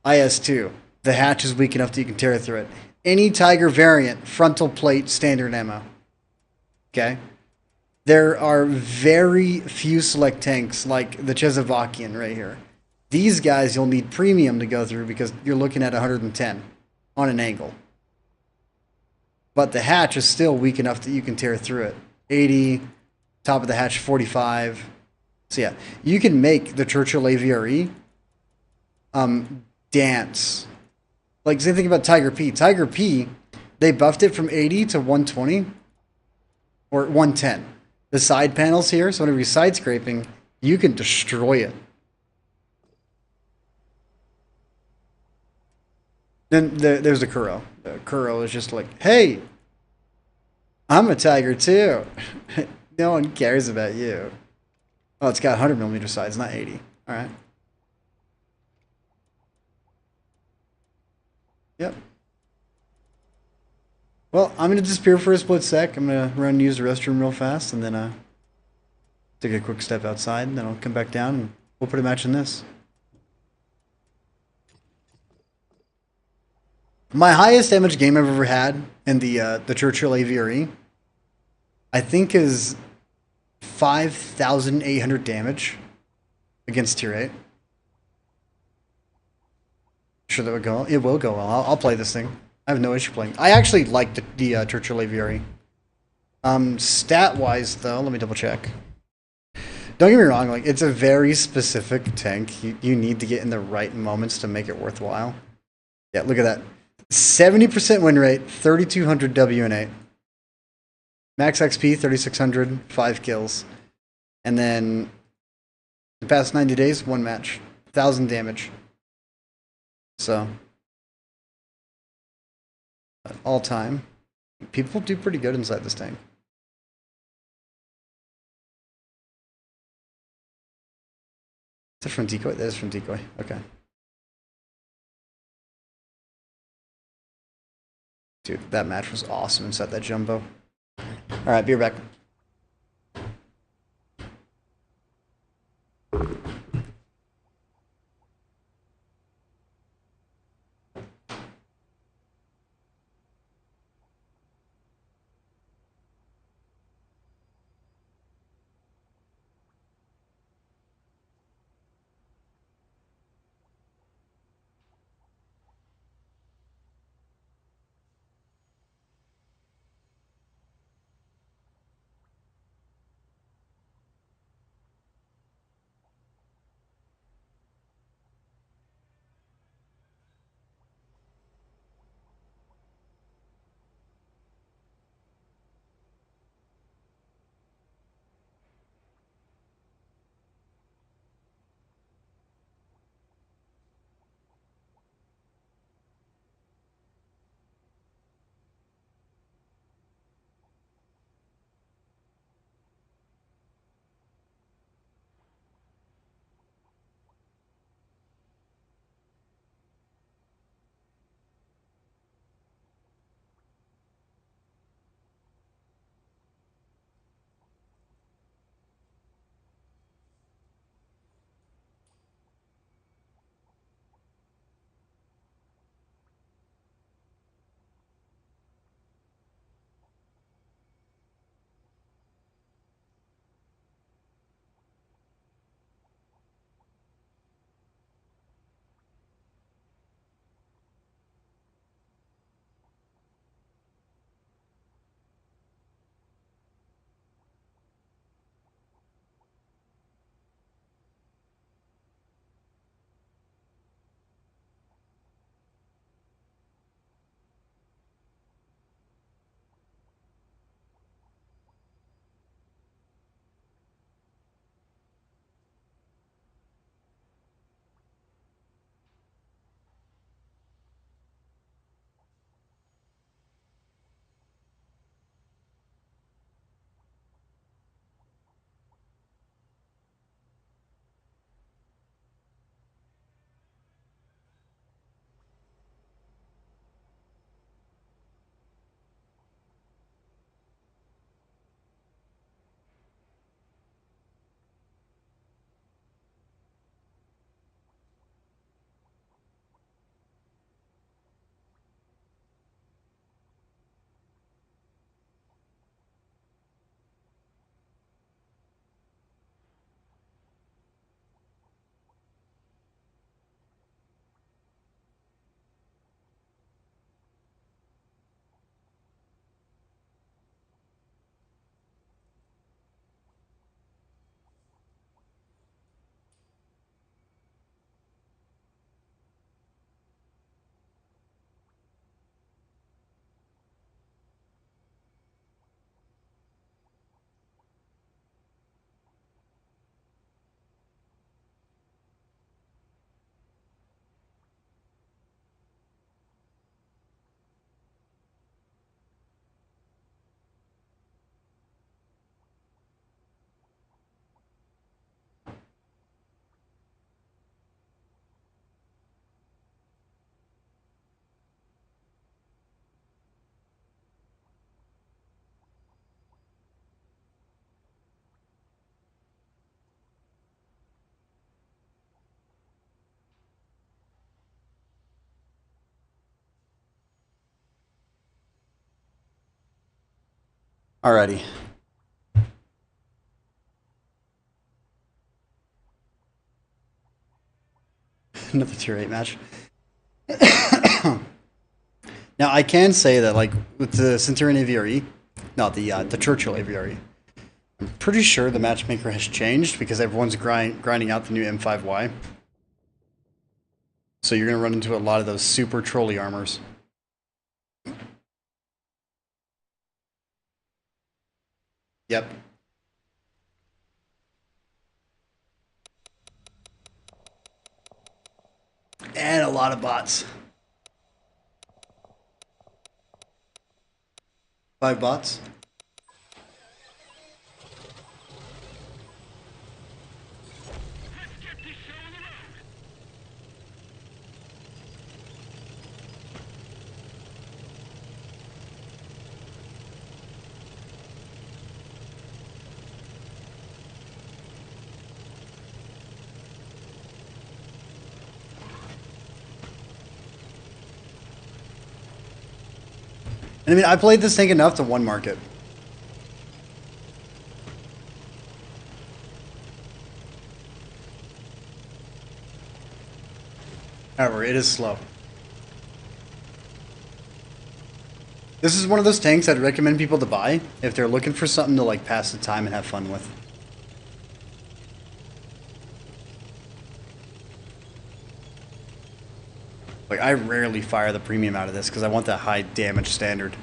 IS-2. The hatch is weak enough that you can tear through it. Any Tiger variant, frontal plate, standard ammo. Okay? There are very few select tanks like the Czechoslovakian right here. These guys you'll need premium to go through because you're looking at 110 on an angle. But the hatch is still weak enough that you can tear through it. 80, top of the hatch 45. So yeah, you can make the Churchill AVRE dance. Like, same thing about Tiger P. Tiger P, they buffed it from 80 to 120 or 110. The side panels here, so whenever you're side scraping, you can destroy it. Then there's the Kuro. The Kuro is just like, hey, I'm a Tiger too. No one cares about you. Oh, it's got 100 millimeter sides, not 80. All right. Yep. Well, I'm going to disappear for a split sec. I'm going to run and use the restroom real fast and then take a quick step outside. And then I'll come back down and we'll put a match in this. My highest damage game I've ever had in the Churchill AVRE, I think, is 5,800 damage against tier 8. Sure that would go. It will go well. I'll play this thing. I have no issue playing. I actually like the Churchill AVRE. Stat wise though, let me double check. Don't get me wrong, like it's a very specific tank. You need to get in the right moments to make it worthwhile. Yeah, look at that. 70% win rate, 3,200 WN8. Max XP, 3,600, 5 kills. And then the past 90 days, 1 match. 1,000 damage. So, all time. People do pretty good inside this tank. Is that from Decoy? That is from Decoy. Okay. Dude, that match was awesome inside that jumbo. Alright, be right back. Alrighty. Another tier 8 match. Now I can say that like with the Centurion AVRE, not the Churchill AVRE, I'm pretty sure the matchmaker has changed because everyone's grinding out the new M5Y. So you're gonna run into a lot of those super trolley armors. Yep. And a lot of bots. 5 bots. And I mean, I played this tank enough to one market. However, it is slow. This is one of those tanks I'd recommend people to buy if they're looking for something to like pass the time and have fun with. Like, I rarely fire the premium out of this because I want that high damage standard.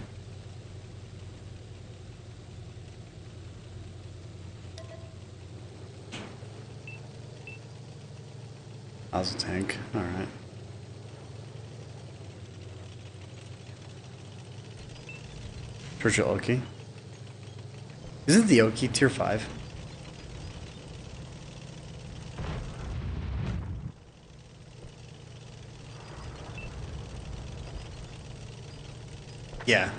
How's the tank? Alright. Churchill Oki. Isn't the Oki tier 5? Yeah.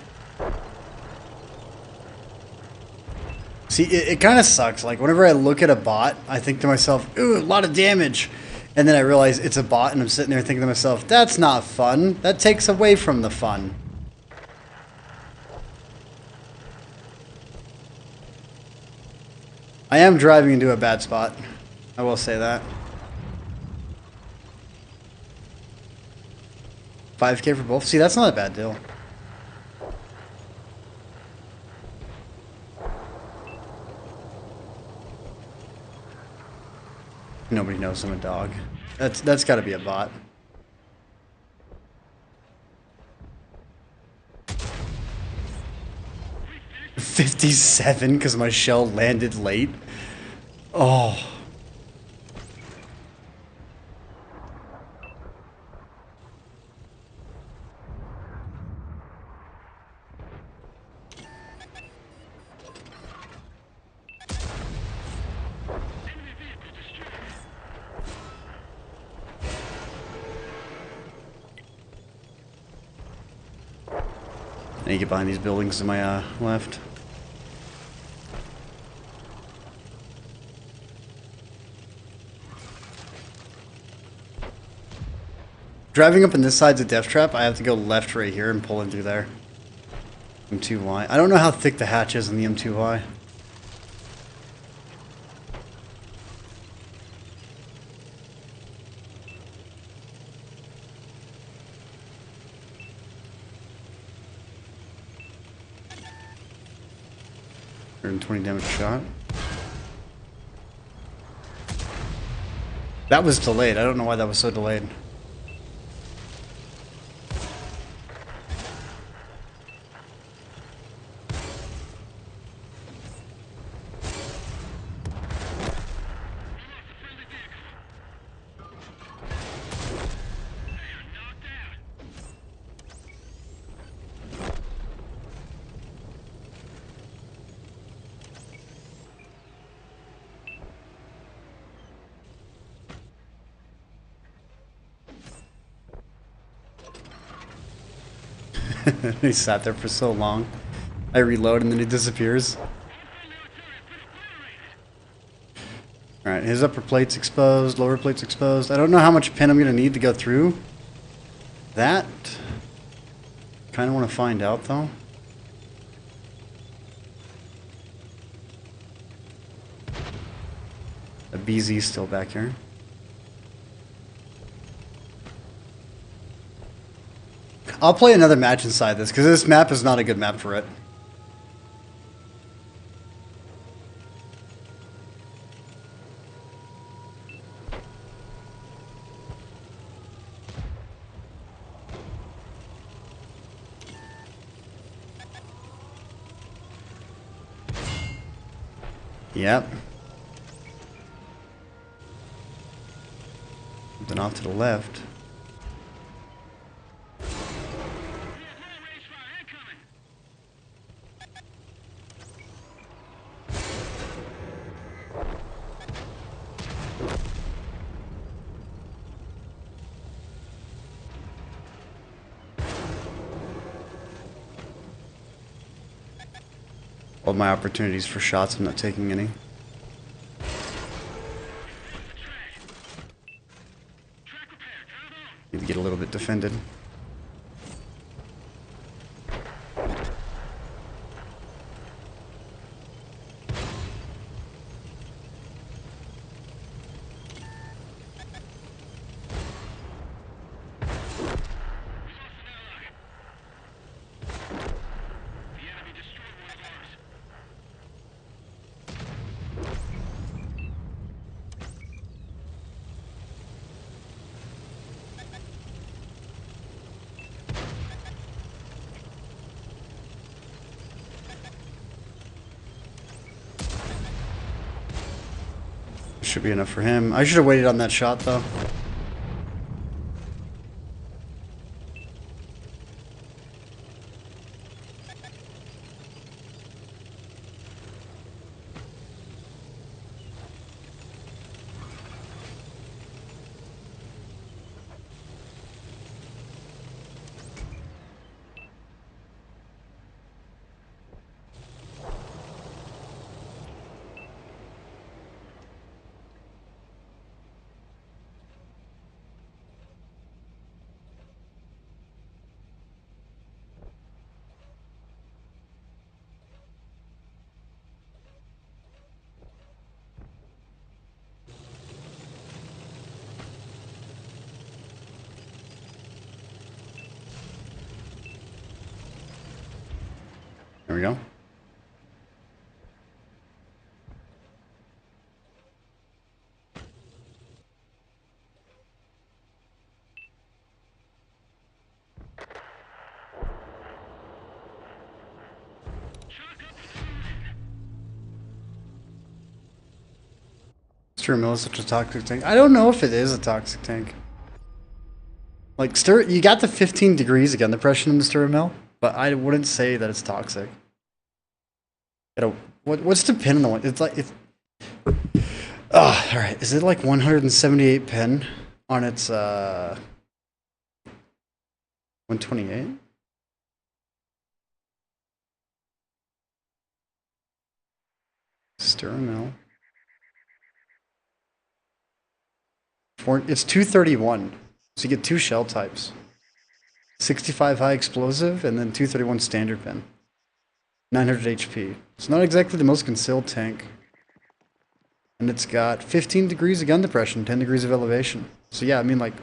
See, it kind of sucks. Like, whenever I look at a bot, I think to myself, ooh, a lot of damage. And then I realize it's a bot, and I'm sitting there thinking to myself, that's not fun. That takes away from the fun. I am driving into a bad spot. I will say that. 5K for both? See, that's not a bad deal. Nobody knows I'm a dog. That's got to be a bot. $57 because my shell landed late. Oh. I need to get behind these buildings to my left. Driving up in this side's a death trap. I have to go left right here and pull in through there. M2Y. I don't know how thick the hatch is in the M2Y. $120 damage shot. That was delayed. I don't know why that was so delayed. He sat there for so long. I reload and then he disappears. Alright, his upper plate's exposed, lower plate's exposed. I don't know how much pin I'm going to need to go through that. Kind of want to find out though. BZ still back here. I'll play another match inside this, because this map is not a good map for it. Yep. Then off to the left. All my opportunities for shots, I'm not taking any. Need to get a little bit defended. Should be enough for him. I should have waited on that shot, though. There we go. Sturmill is such a toxic tank. I don't know if it is a toxic tank. Like, you got the 15 degrees again, the pressure in the Sturmill, but I wouldn't say that it's toxic. What's the pin on the one? It's like, it's... Oh, alright. Is it like 178 pin on its, 128? Sturmill. It's 231. So you get two shell types. 65 high explosive and then 231 standard pin. 900 HP. It's not exactly the most concealed tank. And it's got 15 degrees of gun depression, 10 degrees of elevation. So yeah, I mean, like,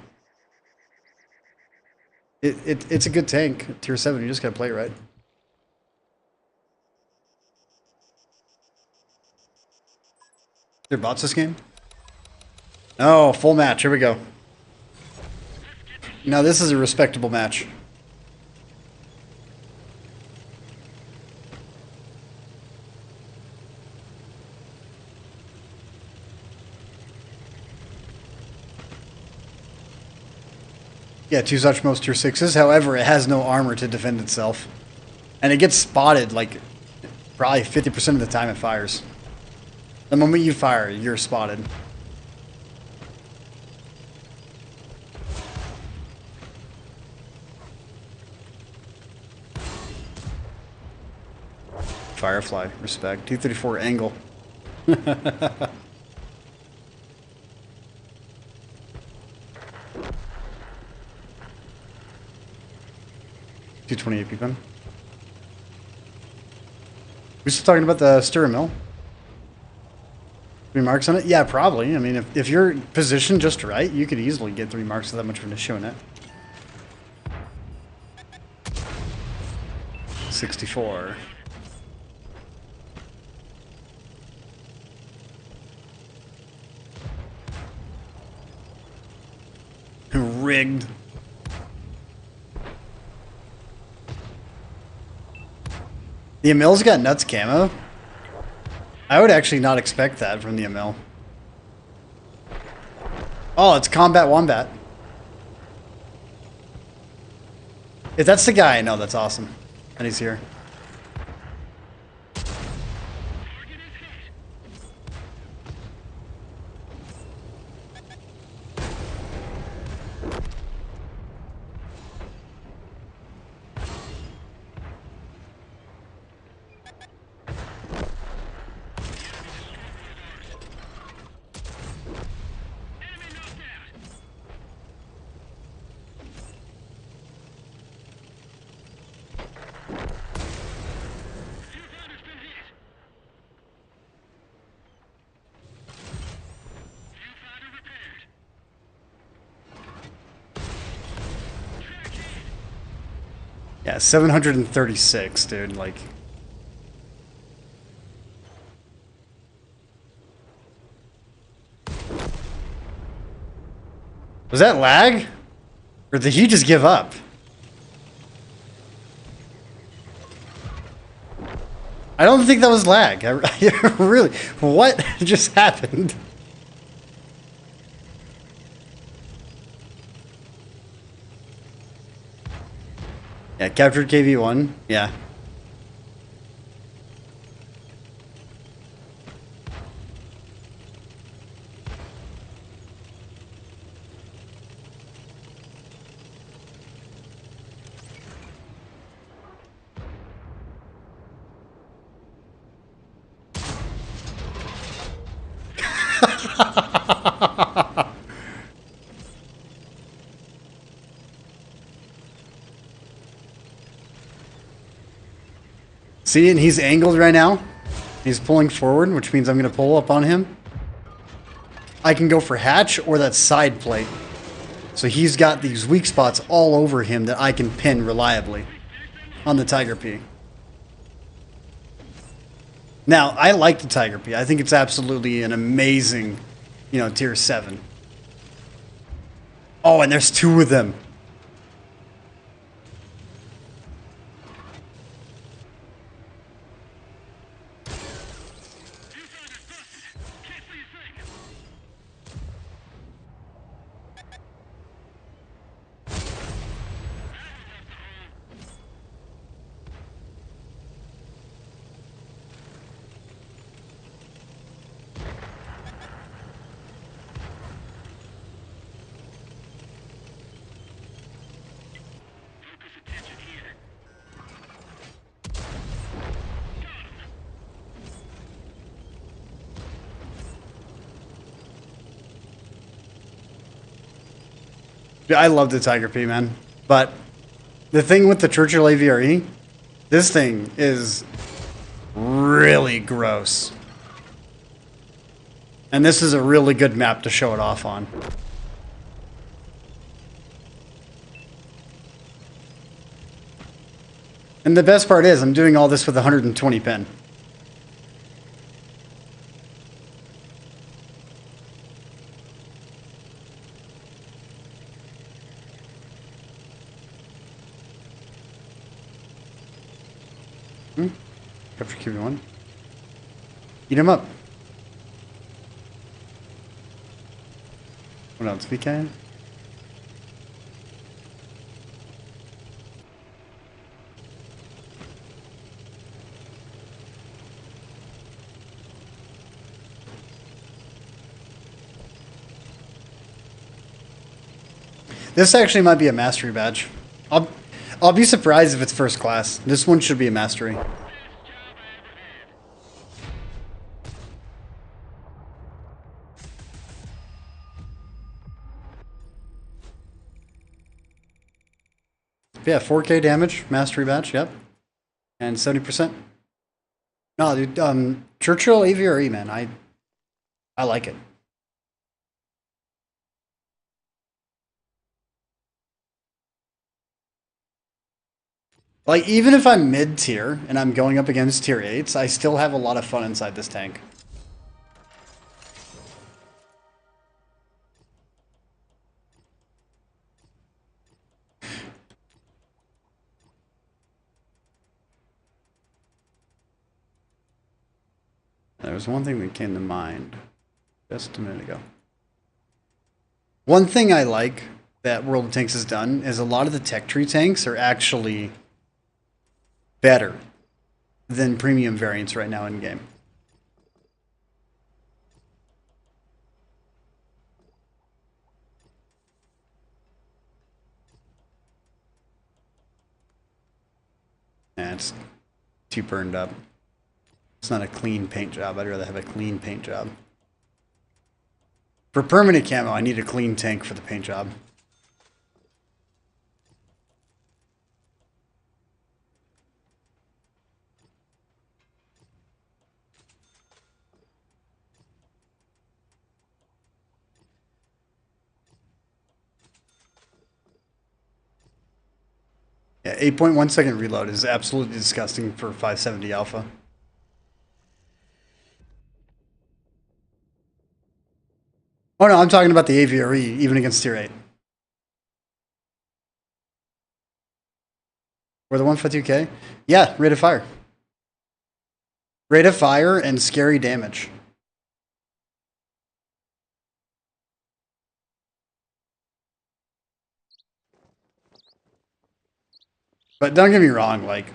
it's a good tank. Tier 7, you just gotta play it right. There bots this game? Oh, full match. Here we go. Now this is a respectable match. Yeah, two such most tier 6s. However, it has no armor to defend itself. And it gets spotted like probably 50% of the time it fires. The moment you fire, you're spotted. Firefly, respect. T-34 angle. 228 peepin. We still talking about the Sturmill? 3 marks on it? Yeah, probably. I mean, if you're positioned just right, you could easily get 3 marks with that much of an issue in it. 64. Rigged. The Emil's got nuts camo. I would actually not expect that from the Emil. Oh, it's Combat Wombat. If that's the guy, no, that's awesome. And he's here. Yeah, 736, dude, like... Was that lag? Or did he just give up? I don't think that was lag. Really, what just happened? Yeah, captured KV-1. Yeah. See, and he's angled right now. He's pulling forward, which means I'm going to pull up on him. I can go for hatch or that side plate. So he's got these weak spots all over him that I can pin reliably on the Tiger P. Now, I like the Tiger P. I think it's absolutely an amazing, you know, tier 7. Oh, and there's 2 of them. I love the Tiger P, man. But the thing with the Churchill AVRE, this thing is really gross. And this is a really good map to show it off on. And the best part is, I'm doing all this with 120 pin. Capture QB1. Eat him up. What else we can? This actually might be a mastery badge. I'll be surprised if it's first class. This one should be a mastery. Yeah, 4K damage, mastery badge, yep. And 70%. No, dude, Churchill AVRE, man. I like it. Like, even if I'm mid-tier and I'm going up against tier 8s, I still have a lot of fun inside this tank. There was one thing that came to mind just a minute ago. One thing I like that World of Tanks has done is a lot of the tech tree tanks are actually better than premium variants right now in game. It's too burned up. It's not a clean paint job. I'd rather have a clean paint job. For permanent camo, I need a clean tank for the paint job. Yeah, 8.1 second reload is absolutely disgusting for 570 alpha. Oh no, I'm talking about the AVRE, even against tier 8. Or the 152K? Yeah, rate of fire. Rate of fire and scary damage. But don't get me wrong, like,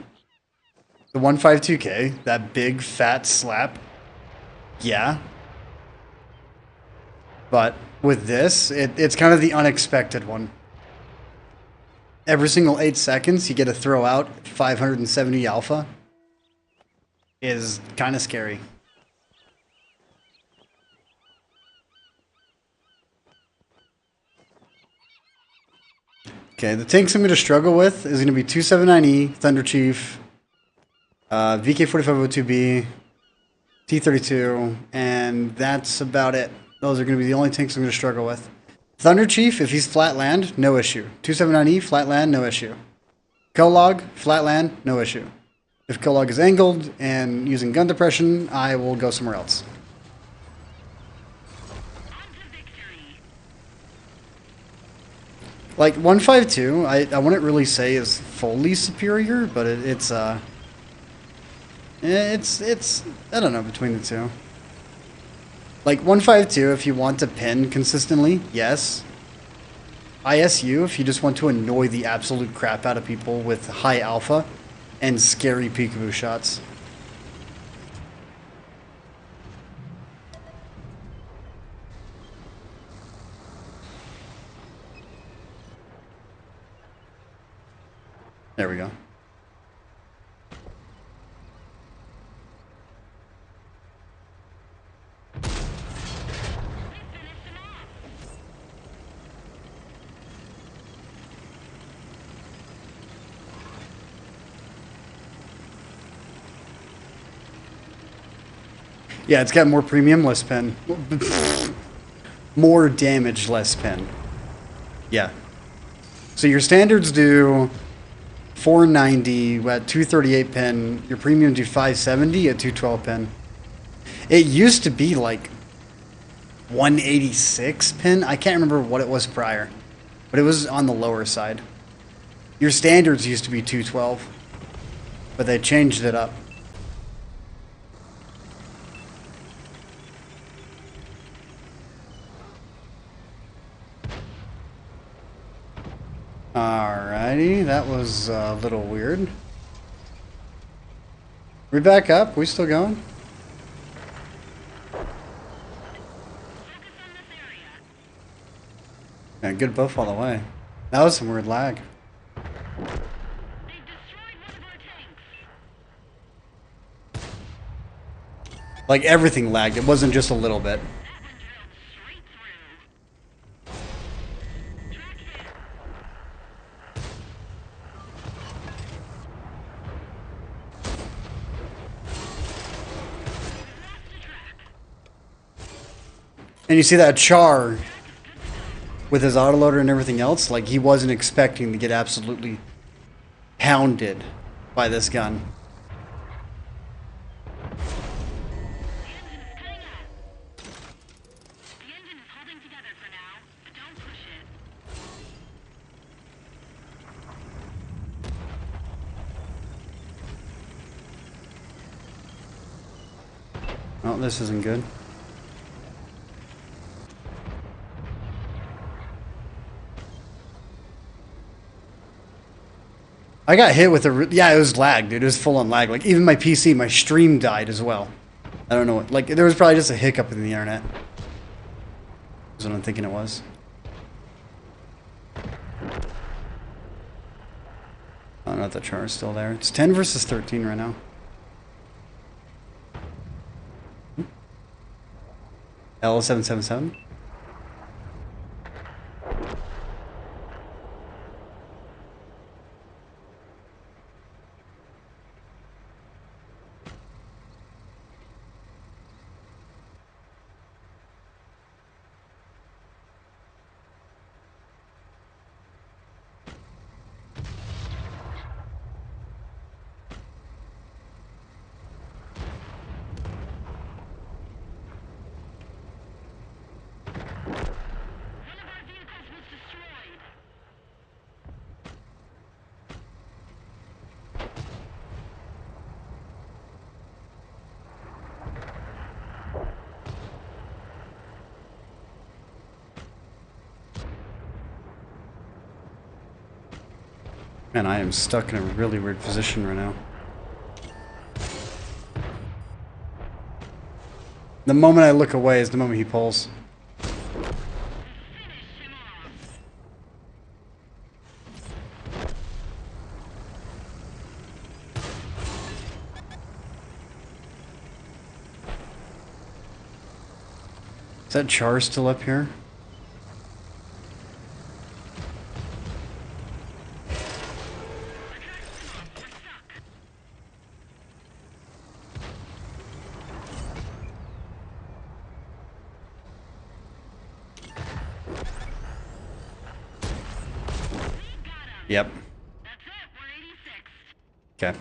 the 152K, that big fat slap, yeah. But with this, it's kind of the unexpected one. Every single 8 seconds, you get to throw out 570 alpha. Is kind of scary. Okay, the tanks I'm going to struggle with is going to be 279E, Thunder Chief, VK4502B, T32, and that's about it. Those are going to be the only tanks I'm going to struggle with. Thunder Chief, if he's flat land, no issue. 279E, flat land, no issue. Kolog, flat land, no issue. If Kolog is angled and using gun depression, I will go somewhere else. Like 152, I wouldn't really say is fully superior, but it's I don't know, between the two. Like 152, if you want to pin consistently, yes. ISU, if you just want to annoy the absolute crap out of people with high alpha and scary peekaboo shots. There we go. Yeah, it's got more premium, less pen. More damage, less pen. Yeah. So your standards do 490 at 238 pin. Your premium do 570 at 212 pin. It used to be like 186 pin. I can't remember what it was prior, but it was on the lower side. Your standards used to be 212, but they changed it up. Alrighty, that was a little weird. We back up? We still going? Yeah, good buff all the way. That was some weird lag. Like everything lagged. It wasn't just a little bit. And you see that Char with his autoloader and everything else, like he wasn't expecting to get absolutely pounded by this gun. Oh, this isn't good. I got hit with a... Yeah, it was lag, dude. It was full on lag. Like, even my PC, my stream died as well. I don't know what... Like, there was probably just a hiccup in the internet. That's what I'm thinking it was. I don't know if the char is still there. It's 10 versus 13 right now. L777. Man, I am stuck in a really weird position right now. The moment I look away is the moment he pulls. Is that char still up here? Yep.
That's it, we're 86.
Okay.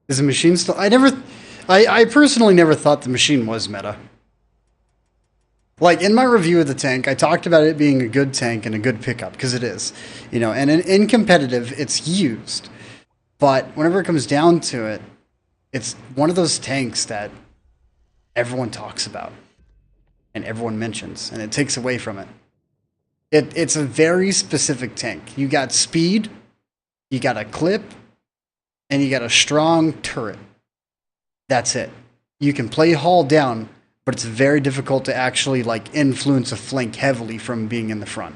Is the machine still... I personally never thought the machine was meta. Like, in my review of the tank, I talked about it being a good tank and a good pickup, because it is. You know, and in competitive, it's used. But whenever it comes down to it, it's one of those tanks that everyone talks about. And everyone mentions, and it takes away from it. It's a very specific tank. You got speed, you got a clip, and you got a strong turret. That's it. You can play hull down, but it's very difficult to actually like influence a flank heavily from being in the front.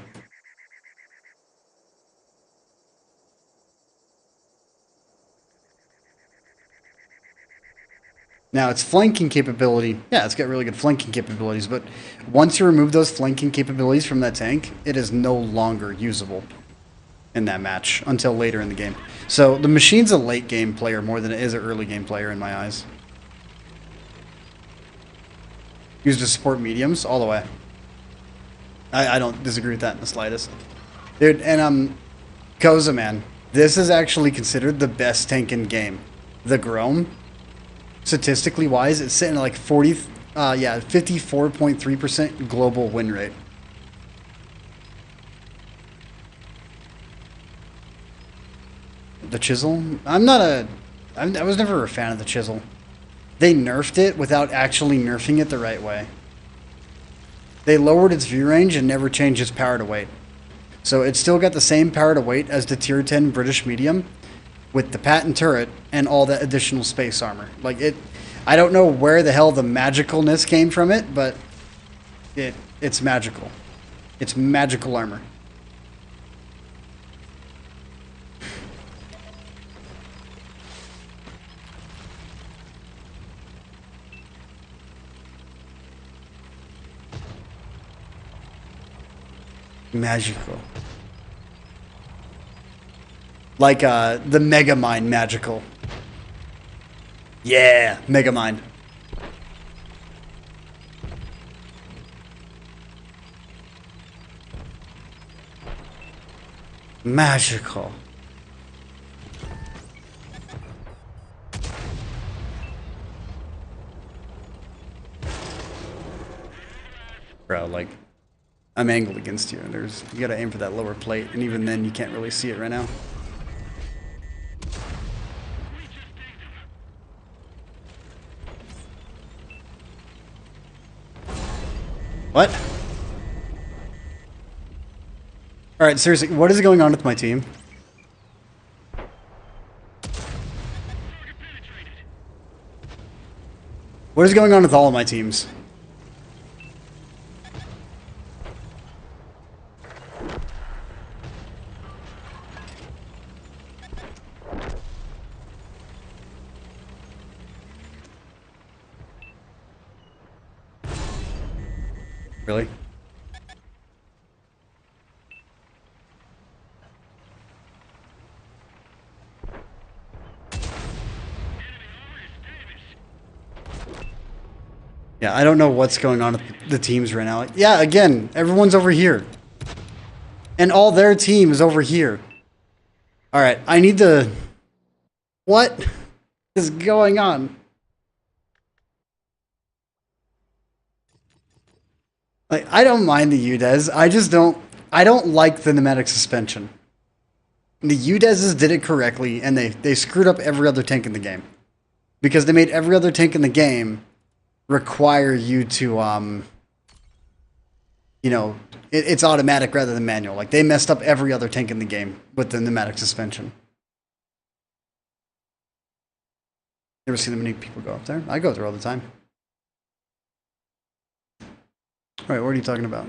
Now, its flanking capability, yeah, it's got really good flanking capabilities, but once you remove those flanking capabilities from that tank, it is no longer usable in that match until later in the game. So the machine's a late game player more than it is an early game player in my eyes. Used to support mediums all the way. I don't disagree with that in the slightest. Dude, and Koza, man, this is actually considered the best tank in game. The Grom, statistically wise, it's sitting at like 54.3% global win rate. The Chisel? I was never a fan of the Chisel. They nerfed it without actually nerfing it the right way. They lowered its view range and never changed its power to weight. So it's still got the same power to weight as the tier 10 British medium with the patent turret and all that additional space armor. Like I don't know where the hell the magicalness came from it, but it's magical. It's magical armor. Magical. Like the Megamind magical. Yeah, Megamind. Magical. Bro, like, I'm angled against you, and you gotta aim for that lower plate, and even then you can't really see it right now. What? Alright, seriously, what is going on with my team? What is going on with all of my teams? Really? Yeah, I don't know what's going on with the teams right now. Like, yeah, again, everyone's over here. And all their team is over here. Alright, I need to... What is going on? Like, I don't mind the UDES. I just don't... I don't like the pneumatic suspension. The UDESs did it correctly, and they screwed up every other tank in the game. Because they made every other tank in the game require you to, you know, it's automatic rather than manual. Like, they messed up every other tank in the game with the pneumatic suspension. Never seen that many people go up there. I go there all the time. Alright, what are you talking about?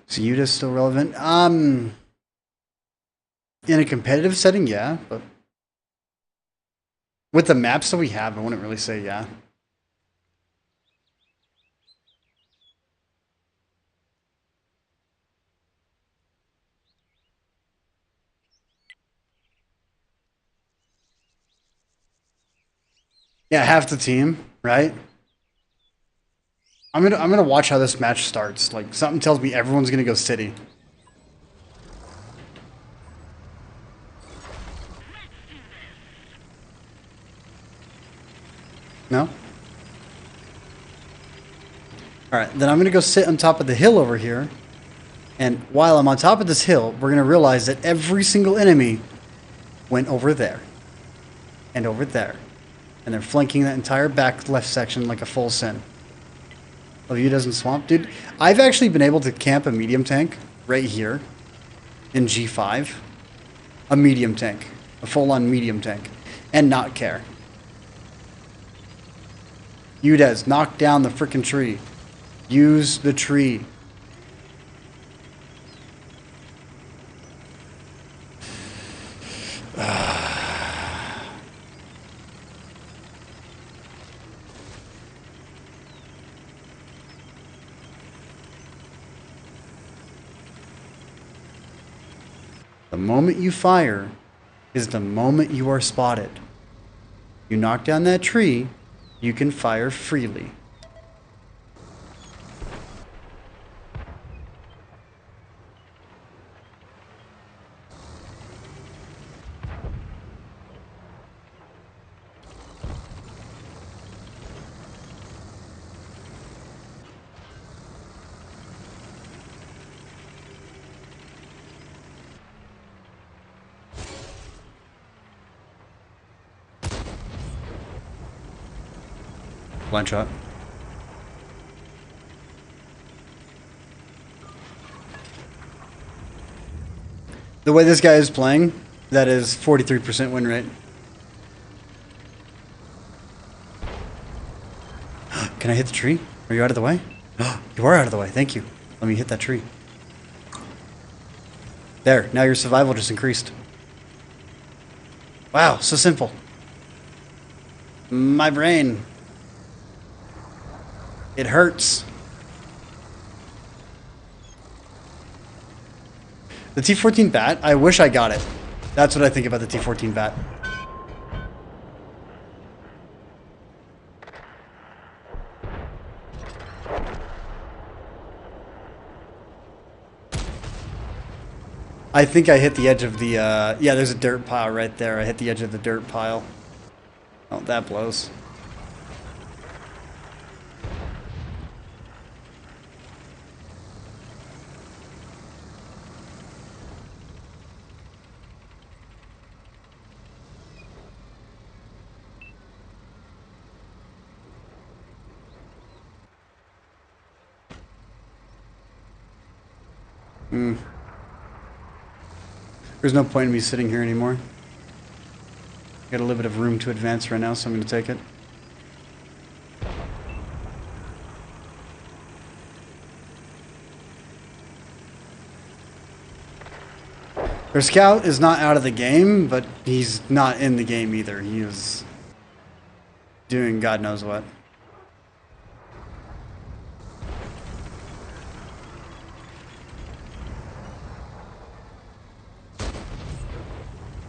So UDA's still relevant? In a competitive setting, yeah, but with the maps that we have, I wouldn't really say yeah. Yeah, half the team, right? I'm gonna watch how this match starts. Like, something tells me everyone's gonna go city. No? Alright, then I'm gonna go sit on top of the hill over here. And while I'm on top of this hill, we're gonna realize that every single enemy went over there. And over there. And they're flanking that entire back left section like a full sin. Oh, you doesn't swamp? Dude, I've actually been able to camp a medium tank right here in G5. A medium tank. A full-on medium tank. And not care. UDES, knock down the frickin' tree. Use the tree. The moment you fire is the moment you are spotted. You knock down that tree, you can fire freely. Blind shot. The way this guy is playing, that is 43% win rate. Can I hit the tree? Are you out of the way? You are out of the way. Thank you. Let me hit that tree. There. Now your survival just increased. Wow, so simple. My brain. It hurts. The T14 bat, I wish I got it. That's what I think about the T14 bat. I think I hit the edge of the, yeah, there's a dirt pile right there. I hit the edge of the dirt pile. Oh, that blows. There's no point in me sitting here anymore. Got a little bit of room to advance right now, so I'm going to take it. Their scout is not out of the game, but he's not in the game either. He is doing God knows what.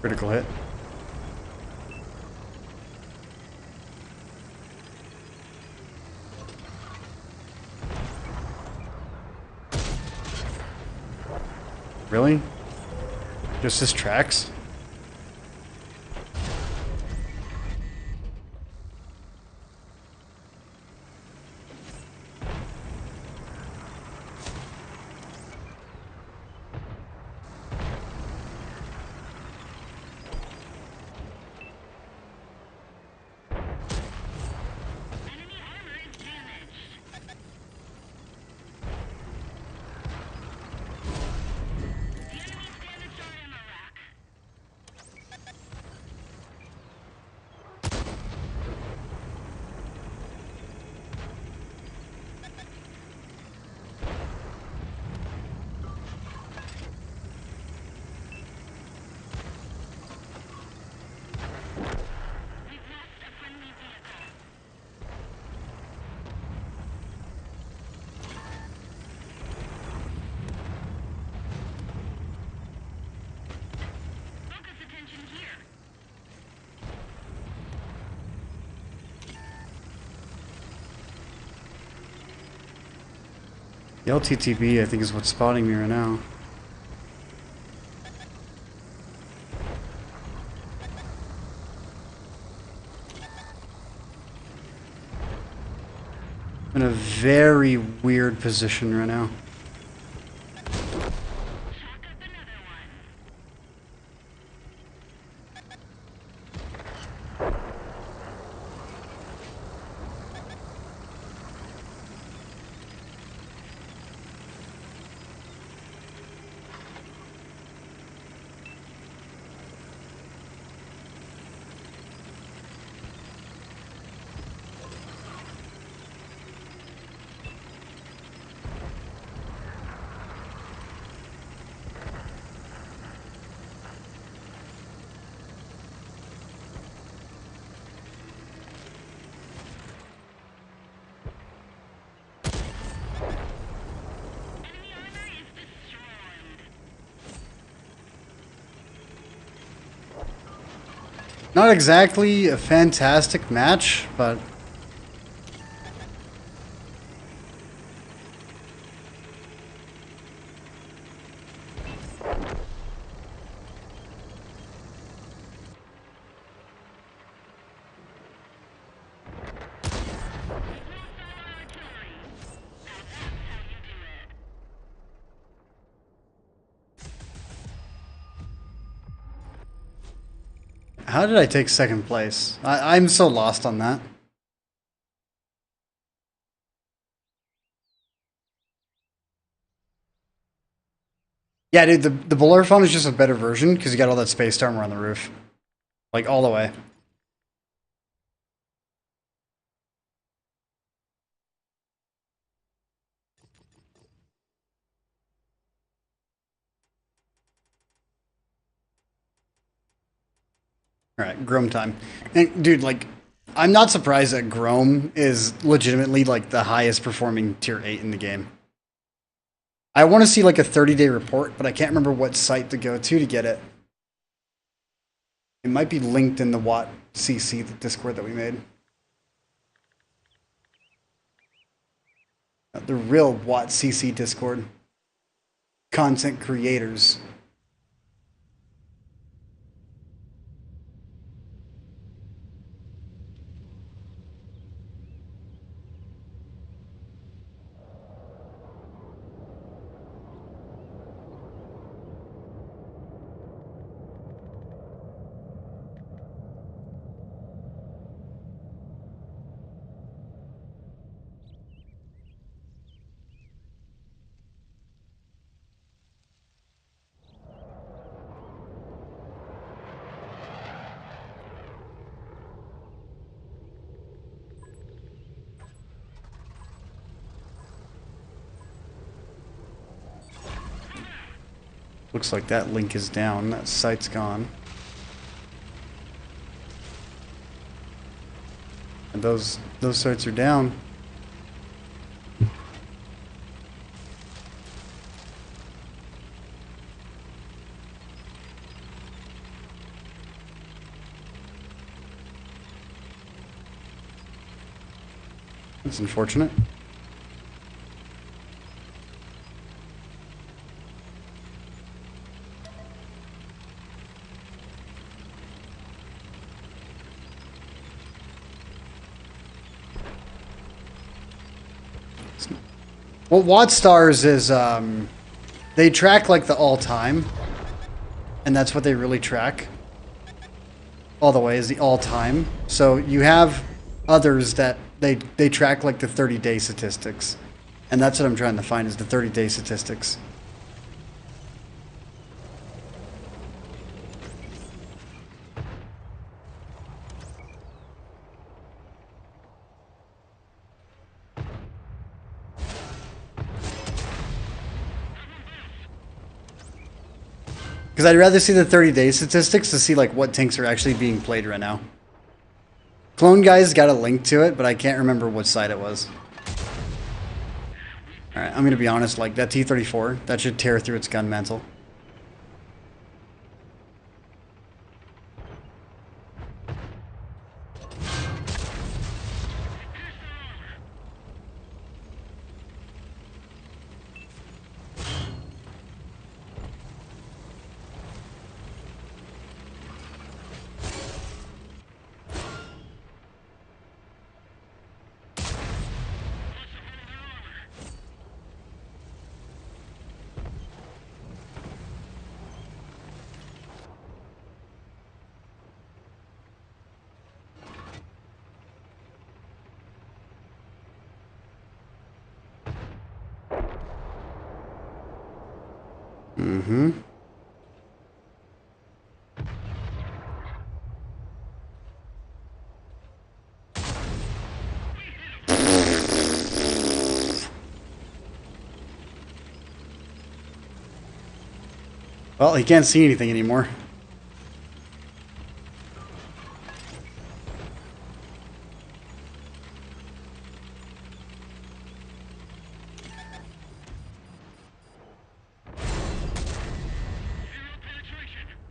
Critical hit. Really? Just his tracks?
Enemy armor is damaged. The enemy's damaged our ammo rack. We've lost a friendly vehicle. Focus attention here.
The LTTB, I think, is what's spotting me right now. I'm in a very weird position right now.
Chalk up another one. Enemy armor is destroyed.
Not exactly a fantastic match, but
We've lost all our artillery. Now that's how you do it.
how did I take second place? I'm so lost on that. Yeah, dude, the Bellerophon is just a better version because you got all that spaced armor on the roof. Like, all the way. Alright, Grom time. And, dude, like, I'm not surprised that Grom is legitimately, like, the highest performing tier 8 in the game. I want to see, like, a 30-day report, but I can't remember what site to go to get it. It might be linked in the Watt CC, the Discord that we made. The real Watt CC Discord. Content creators. Looks like that link is down. That site's gone. And those sites are down. That's unfortunate. What WatchStars is, they track like the all-time, and that's what they really track. All the way is the all-time. So you have others that they track like the 30-day statistics, and that's what I'm trying to find is the 30-day statistics. Because I'd rather see the 30-day statistics to see like what tanks are actually being played right now. Clone Guy's got a link to it, but I can't remember what site it was. Alright, I'm gonna be honest, like that T-34, that should tear through its gun mantle. Mm-hmm. Well, he can't see anything anymore.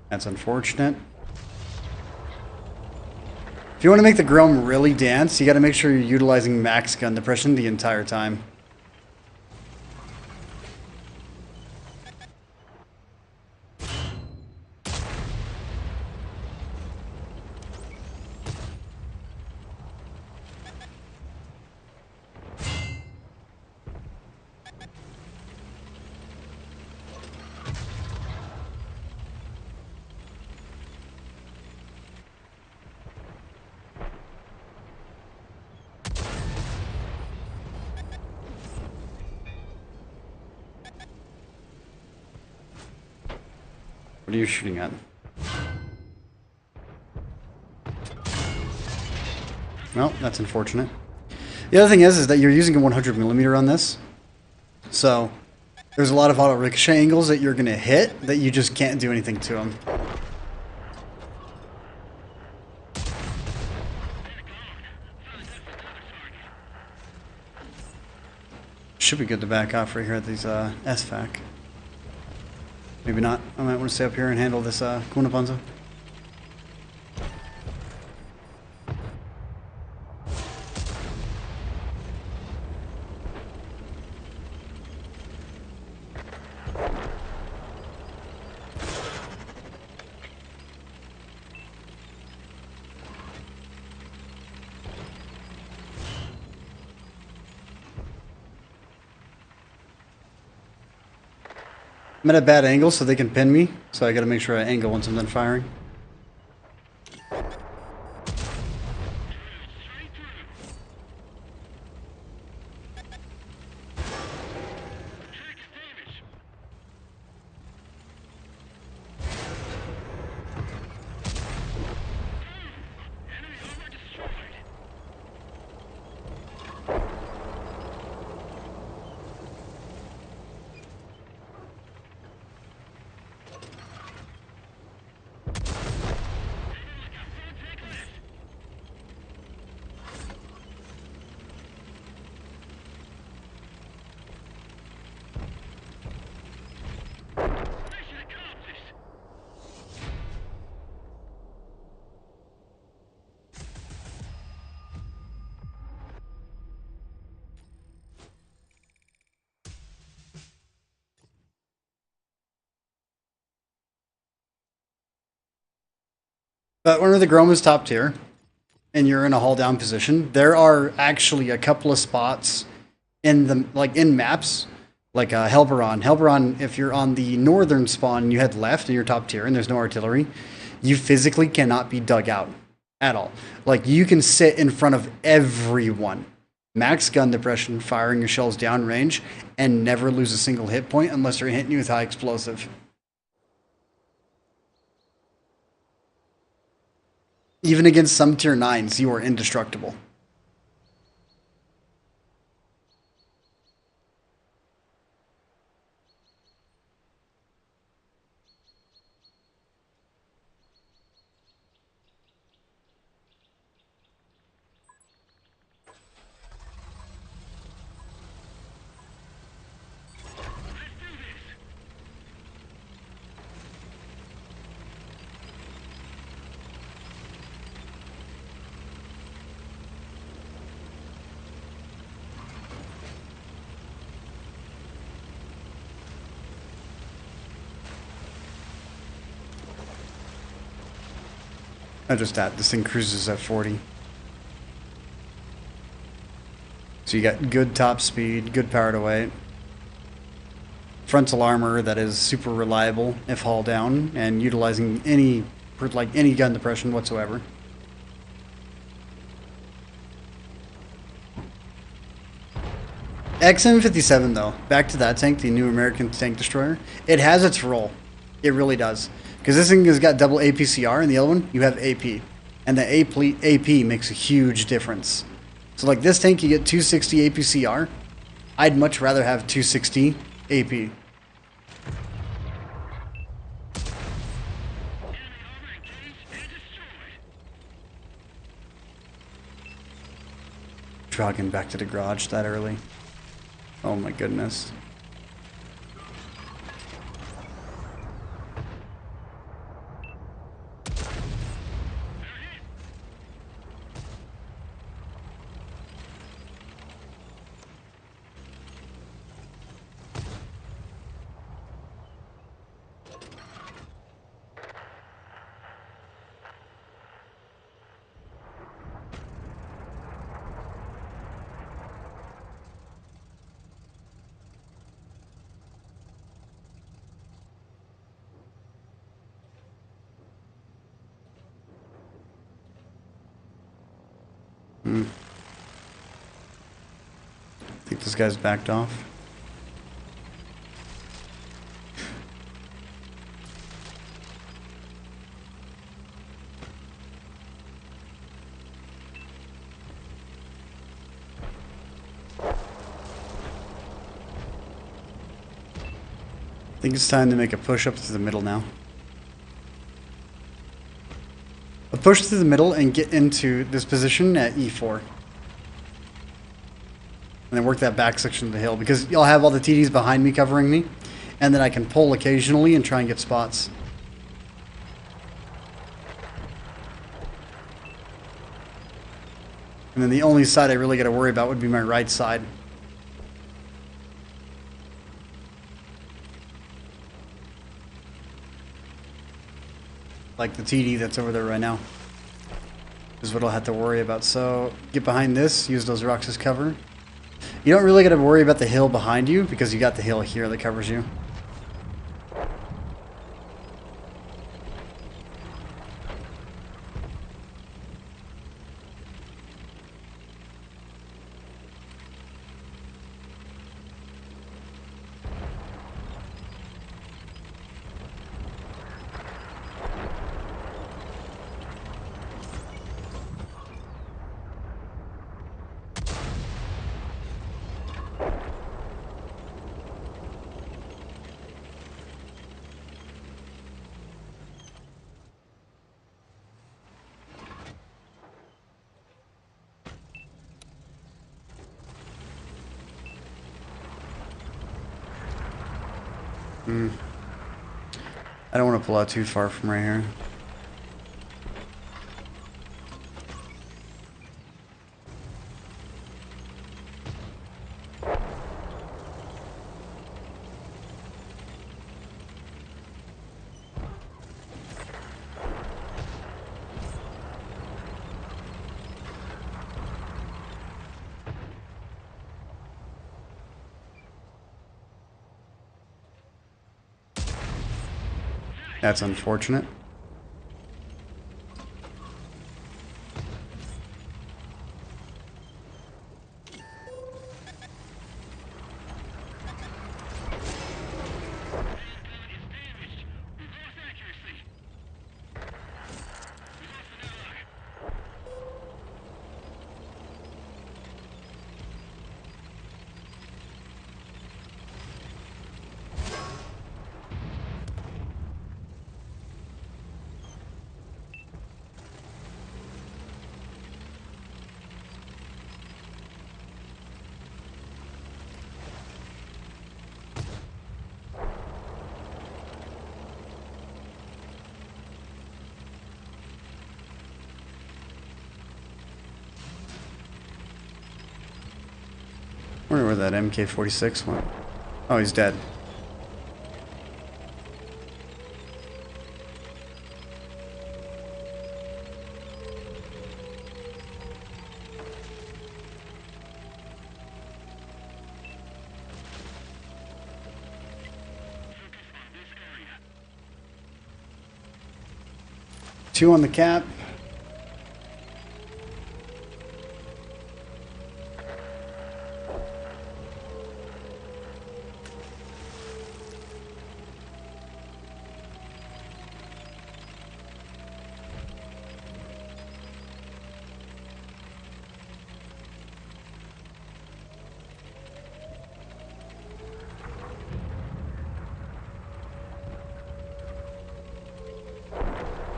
That's unfortunate. If you want to make the Grom really dance, you got to make sure you're utilizing max gun depression the entire time. What are you shooting at? Well, that's unfortunate. The other thing is that you're using a 100mm on this. So, there's a lot of auto ricochet angles that you're going to hit that you just can't do anything to them. Should be good to back off right here at these SFAC. Maybe not. I might want to stay up here and handle this Kunapanza. I'm at a bad angle so they can pin me, so I gotta make sure I angle once I'm done firing. But when the Grom is top tier and you're in a hull down position, there are actually a couple of spots in the in maps like Helberon. Helberon, if you're on the northern spawn and you head left and you're top tier and there's no artillery, you physically cannot be dug out at all. Like you can sit in front of everyone, max gun depression, firing your shells downrange, and never lose a single hit point unless they're hitting you with high explosive. Even against some tier 9s, you are indestructible. Not just that, this thing cruises at 40. So you got good top speed, good power to weight, frontal armor that is super reliable if hull down, and utilizing any gun depression whatsoever. XM57 though, back to that tank, the new American tank destroyer, it has its role. It really does. Because this thing has got double APCR, and the other one, you have AP. And the AP makes a huge difference. So like this tank, you get 260 APCR. I'd much rather have 260 AP. Jogging back to the garage that early. Oh my goodness. I think this guy's backed off. I think it's time to make a push up to the middle now. A push through the middle and get into this position at E4. And then work that back section of the hill, because you'll have all the TDs behind me covering me, and then I can pull occasionally and try and get spots. And then the only side I really got to worry about would be my right side. Like the TD that's over there right now is what I'll have to worry about. So get behind this, use those rocks as cover. You don't really got to worry about the hill behind you because you got the hill here that covers you. I don't want to pull out too far from right here. That's unfortunate. I wonder where that MK46 went. Oh, he's dead. Two on the cap.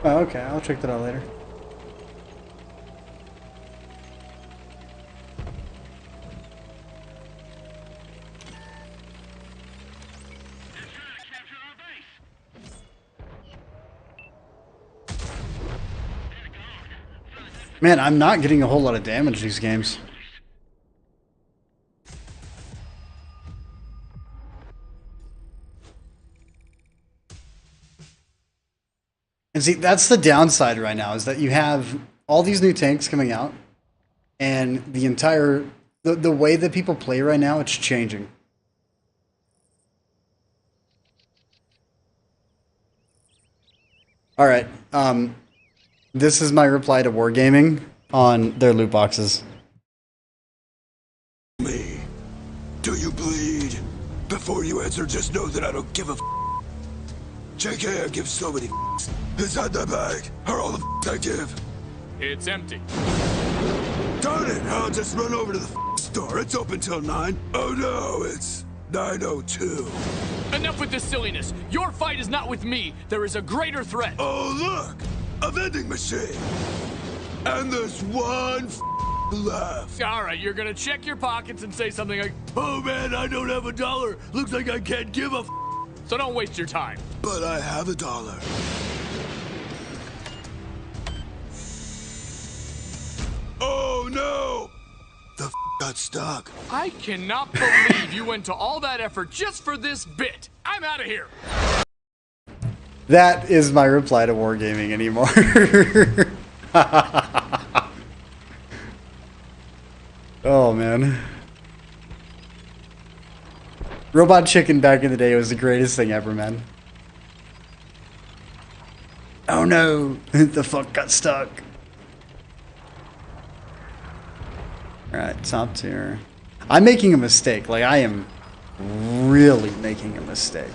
Oh, okay. I'll check that out later. Man, I'm not getting a whole lot of damage these games. And see, that's the downside right now, is that you have all these new tanks coming out, and the entire the way that people play right now, it's changing. All right, this is my reply to Wargaming on their loot boxes.
Me. Do you bleed? Before you answer, just know that I don't give a f. JK, I give so many f***s. Inside that bag are all the f***s I give.
It's empty.
Darn it, I'll just run over to the f***ing store. It's open till 9. Oh no, it's 9:02.
Enough with this silliness. Your fight is not with me. There is a greater threat.
Oh look, a vending machine. And there's one f left.
All right, you're gonna check your pockets and say something like,
Oh man, I don't have $1. Looks like I can't give a f.
so don't waste your time.
But I have $1. Oh no! The f got stuck.
I cannot believe you went to all that effort just for this bit. I'm out of here.
That is my reply to Wargaming anymore. Oh man. Robot Chicken back in the day was the greatest thing ever, man. Oh no, the fuck got stuck. Alright, top tier. I'm making a mistake. Like, I am really making a mistake.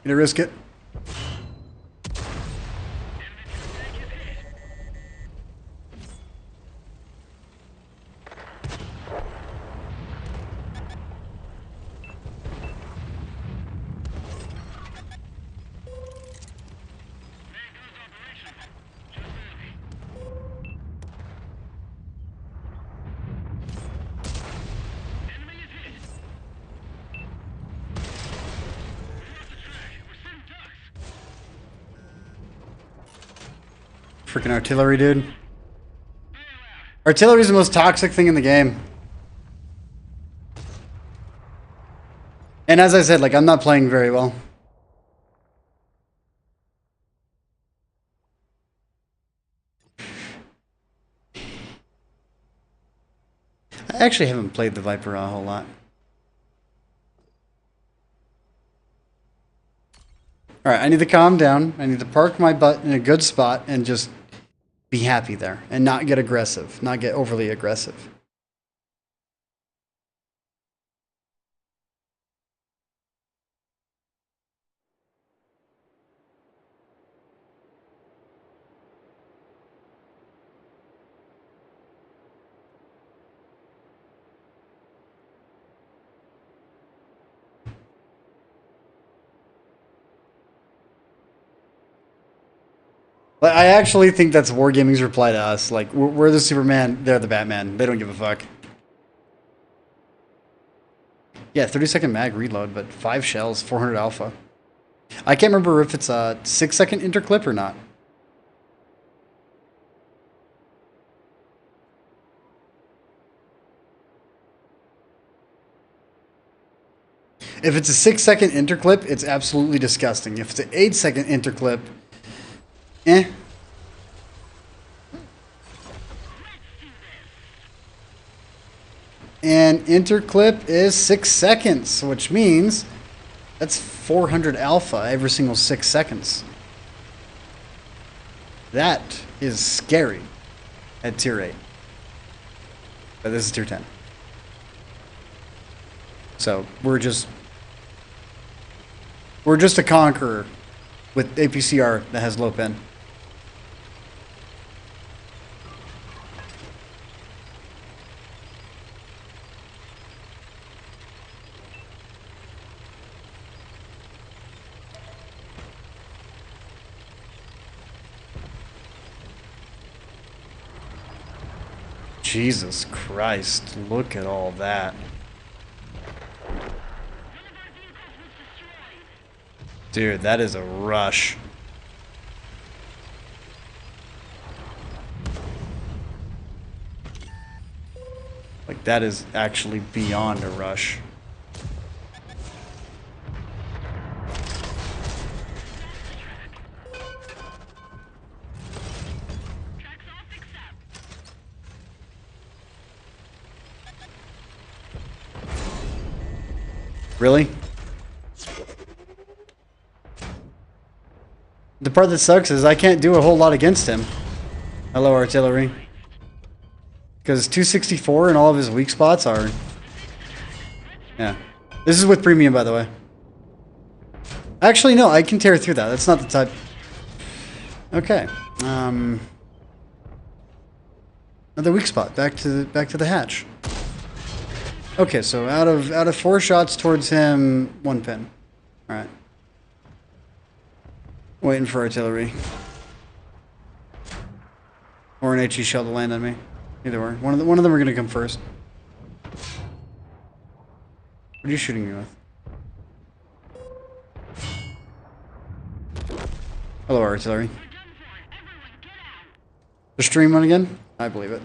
Gonna risk it. Freaking artillery, dude. Artillery is the most toxic thing in the game. And as I said, like, I'm not playing very well. I actually haven't played the Viper a whole lot. Alright, I need to calm down. I need to park my butt in a good spot and just be happy there. And not get aggressive. Not get overly aggressive. But I actually think that's Wargaming's reply to us. Like, we're the Superman, they're the Batman. They don't give a fuck. Yeah, 30-second mag reload, but 5 shells, 400 alpha. I can't remember if it's a 6-second interclip or not. If it's a 6-second interclip, it's absolutely disgusting. If it's an 8-second interclip, eh. And interclip is 6 seconds, which means that's 400 alpha every single 6 seconds. That is scary at tier 8. But this is tier 10. So we're just a conqueror with APCR that has low pen. Jesus Christ, look at all that. Dude, that is a rush. Like, that is actually beyond a rush. Really? The part that sucks is I can't do a whole lot against him. Hello, artillery. Because 264 and all of his weak spots are... Yeah. This is with premium, by the way. Actually, no, I can tear through that. That's not the type... Okay. Another weak spot. Back to the hatch. Okay, so out of 4 shots towards him, 1 pin. Alright. Waiting for artillery. Or an HE shell to land on me. Either way. One of them are gonna come first. What are you shooting me with? Hello, artillery. The stream one again? I believe it.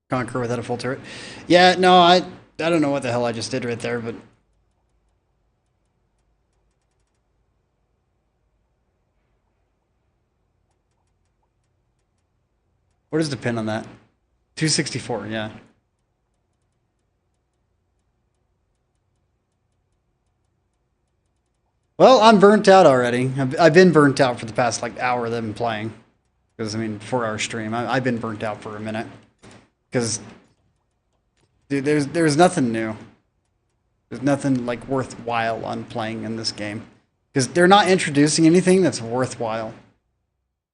Conquer without a full turret. Yeah, no, I don't know what the hell I just did right there, but... What is the pin on that? 264, yeah. Well, I'm burnt out already. I've been burnt out for the past, like, hour that I've been playing. Because, I mean, 4-hour stream. I've been burnt out for a minute. Because, dude, there's nothing new. There's nothing, like, worthwhile on playing in this game. Because they're not introducing anything that's worthwhile.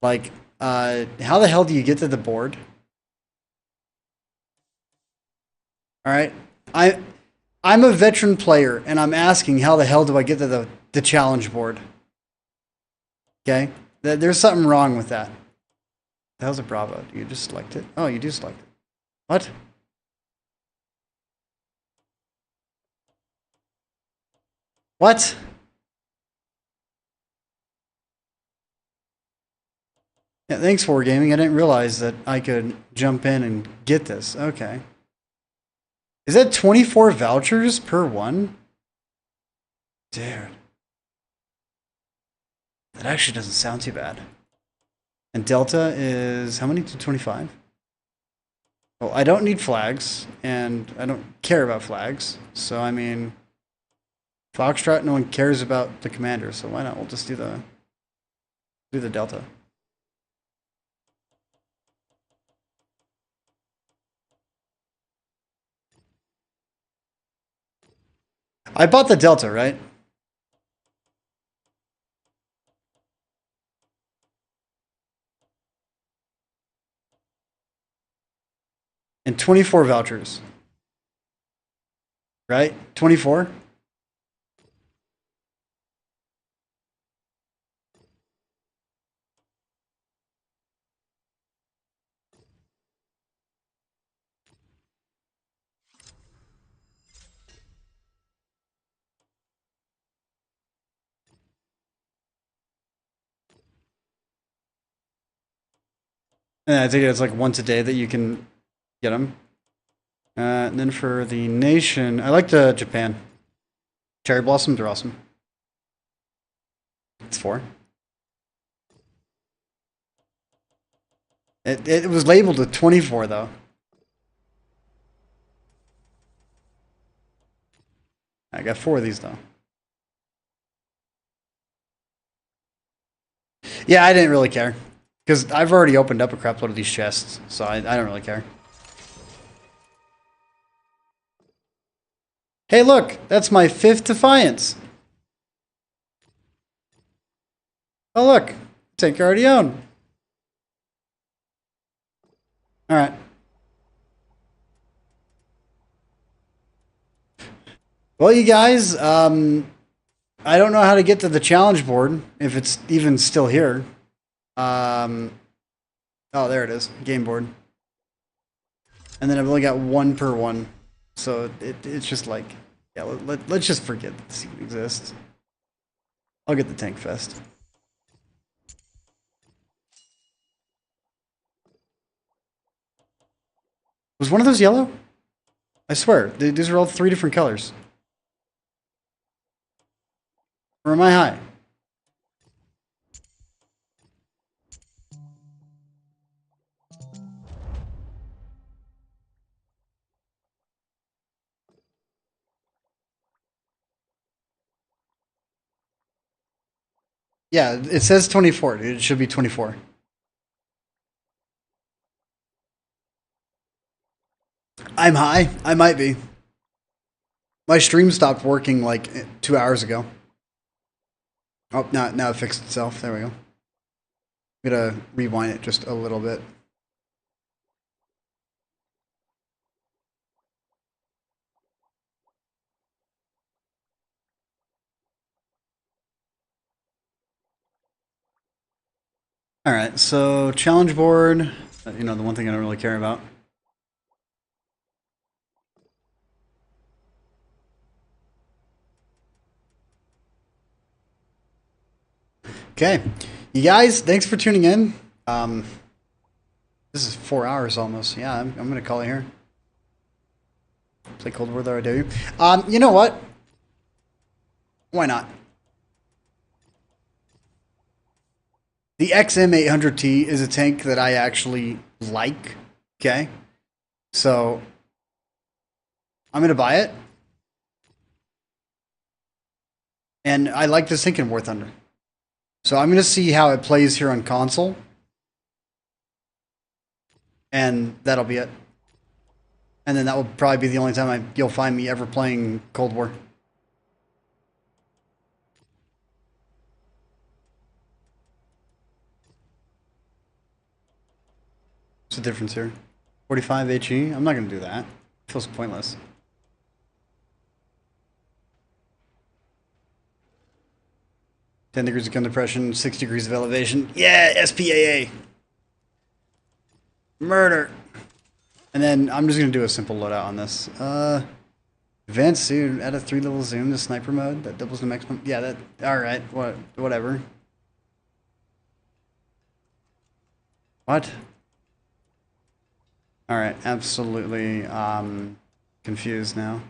Like, how the hell do you get to the board? Alright? I'm a veteran player, and I'm asking how the hell do I get to the challenge board? Okay? There's something wrong with that. The hell's a Bravo? You just select it? Oh, you do select it. What? What? Yeah, thanks for gaming. I didn't realize that I could jump in and get this. Okay. Is that 24 vouchers per one? Dude. That actually doesn't sound too bad. And Delta is how many to 25? Well, I don't need flags, and I don't care about flags. So, I mean, Foxtrot, no one cares about the commander, so why not? We'll just do the Delta. I bought the Delta, right? And 24 vouchers. Right? 24? And I think it's like once a day that you can get them. And then for the nation, I like the Japan. Cherry blossoms are awesome. It's 4. It was labeled with 24 though. I got 4 of these though. Yeah, I didn't really care. Because I've already opened up a crap load of these chests, so I don't really care. Hey look, that's my 5th Defiance. Oh look, tank I already own. Alright. Well, you guys, I don't know how to get to the challenge board, if it's even still here. Oh, there it is, game board. And then I've only got 1 per one. So it's just like, yeah, let's just forget that this even exists. I'll get the Tank Fest. Was one of those yellow? I swear, these are all 3 different colors. Or am I high? Yeah, it says 24. It should be 24. I'm high. I might be. My stream stopped working like 2 hours ago. Oh, now it fixed itself. There we go. I'm gonna rewind it just a little bit. All right, so challenge board, you know, the one thing I don't really care about. Okay, you guys, thanks for tuning in. This is 4 hours almost. Yeah, I'm gonna call it here. Play Cold War though, I do. You know what? Why not? The XM800T is a tank that I actually like. Okay, so I'm gonna buy it, and I like this tank in War Thunder. So I'm gonna see how it plays here on console, and that'll be it. And then that will probably be the only time you'll find me ever playing Cold War. What's the difference here? 45 HE? I'm not going to do that. It feels pointless. Ten degrees of gun depression, 6 degrees of elevation. Yeah, SPAA. Murder. And then I'm just going to do a simple loadout on this. Advanced suit, add a 3-level zoom to sniper mode. That doubles the maximum. Yeah, that. Alright, whatever. What? Alright, absolutely confused now.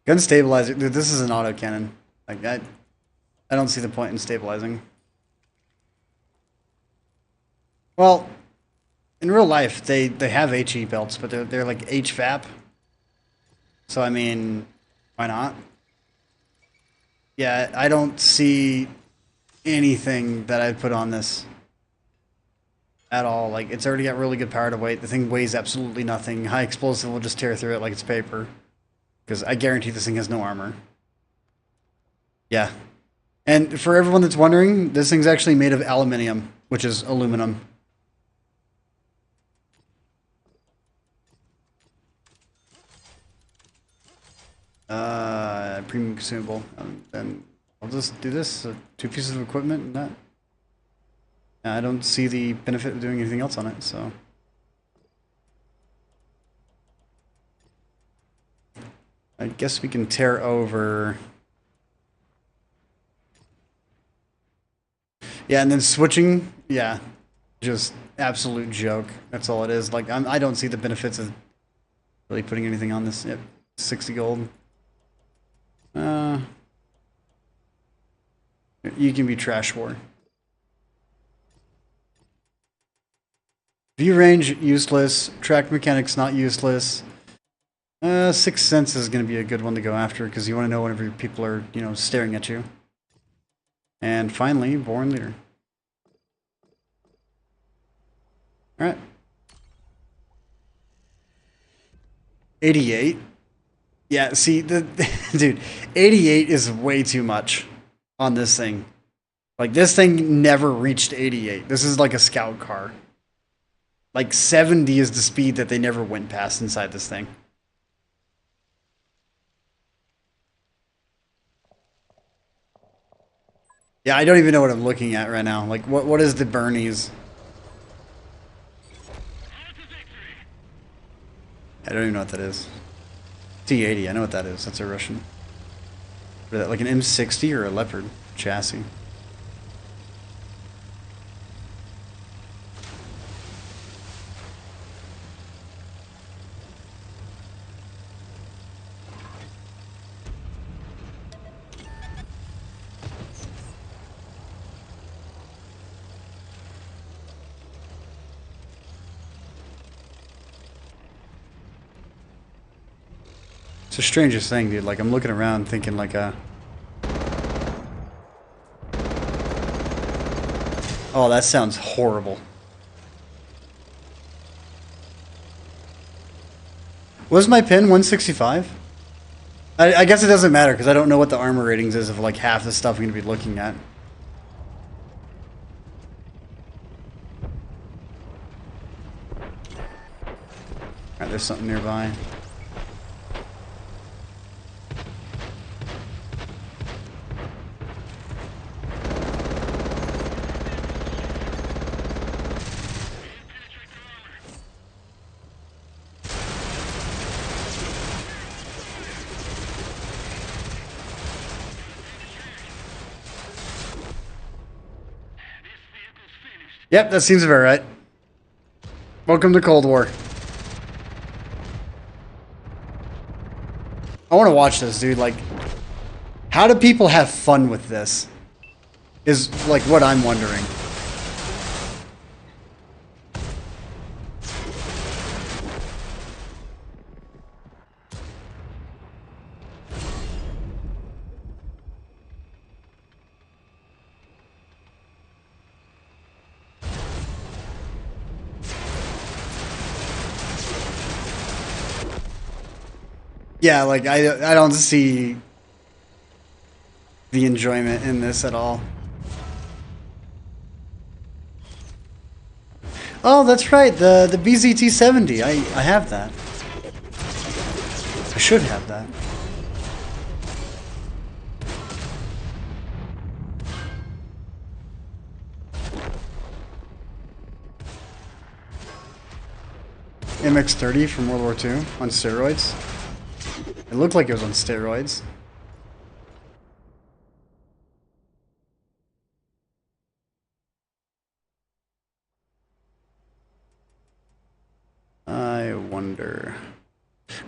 Gun stabilizer, dude, this is an autocannon. Like, I don't see the point in stabilizing. Well, in real life, they have HE belts, but they're like HVAP. So, I mean, why not? Yeah, I don't see anything that I'd put on this at all. Like, it's already got really good power to weight. The thing weighs absolutely nothing. High explosive will just tear through it like it's paper. Because I guarantee this thing has no armor. Yeah. And for everyone that's wondering, this thing's actually made of aluminium, which is aluminum. Premium consumable. Then I'll just do this. 2 pieces of equipment and that. I don't see the benefit of doing anything else on it, so. I guess we can tear over. Yeah, and then switching, yeah, just absolute joke. That's all it is. Like, I don't see the benefits of really putting anything on this. Yep, 60 gold. You can be trash war. View range, useless. Track mechanics, not useless. Sixth Sense is going to be a good one to go after because you want to know whenever people are, you know, staring at you. And finally, Born Leader. Alright. 88. Yeah, see, dude, 88 is way too much on this thing. Like, this thing never reached 88. This is like a scout car. Like, 70 is the speed that they never went past inside this thing. Yeah, I don't even know what I'm looking at right now. Like, what is the Bernie's? I don't even know what that is. T-80, I know what that is. That's a Russian. What is that, like an M60 or a Leopard chassis? It's the strangest thing, dude. Like, I'm looking around thinking like oh, that sounds horrible. Was my pin 165? I guess it doesn't matter because I don't know what the armor ratings is of like half the stuff I'm going to be looking at. Alright, there's something nearby. Yep, that seems about right. Welcome to Cold War. I want to watch this, dude. Like, how do people have fun with this? Is, like, what I'm wondering. Yeah, like, I don't see the enjoyment in this at all. Oh, that's right, the BZT-70. I have that. I should have that. MX-30 from World War II on steroids. It looked like it was on steroids.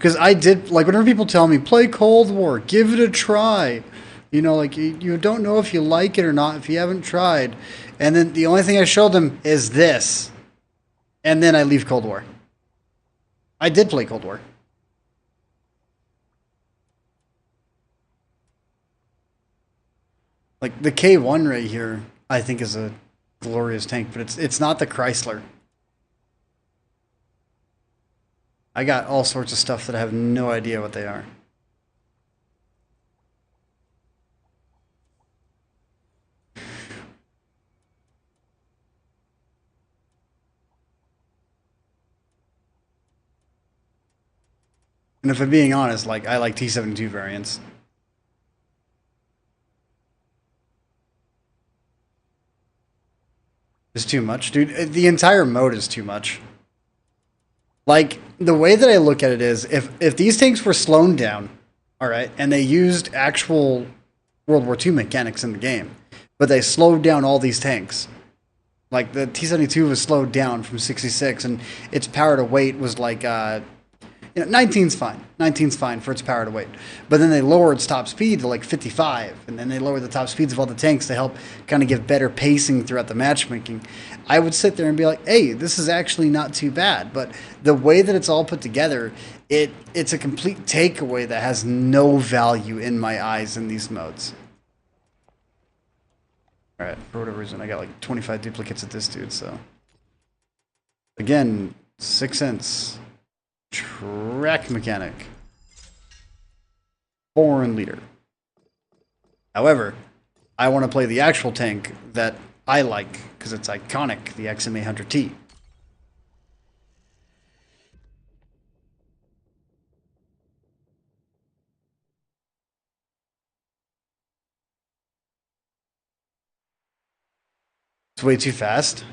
Because I did, like, whenever people tell me, play Cold War, give it a try. You know, like, you don't know if you like it or not if you haven't tried. And then the only thing I showed them is this. And then I leave Cold War. I did play Cold War. Like, the K1 right here, I think is a glorious tank, but it's not the Chrysler. I got all sorts of stuff that I have no idea what they are. And if I'm being honest, like, I like T-72 variants. It's too much, dude. The entire mode is too much. Like, the way that I look at it is, if these tanks were slowed down, all right, and they used actual World War II mechanics in the game, but they slowed down all these tanks. Like, the T-72 was slowed down from 66, and its power to weight was like, 19's fine. 19's fine for its power to weight. But then they lowered its top speed to like 55, and then they lowered the top speeds of all the tanks to help kind of give better pacing throughout the matchmaking. I would sit there and be like, hey, this is actually not too bad. But the way that it's all put together, it's a complete takeaway that has no value in my eyes in these modes. Alright, for whatever reason, I got like 25 duplicates of this dude, so. Again, 6 cents. Track mechanic. Foreign leader. However, I want to play the actual tank that I like because it's iconic, the XM800T. It's way too fast.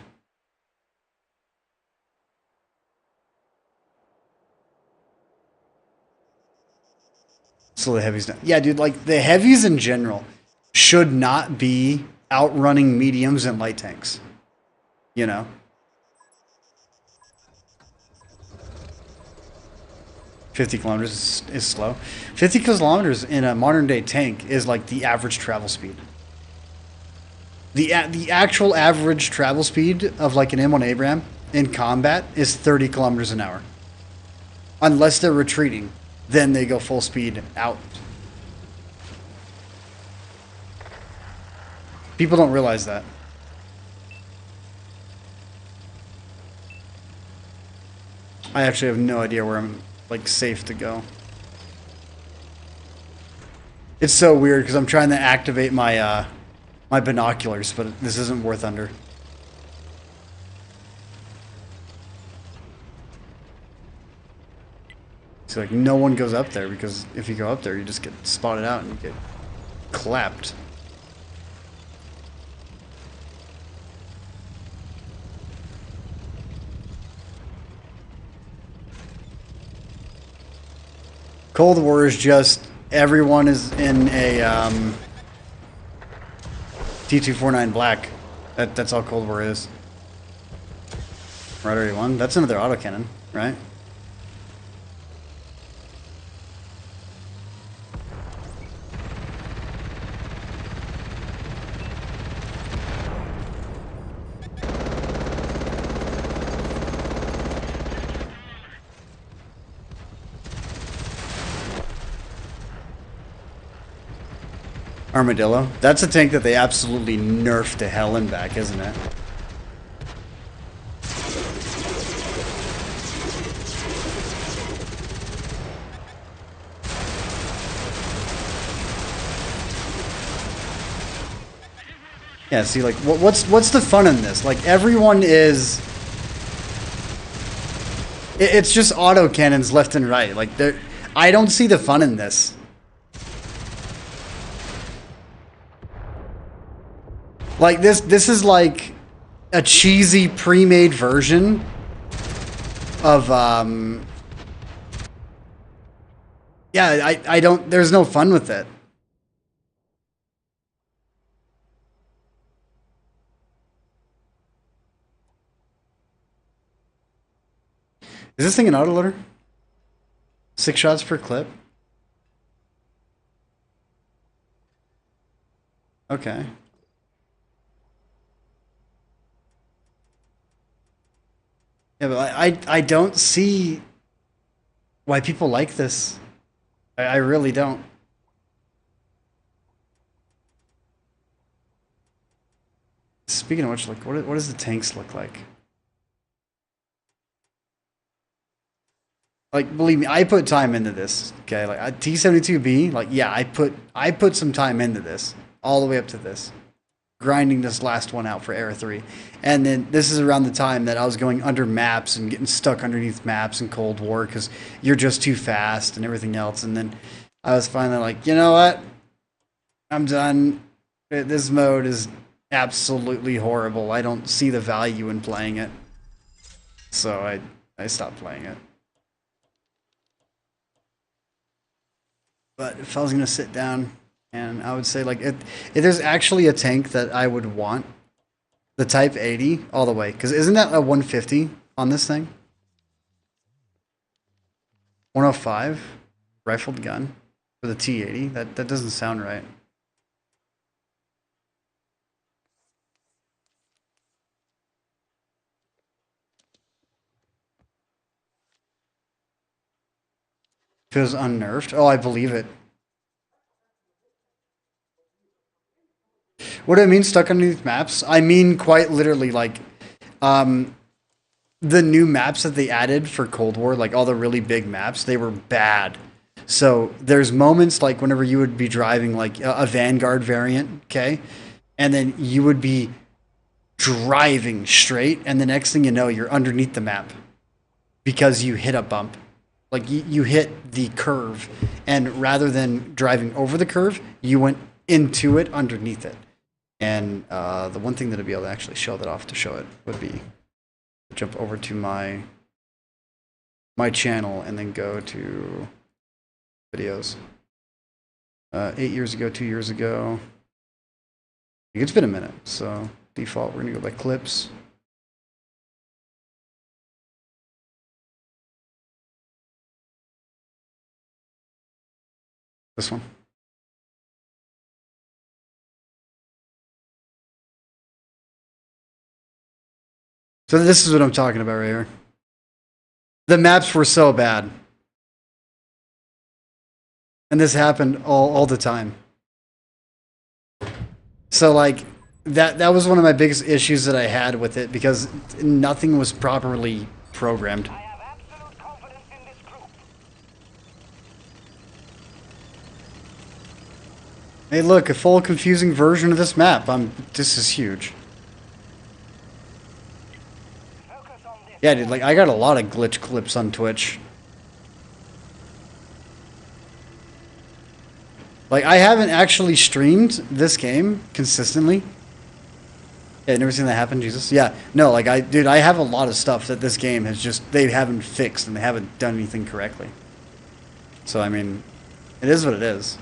So the heavies down. Yeah, dude, like the heavies in general should not be outrunning mediums and light tanks. You know? $50 is slow. 50 kilometers in a modern day tank is like the average travel speed. The actual average travel speed of like an M1 Abraham in combat is 30 kilometers an hour. Unless they're retreating, then they go full speed out. People don't realize that. I actually have no idea where I'm like safe to go. It's so weird because I'm trying to activate my my binoculars, but this isn't worth under. So like no one goes up there because if you go up there, you just get spotted out and you get clapped. Cold War is just everyone is in a T249 black. That's all Cold War is. Right, already won. That's another autocannon, right? Armadillo. That's a tank that they absolutely nerfed to hell and back, isn't it? Yeah, see, like, what's the fun in this? Like, everyone is... It's just autocannons left and right. Like, I don't see the fun in this. Like, this is like a cheesy pre-made version of, yeah, I don't, there's no fun with it. Is this thing an autoloader? 6 shots per clip. Okay. Yeah, but I don't see why people like this. I really don't. Speaking of which, like, what does the tanks look like? Like, believe me, I put time into this. Okay, like T72B, like, yeah, I put some time into this, all the way up to this, grinding this last one out for Era 3, and then this is around the time that I was going under maps and getting stuck underneath maps in Cold War because you're just too fast and everything else, and then I was finally like, you know what, I'm done. This mode is absolutely horrible. I don't see the value in playing it, so I stopped playing it. But if I was gonna sit down, and I would say like if there's actually a tank that I would want, the Type 80 all the way, because isn't that a 150 on this thing? 105 rifled gun for the T80. That doesn't sound right. If it was unnerved, oh, I believe it. What do I mean stuck underneath maps? I mean quite literally like the new maps that they added for Cold War, like all the really big maps, they were bad. So there's moments like whenever you would be driving like a Vanguard variant, okay? And then you would be driving straight, and the next thing you know, you're underneath the map because you hit a bump. Like you hit the curve, and rather than driving over the curve, you went into it underneath it. And the one thing that I'd be able to actually show that off to show it would be jump over to my channel and then go to videos. 8 years ago, 2 years ago. It's been a minute, so default, we're gonna go by clips. This one. So this is what I'm talking about right here. The maps were so bad. And this happened all the time. So like that was one of my biggest issues that I had with it because nothing was properly programmed.
I have absolute confidence in this group.
Hey look, a full confusing version of this map. This is huge.
Focus on this.
Yeah, dude, like I got a lot of glitch clips on Twitch. Like I haven't actually streamed this game consistently. Yeah, never seen that happen, Jesus. Yeah, no, like dude, I have a lot of stuff that this game has just they haven't fixed and they haven't done anything correctly. So I mean, it is what it is.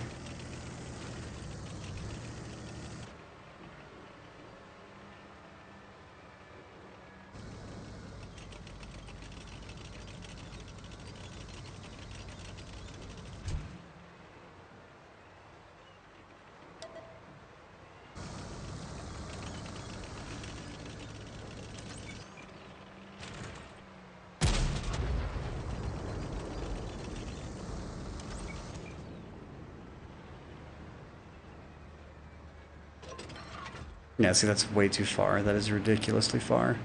Yeah, see, that's way too far. That is ridiculously far.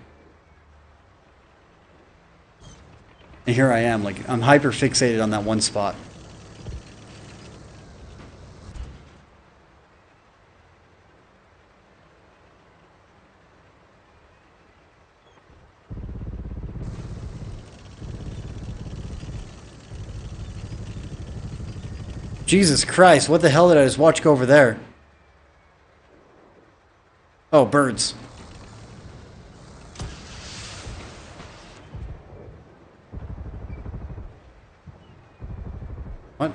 And here I am, like, I'm hyper fixated on that one spot. Jesus Christ, what the hell did I just watch go over there? Oh, birds. What?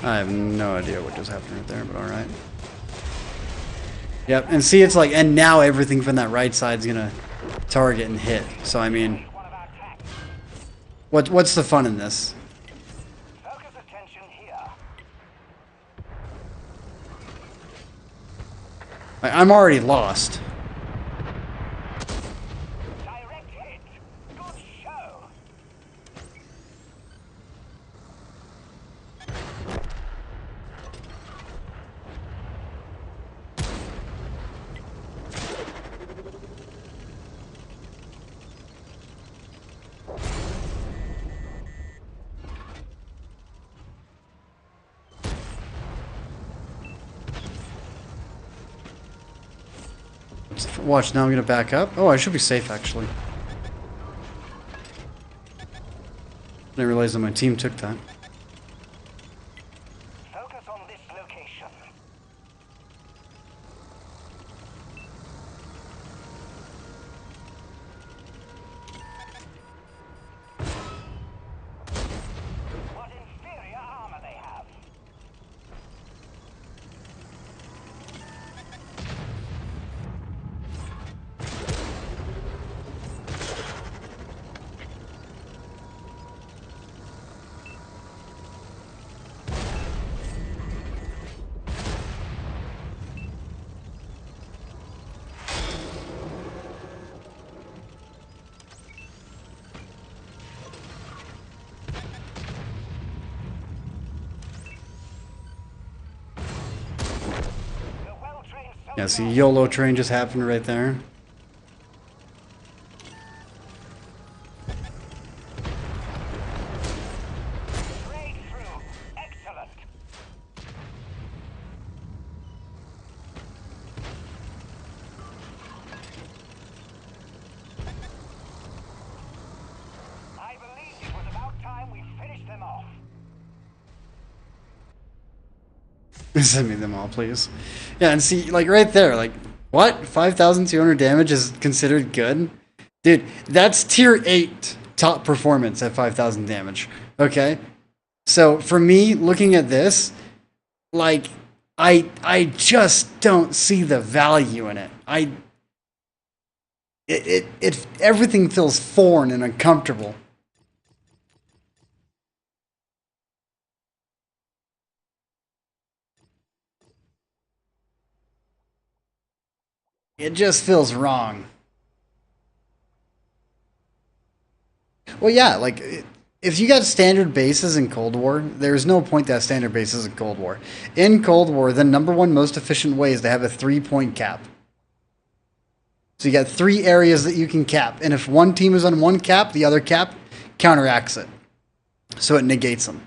I have no idea what just happened right there, but alright. Yep, and see, it's like, and now everything from that right side's gonna target and hit. So, I mean, what's the fun in this?
Focus attention here.
I'm already lost.
Direct hit. Good show.
Watch, now I'm gonna back up. Oh, I should be safe, actually. I didn't realize that my team took that.
Focus on this location. What inferior armor they have. The well-trained
Yeah,
soldier.
see, YOLO train just happened right there.
Straight through. Excellent. I believe it was about time we finished them off.
Send me them all, please. Yeah, and see, like, right there, like, what? 5,200 damage is considered good? Dude, that's tier 8 top performance at 5,000 damage, okay? So, for me, looking at this, like, I just don't see the value in it. Everything feels foreign and uncomfortable. It just feels wrong. Well, yeah, like if you got standard bases in Cold War, there's no point to have standard bases in Cold War. In Cold War, the number one most efficient way is to have a 3-point cap. So you got 3 areas that you can cap, and if one team is on one cap, the other cap counteracts it, so it negates them.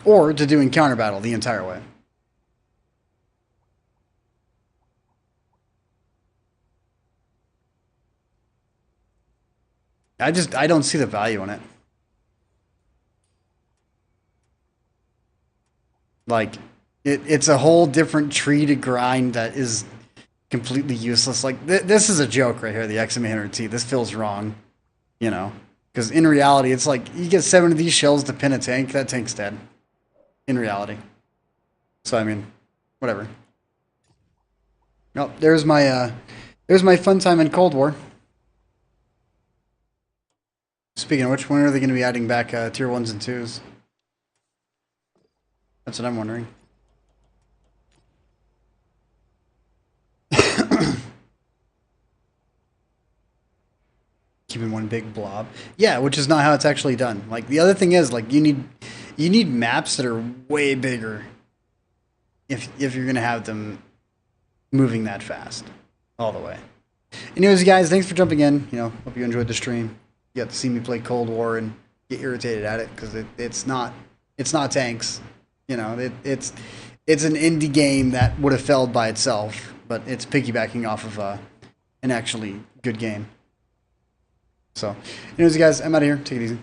Or to doing counter battle the entire way. I don't see the value in it. Like, it's a whole different tree to grind that is completely useless. Like, this is a joke right here, the XM800T. This feels wrong, you know? Because in reality, it's like, you get 7 of these shells to pin a tank, that tank's dead. In reality. So, I mean, whatever. Oh, there's my fun time in Cold War. Speaking of which, when are they going to be adding back tier 1s and 2s? That's what I'm wondering. Keeping one big blob. Yeah, which is not how it's actually done. Like, the other thing is, like, you need maps that are way bigger if you're going to have them moving that fast all the way. Anyways, guys, thanks for jumping in. You know, hope you enjoyed the stream. You got to see me play Cold War and get irritated at it because it's not tanks. You know, it's an indie game that would have failed by itself, but it's piggybacking off of an actually good game. So, anyways, guys, I'm out of here. Take it easy.